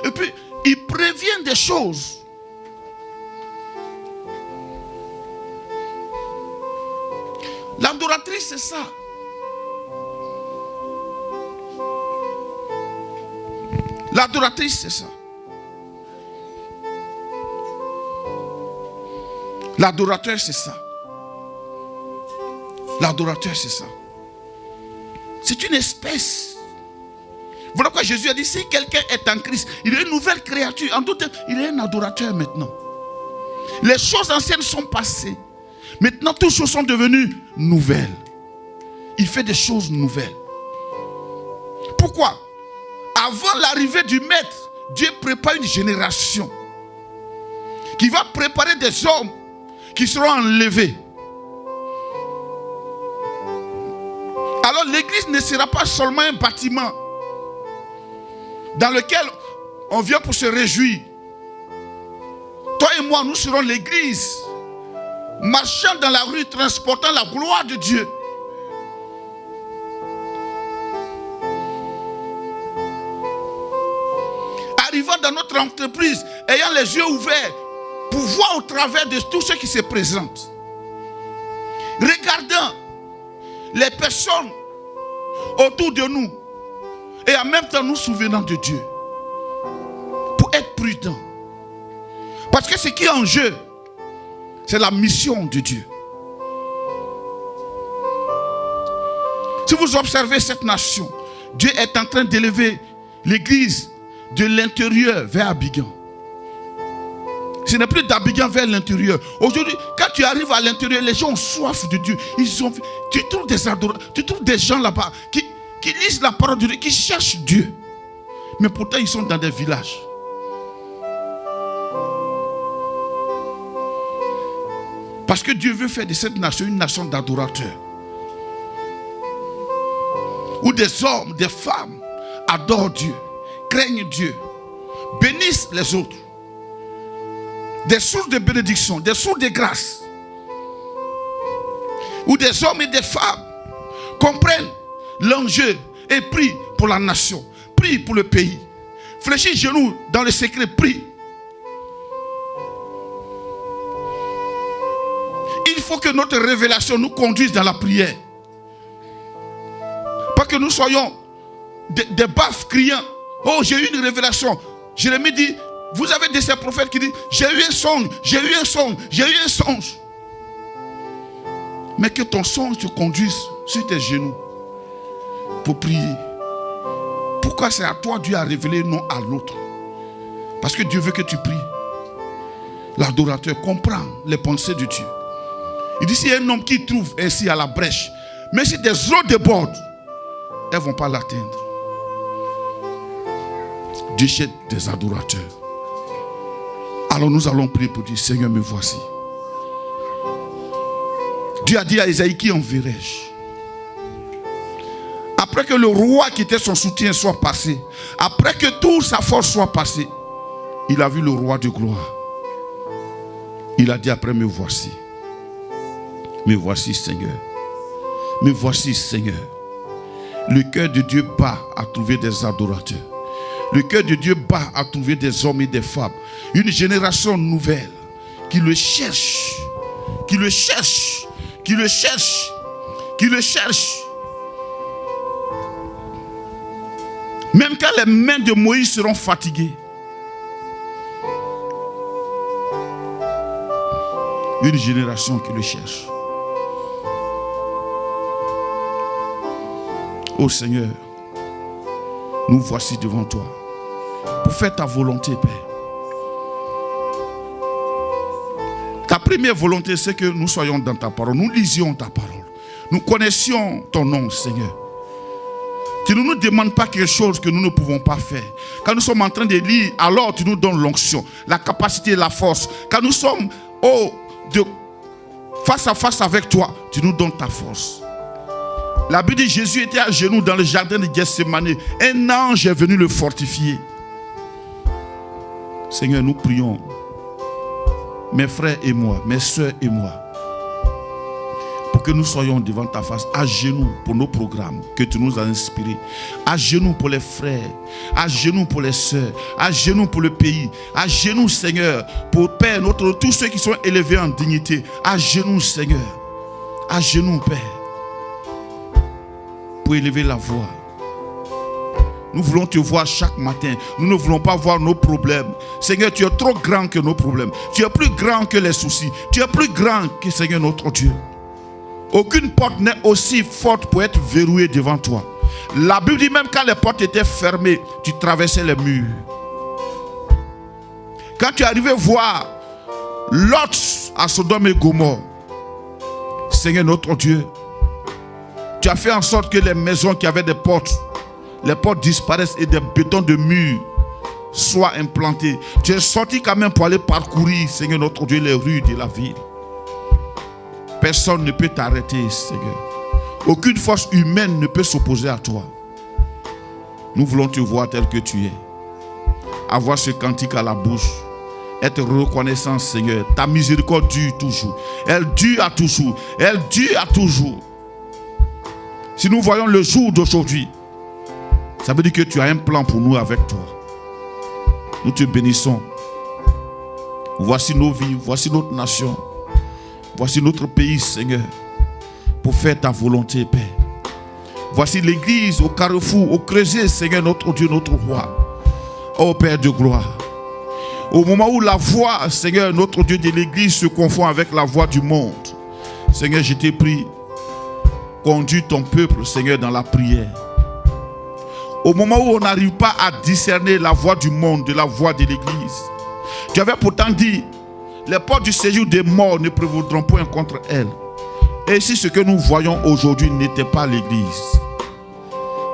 Et puis, il prévient des choses. L'adoratrice, c'est ça. L'adoratrice, c'est ça. L'adorateur, c'est ça. L'adorateur, c'est ça. C'est une espèce. Voilà pourquoi Jésus a dit, si quelqu'un est en Christ, il est une nouvelle créature. En d'autres termes, il est un adorateur maintenant. Les choses anciennes sont passées. Maintenant, toutes choses sont devenues nouvelles. Il fait des choses nouvelles. Pourquoi? Avant l'arrivée du Maître, Dieu prépare une génération qui va préparer des hommes qui seront enlevés. Alors l'église ne sera pas seulement un bâtiment dans lequel on vient pour se réjouir. Toi et moi, nous serons l'église, marchant dans la rue, transportant la gloire de Dieu. Arrivant dans notre entreprise, ayant les yeux ouverts, pour voir au travers de tout ce qui se présente. Regardant les personnes autour de nous et en même temps nous souvenant de Dieu. Pour être prudent. Parce que ce qui est en jeu, c'est la mission de Dieu. Si vous observez cette nation, Dieu est en train d'élever l'église de l'intérieur vers Abidjan. Ce n'est plus d'Abidjan vers l'intérieur. Aujourd'hui, quand tu arrives à l'intérieur, les gens ont soif de Dieu. Tu trouves des adorateurs, tu trouves des gens là-bas qui lisent la parole de Dieu, qui cherchent Dieu. Mais pourtant, ils sont dans des villages. Parce que Dieu veut faire de cette nation une nation d'adorateurs. Où des hommes, des femmes adorent Dieu, craignent Dieu, bénissent les autres. Des sources de bénédiction, des sources de grâce. Où des hommes et des femmes comprennent l'enjeu et prient pour la nation, prient pour le pays. Fléchis genoux dans le secret, prie. Il faut que notre révélation nous conduise dans la prière. Pas que nous soyons des baffes criants. Oh, j'ai eu une révélation. Jérémie dit, vous avez de ces prophètes qui disent, j'ai eu un songe, j'ai eu un songe, j'ai eu un songe. Mais que ton songe te conduise sur tes genoux pour prier. Pourquoi c'est à toi Dieu a révélé, non à l'autre? Parce que Dieu veut que tu pries. L'adorateur comprend les pensées de Dieu. Il dit, s'il y a un homme qui trouve ainsi à la brèche, mais si des eaux débordent, elles ne vont pas l'atteindre. Dieu jette des adorateurs. Alors nous allons prier pour dire, Seigneur, me voici. Dieu a dit à Isaïe, qui enverrai-je? Après que le roi qui était son soutien soit passé, après que toute sa force soit passée, il a vu le roi de gloire. Il a dit après, me voici. Me voici, Seigneur. Me voici, Seigneur. Le cœur de Dieu bat à trouver des adorateurs. Le cœur de Dieu bat à trouver des hommes et des femmes. Une génération nouvelle qui le cherche. Qui le cherche. Qui le cherche. Qui le cherche. Même quand les mains de Moïse seront fatiguées. Une génération qui le cherche. Oh Seigneur, nous voici devant toi pour faire ta volonté, Père. Ta première volonté, c'est que nous soyons dans ta parole. Nous lisions ta parole. Nous connaissions ton nom, Seigneur. Tu ne nous demandes pas quelque chose que nous ne pouvons pas faire. Quand nous sommes en train de lire, alors tu nous donnes l'onction, la capacité et la force. Quand nous sommes face à face avec toi, tu nous donnes ta force. La Bible dit Jésus était à genoux dans le jardin de Gethsémani. Un ange est venu le fortifier. Seigneur, nous prions. Mes frères et moi, mes soeurs et moi, pour que nous soyons devant ta face, à genoux pour nos programmes que tu nous as inspirés, à genoux pour les frères, à genoux pour les soeurs, à genoux pour le pays, à genoux, Seigneur, pour Père, tous ceux qui sont élevés en dignité, à genoux, Seigneur, à genoux, Père, pour élever la voix, Nous voulons te voir chaque matin. Nous ne voulons pas voir nos problèmes. Seigneur, tu es trop grand que nos problèmes. Tu es plus grand que les soucis. Tu es plus grand que Seigneur notre Dieu. Aucune porte n'est aussi forte pour être verrouillée devant toi. La Bible dit même quand les portes étaient fermées, tu traversais les murs. Quand tu es arrivé voir Lot à Sodome et Gomorrhe, Seigneur notre Dieu, tu as fait en sorte que les maisons qui avaient des portes, les portes disparaissent et des bétons de murs soient implantés. Tu es sorti quand même pour aller parcourir, Seigneur notre Dieu, les rues de la ville. Personne ne peut t'arrêter, Seigneur. Aucune force humaine ne peut s'opposer à toi. Nous voulons te voir tel que tu es. Avoir ce cantique à la bouche. Être reconnaissant, Seigneur. Ta miséricorde dure toujours. Elle dure à toujours. Elle dure à toujours. Si nous voyons le jour d'aujourd'hui, ça veut dire que tu as un plan pour nous avec toi. Nous te bénissons. Voici nos vies. Voici notre nation. Voici notre pays, Seigneur, pour faire ta volonté, Père. Voici l'église au carrefour, au creuset, Seigneur, notre Dieu, notre roi. Ô Père de gloire. Au moment où la voix, Seigneur, notre Dieu de l'église se confond avec la voix du monde, Seigneur, je t'ai prie, conduis ton peuple, Seigneur, dans la prière. Au moment où on n'arrive pas à discerner la voix du monde de la voix de l'église, tu avais pourtant dit, les portes du séjour des morts ne prévaudront point contre elle. Et si ce que nous voyons aujourd'hui n'était pas l'église.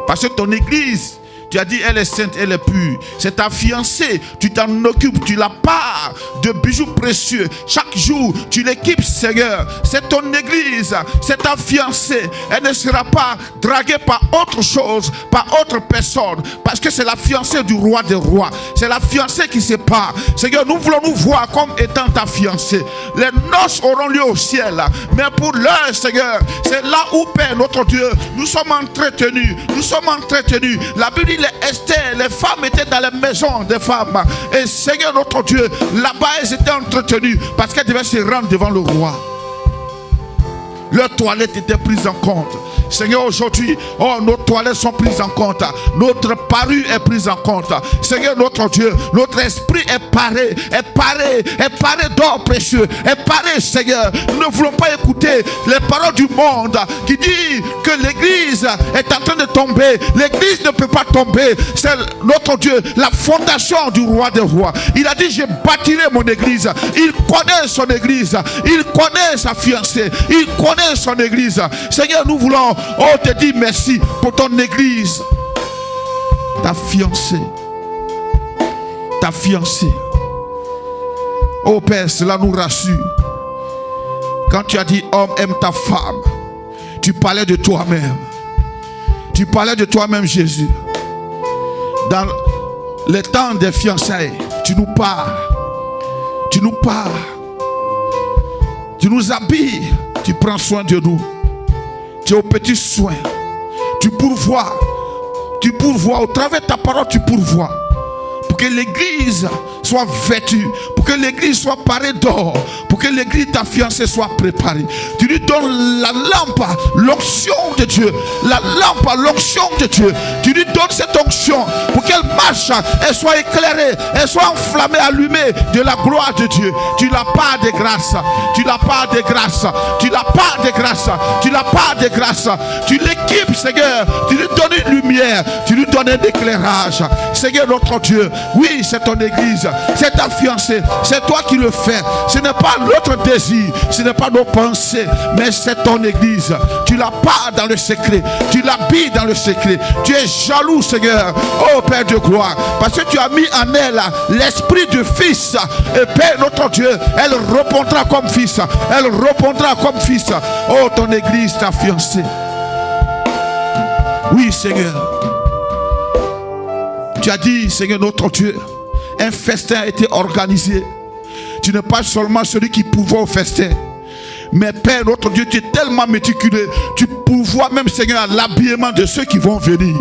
Parce que ton église, tu as dit, elle est sainte, elle est pure. C'est ta fiancée, tu t'en occupes, tu la pars de bijoux précieux. Chaque jour, tu l'équipes, Seigneur. C'est ton église, c'est ta fiancée. Elle ne sera pas draguée par autre chose, par autre personne. Parce que c'est la fiancée du roi des rois. C'est la fiancée qui sépare. Seigneur, nous voulons nous voir comme étant ta fiancée. Les noces auront lieu au ciel. Mais pour l'heure, Seigneur, c'est là où, Père, notre Dieu, nous sommes entretenus. Nous sommes entretenus. La Bible dit, Esther, les femmes étaient dans les maisons des femmes. Et Seigneur notre Dieu, là-bas elles étaient entretenues parce qu'elles devaient se rendre devant le roi. Leurs toilettes étaient prises en compte. Seigneur, aujourd'hui, nos toilettes sont prises en compte. Notre parure est prise en compte. Seigneur, notre Dieu, notre esprit est paré d'or précieux, est paré, Seigneur. Nous ne voulons pas écouter les paroles du monde qui disent que l'église est en train de tomber. L'église ne peut pas tomber. C'est notre Dieu, la fondation du roi des rois. Il a dit, je bâtirai mon église. Il connaît son église. Il connaît sa fiancée. Il connaît son église. Seigneur, nous voulons te dire merci pour ton église. Ta fiancée. Ta fiancée. Oh Père, cela nous rassure. Quand tu as dit homme aime ta femme, tu parlais de toi-même. Tu parlais de toi-même, Jésus. Dans les temps des fiançailles, tu nous parles. Tu nous parles. Tu nous habilles. Tu prends soin de nous. Tu es aux petits soins. Tu pourvois. Tu pourvois. Au travers de ta parole, tu pourvois. Pour que l'église soit vêtue. Pour que l'église soit parée d'or. Pour que l'église, ta fiancée, soit préparée. Tu lui donnes la lampe, l'onction de Dieu. La lampe, l'onction de Dieu. Tu lui donnes cette onction pour qu'elle marche, elle soit éclairée, elle soit enflammée, allumée de la gloire de Dieu. Tu la pars de grâce. Tu la pars de grâce. Tu la pars de grâce. Tu la pars de grâce. Tu l'équipes, Seigneur. Tu lui donnes une lumière. Tu lui donnes un éclairage. Seigneur notre Dieu, oui, c'est ton église. C'est ta fiancée. C'est toi qui le fais. Ce n'est pas notre désir. Ce n'est pas nos pensées. Mais c'est ton église. Tu la pars dans le secret. Tu l'habilles dans le secret. Tu es jaloux, Seigneur. Oh Père de gloire. Parce que tu as mis en elle l'esprit du fils. Et Père notre Dieu, elle répondra comme fils. Elle répondra comme fils. Oh ton église, ta fiancée. Oui Seigneur. Tu as dit, Seigneur notre Dieu, un festin a été organisé. Tu n'es pas seulement celui qui pourvoit au festin. Mais Père notre Dieu, tu es tellement méticuleux. Tu pourvois même, Seigneur, à l'habillement de ceux qui vont venir.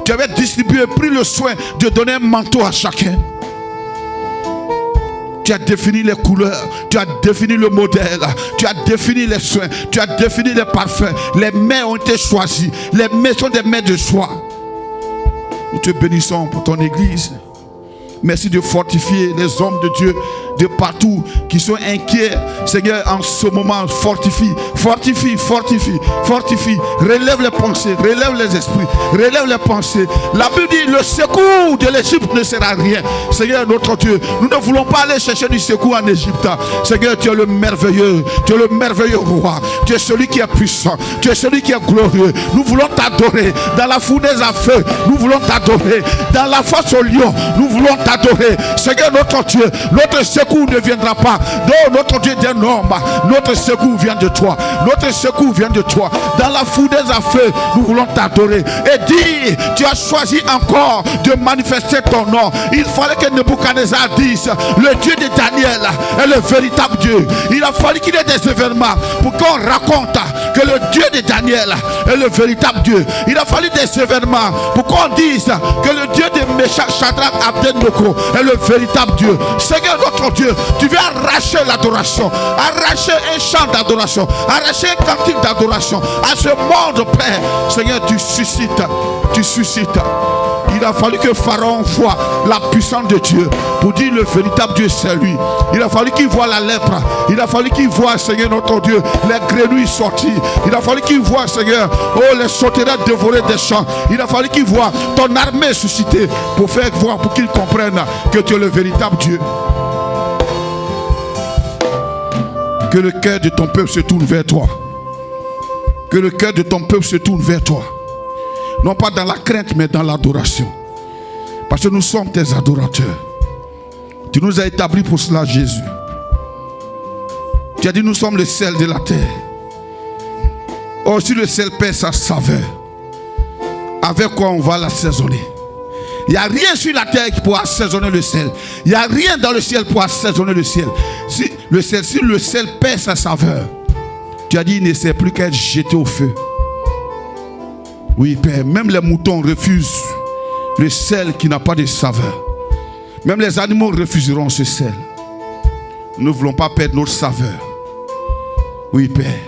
Tu avais distribué, pris le soin de donner un manteau à chacun. Tu as défini les couleurs, tu as défini le modèle, tu as défini les soins, tu as défini les parfums. Les mets ont été choisis. Les mets sont des mets de choix. Nous te bénissons pour ton église. Merci de fortifier les hommes de Dieu de partout qui sont inquiets. Seigneur, en ce moment, fortifie, fortifie, fortifie, fortifie. Relève les pensées, relève les esprits, relève les pensées. La Bible dit, le secours de l'Égypte ne sera rien. Seigneur, notre Dieu, nous ne voulons pas aller chercher du secours en Égypte. Seigneur, tu es le merveilleux roi. Tu es celui qui est puissant. Tu es celui qui est glorieux. Nous voulons t'adorer. Dans la fournaise à feu, nous voulons t'adorer. Dans la fosse au lion, nous voulons t'adorer. Seigneur, notre Dieu, notre secours ne viendra pas de notre Dieu d'un homme. Notre secours vient de toi. Notre secours vient de toi. Dans la fournaise à feu, nous voulons t'adorer. Et dis, tu as choisi encore de manifester ton nom. Il fallait que Nebuchadnezzar dise, le Dieu de Daniel est le véritable Dieu. Il a fallu qu'il y ait des événements pour qu'on raconte que le Dieu de Daniel est le véritable Dieu. Il a fallu des événements pour qu'on dise que le Dieu de Meshach, Shadrach, Abednego est le véritable Dieu. Seigneur notre Dieu, tu veux arracher l'adoration, arracher un chant d'adoration, arracher un cantique d'adoration à ce monde, Père. Seigneur, tu suscites. Il a fallu que Pharaon voie la puissance de Dieu pour dire le véritable Dieu c'est lui. Il a fallu qu'il voie la lèpre. Il a fallu qu'il voie, Seigneur notre Dieu, les grenouilles sortir. Il a fallu qu'il voie, Seigneur, les sauterelles dévorer des champs. Il a fallu qu'il voie ton armée susciter pour faire voir, pour qu'ils comprennent que tu es le véritable Dieu. Que le cœur de ton peuple se tourne vers toi. Que le cœur de ton peuple se tourne vers toi. Non pas dans la crainte, mais dans l'adoration. Parce que nous sommes tes adorateurs. Tu nous as établis pour cela, Jésus. Tu as dit, nous sommes le sel de la terre. Oh, si le sel perd sa saveur, avec quoi on va l'assaisonner? Il n'y a rien sur la terre qui pourra assaisonner le sel. Il n'y a rien dans le ciel pour assaisonner le ciel. Si le sel perd sa saveur, tu as dit, il ne sert plus qu'à être jeté au feu. Oui, Père, même les moutons refusent le sel qui n'a pas de saveur. Même les animaux refuseront ce sel. Nous ne voulons pas perdre notre saveur. Oui, Père.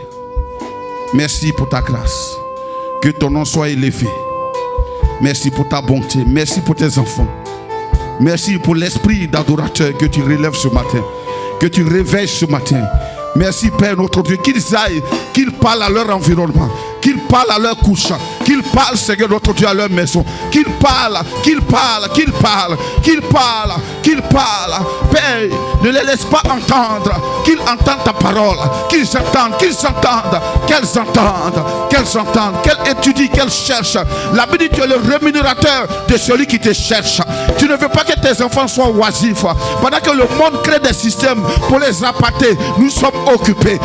Merci pour ta grâce. Que ton nom soit élevé. Merci pour ta bonté. Merci pour tes enfants. Merci pour l'esprit d'adorateur que tu relèves ce matin. Que tu réveilles ce matin. Merci, Père, notre Dieu, qu'ils aillent, qu'ils parlent à leur environnement, qu'ils parlent à leur couche, qu'ils parlent, Seigneur, notre Dieu, à leur maison, qu'ils parlent. Père, ne les laisse pas entendre, qu'ils entendent ta parole, qu'ils entendent, qu'elles étudient, qu'elles cherchent. La Bible dit que tu es le rémunérateur de celui qui te cherche. Tu ne veux pas que tes enfants soient oisifs. Pendant que le monde crée des systèmes pour les appâter, nous sommes occupés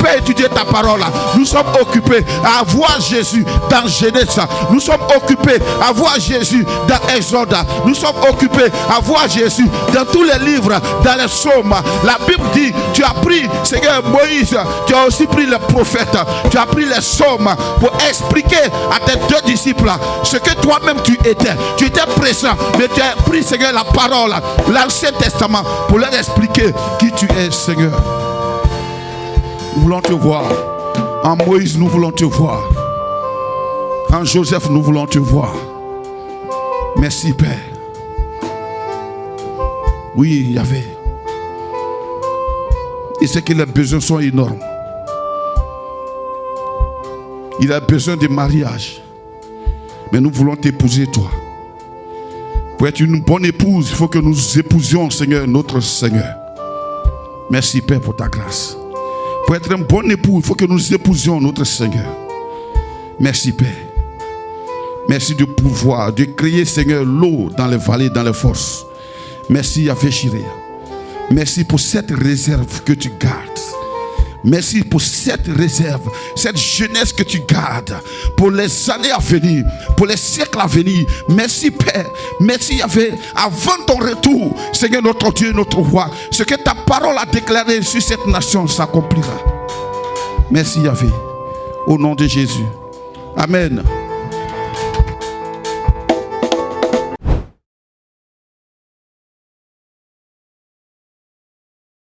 à étudier ta parole. Nous sommes occupés à voir Jésus dans Genèse. Nous sommes occupés à voir Jésus dans Exode. Nous sommes occupés à voir Jésus dans tous les livres, dans les psaumes. La Bible dit, tu as pris, Seigneur Moïse, tu as aussi pris les prophètes, tu as pris les psaumes pour expliquer à tes deux disciples ce que toi-même tu étais. Tu étais présent, mais tu as pris, Seigneur, la parole, l'Ancien Testament, pour leur expliquer qui tu es, Seigneur. Nous voulons te voir. En Moïse, nous voulons te voir. En Joseph, nous voulons te voir. Merci, Père. Oui, Yahvé. Et c'est que les besoins sont énormes. Il a besoin de mariage. Mais nous voulons t'épouser, toi. Pour être une bonne épouse, il faut que nous épousions, Seigneur, notre Seigneur. Merci, Père, pour ta grâce. Pour être un bon époux, il faut que nous épousions notre Seigneur. Merci, Père. Merci de pouvoir, de créer, Seigneur, l'eau dans les vallées, dans les fosses. Merci, Yahvé Jireh. Merci pour cette réserve que tu gardes. Merci pour cette réserve, cette jeunesse que tu gardes pour les années à venir, pour les siècles à venir. Merci, Père. Merci, Yahvé. Avant ton retour, Seigneur, notre Dieu, notre roi, ce que ta parole a déclaré sur cette nation s'accomplira. Merci, Yahvé. Au nom de Jésus. Amen.